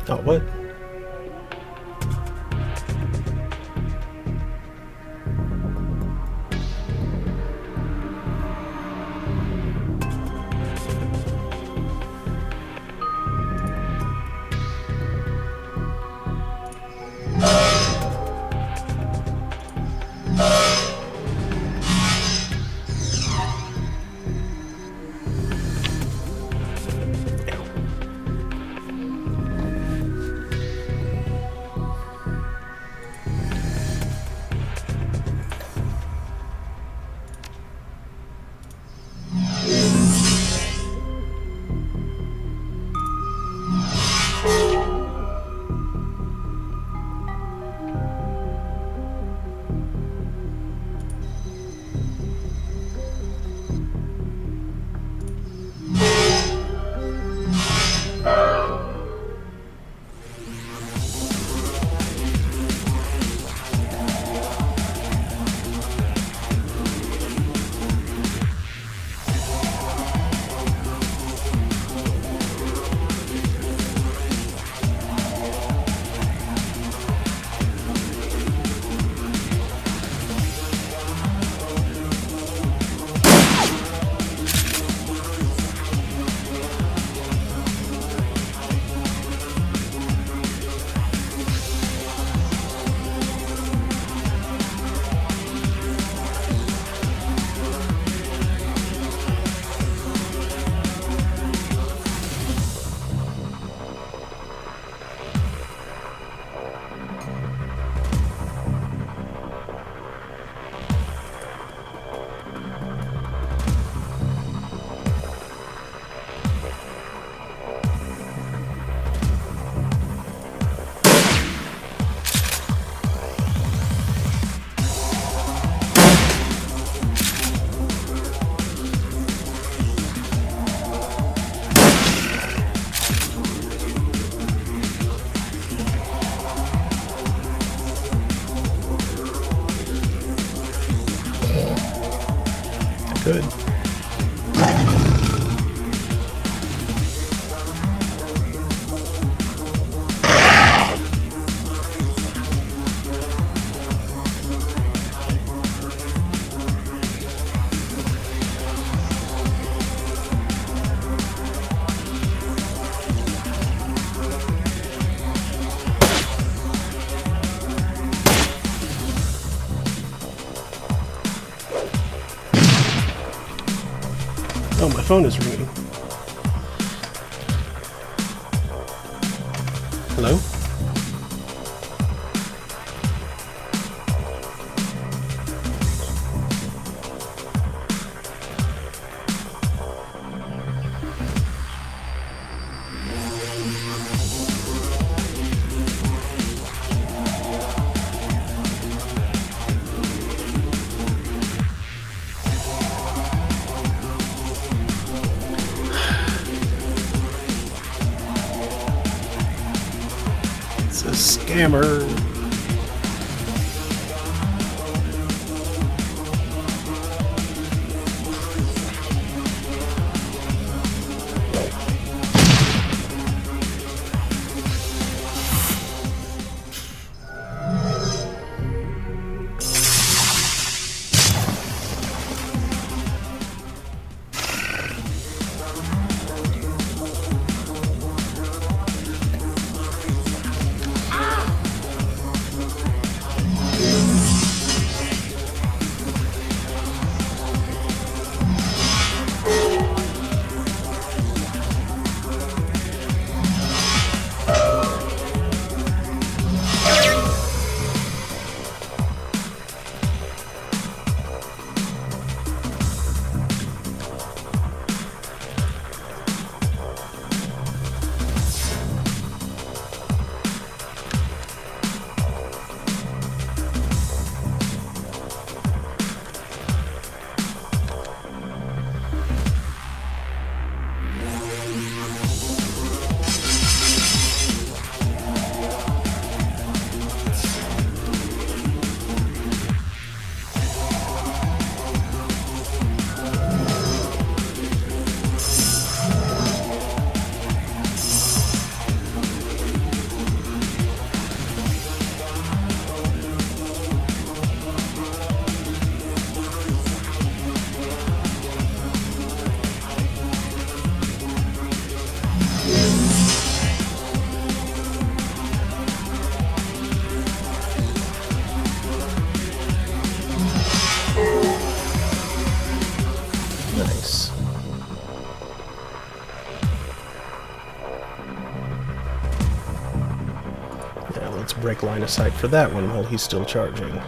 S1: Oh, what? Good. Oh, my phone is ringing. Hello? It's a scammer. let's break line of sight for that one while he's still charging.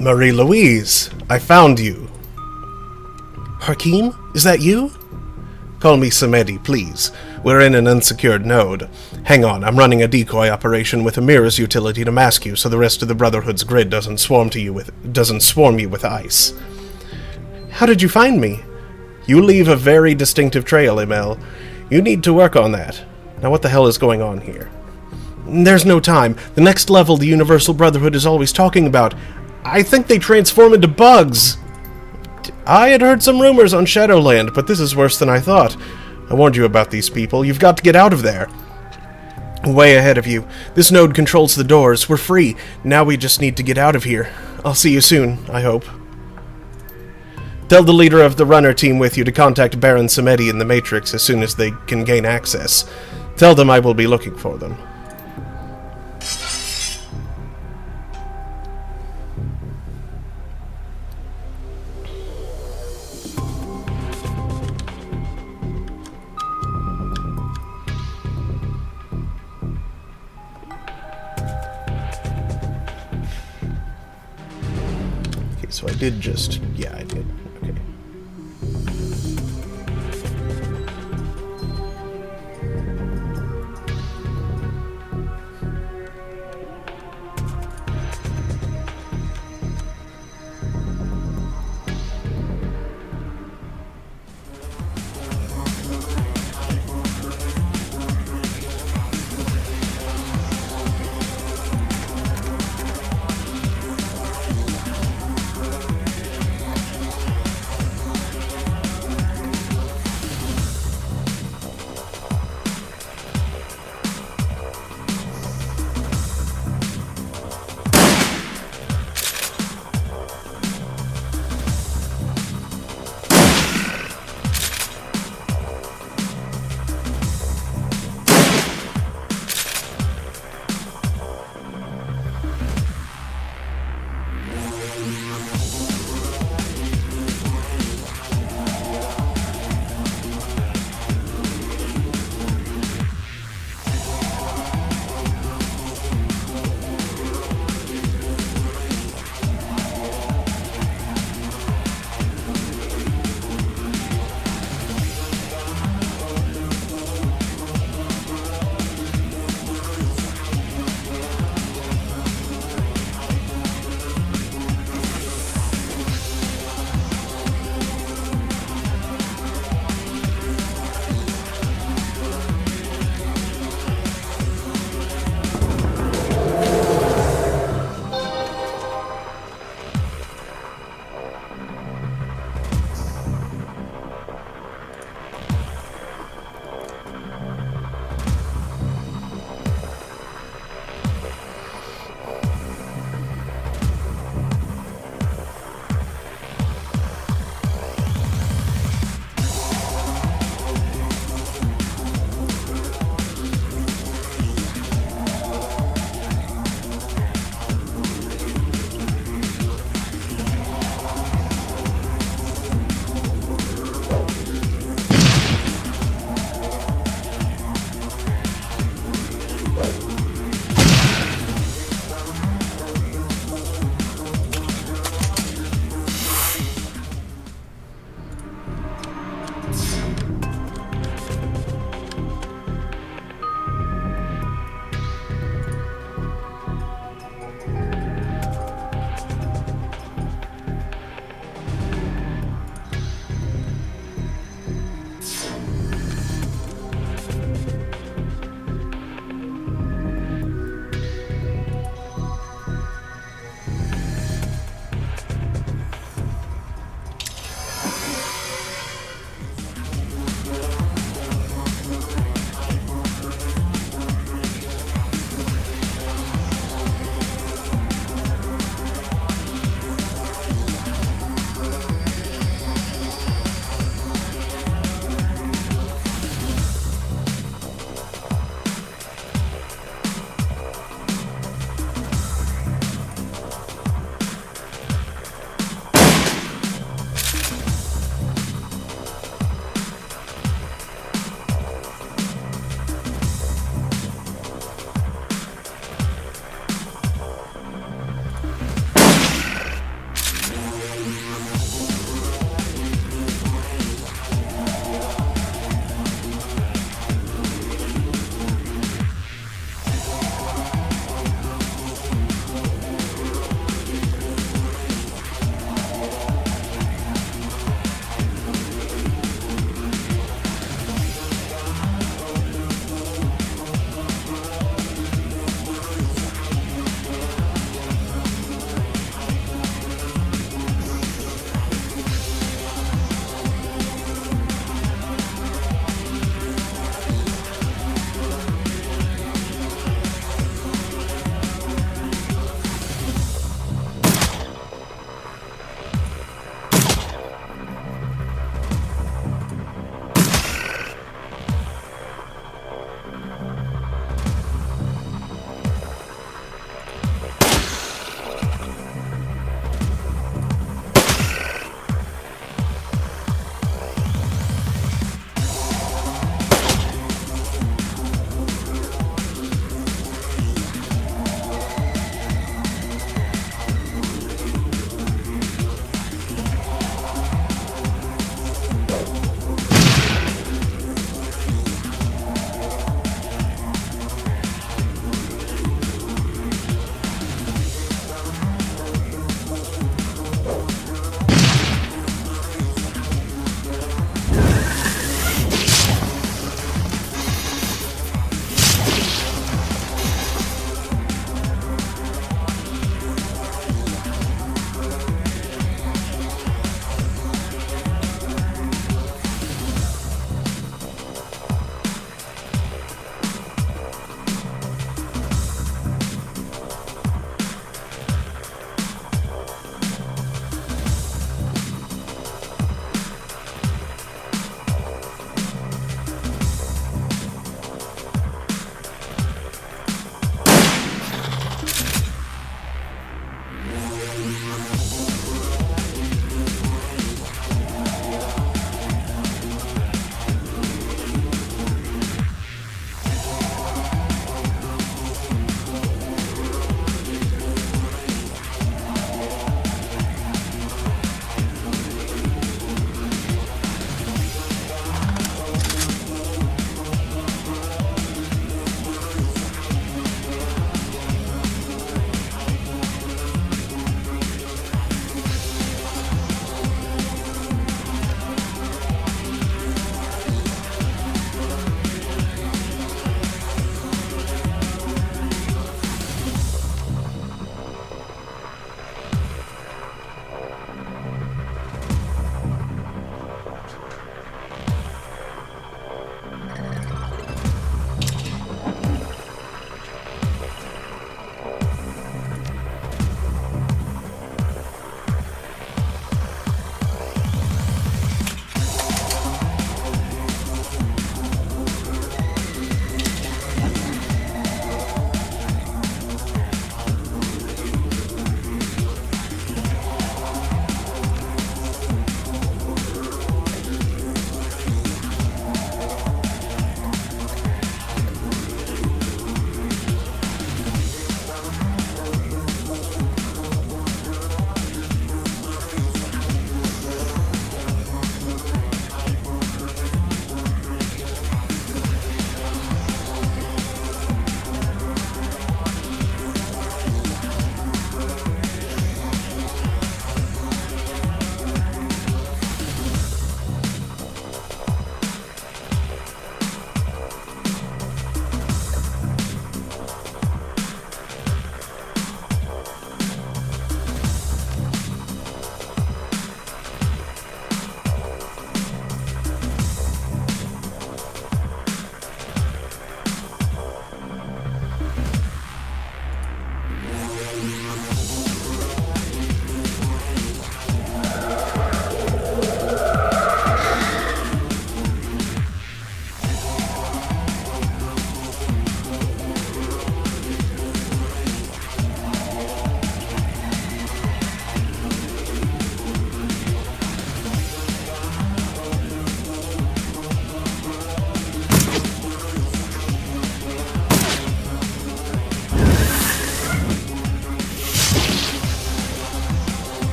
S1: Marie-Louise, I found you. Hakeem, is that you? Call me Samedi, please. We're in an unsecured node. Hang on, I'm running a decoy operation with a mirrors utility to mask you so the rest of the Brotherhood's grid doesn't swarm you with ice. How did you find me? You leave a very distinctive trail, Emil. You need to work on that. Now what the hell is going on here? There's no time. The next level the Universal Brotherhood is always talking about. I think they transform into bugs. I had heard some rumors on Shadowland, but this is worse than I thought. I warned you about these people. You've got to get out of there. Way ahead of you. This node controls the doors. We're free. Now we just need to get out of here. I'll see you soon, I hope. Tell the leader of the runner team with you to contact Baron Samedi in the Matrix as soon as they can gain access. Tell them I will be looking for them. So I did just... yeah, I did. Okay.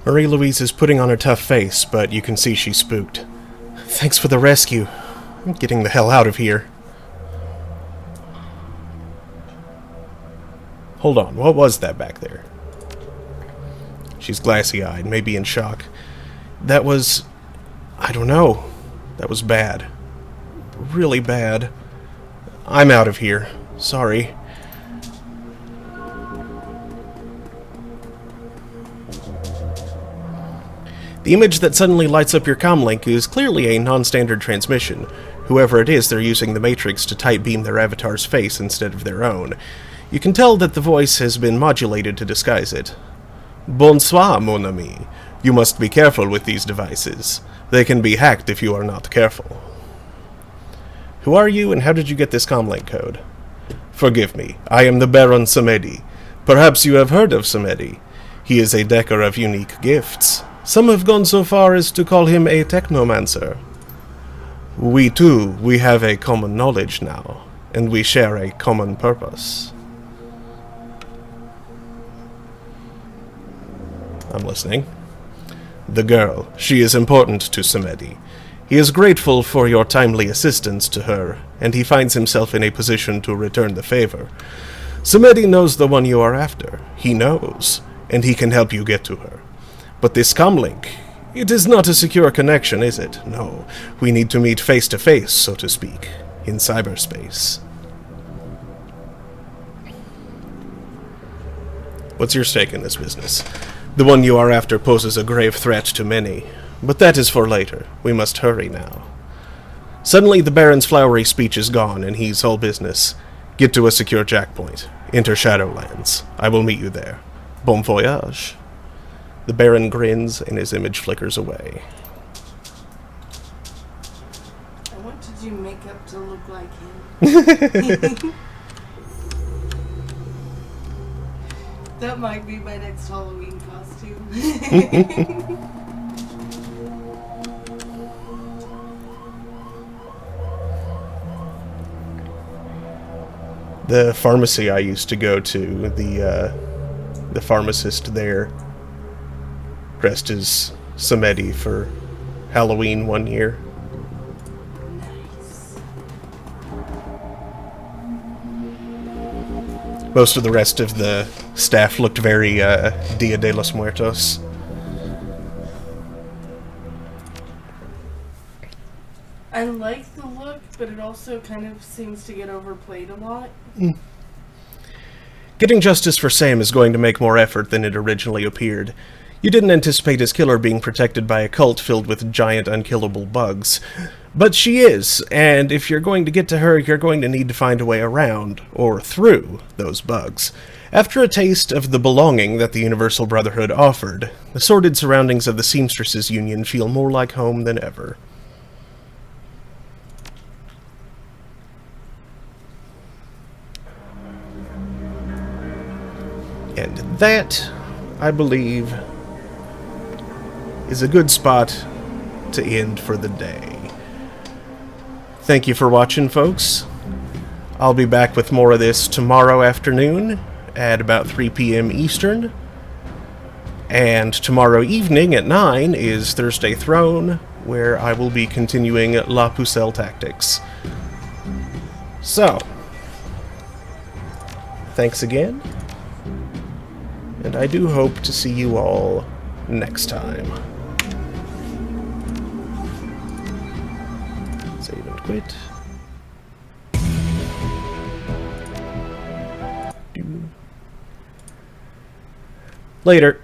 S1: Marie-Louise is putting on a tough face, but you can see she's spooked. Thanks for the rescue. I'm getting the hell out of here. Hold on, what was that back there? She's glassy-eyed, maybe in shock. That was... I don't know. That was bad. Really bad. I'm out of here. Sorry. The image that suddenly lights up your comlink is clearly a non-standard transmission. Whoever it is, they're using the Matrix to tight beam their avatar's face instead of their own. You can tell that the voice has been modulated to disguise it. Bonsoir, mon ami. You must be careful with these devices. They can be hacked if you are not careful. Who are you, and how did you get this comlink code? Forgive me, I am the Baron Samedi. Perhaps you have heard of Samedi. He is a decker of unique gifts. Some have gone so far as to call him a technomancer. We have a common knowledge now, and we share a common purpose. I'm listening. The girl, she is important to Samedi. He is grateful for your timely assistance to her, and he finds himself in a position to return the favor. Samedi knows the one you are after. He knows, and he can help you get to her. But this comlink, it is not a secure connection, is it? No, we need to meet face to face, so to speak, in cyberspace. What's your stake in this business? The one you are after poses a grave threat to many, but that is for later. We must hurry now. Suddenly the Baron's flowery speech is gone, and he's all business. Get to a secure jackpoint. Enter Shadowlands. I will meet you there. Bon voyage. The Baron grins, and his image flickers away.
S2: I want to do makeup to look like him. That might be my next Halloween costume.
S1: The pharmacy I used to go to, the pharmacist there dressed as Samedi for Halloween one year.
S2: Nice.
S1: Most of the rest of the staff looked very Dia de los Muertos.
S2: I like the look, but it also kind of seems to get overplayed a lot.
S1: Getting justice for Sam is going to make more effort than it originally appeared. You didn't anticipate his killer being protected by a cult filled with giant unkillable bugs. But she is, and if you're going to get to her, you're going to need to find a way around, or through, those bugs. After a taste of the belonging that the Universal Brotherhood offered, the sordid surroundings of the Seamstresses Union feel more like home than ever. And that, I believe, is a good spot to end for the day. Thank you for watching, folks. I'll be back with more of this tomorrow afternoon at about 3 p.m. Eastern. And tomorrow evening at 9 is Thursday Throne, where I will be continuing La Pucelle Tactics. So, thanks again. And I do hope to see you all next time. Save and quit. Later.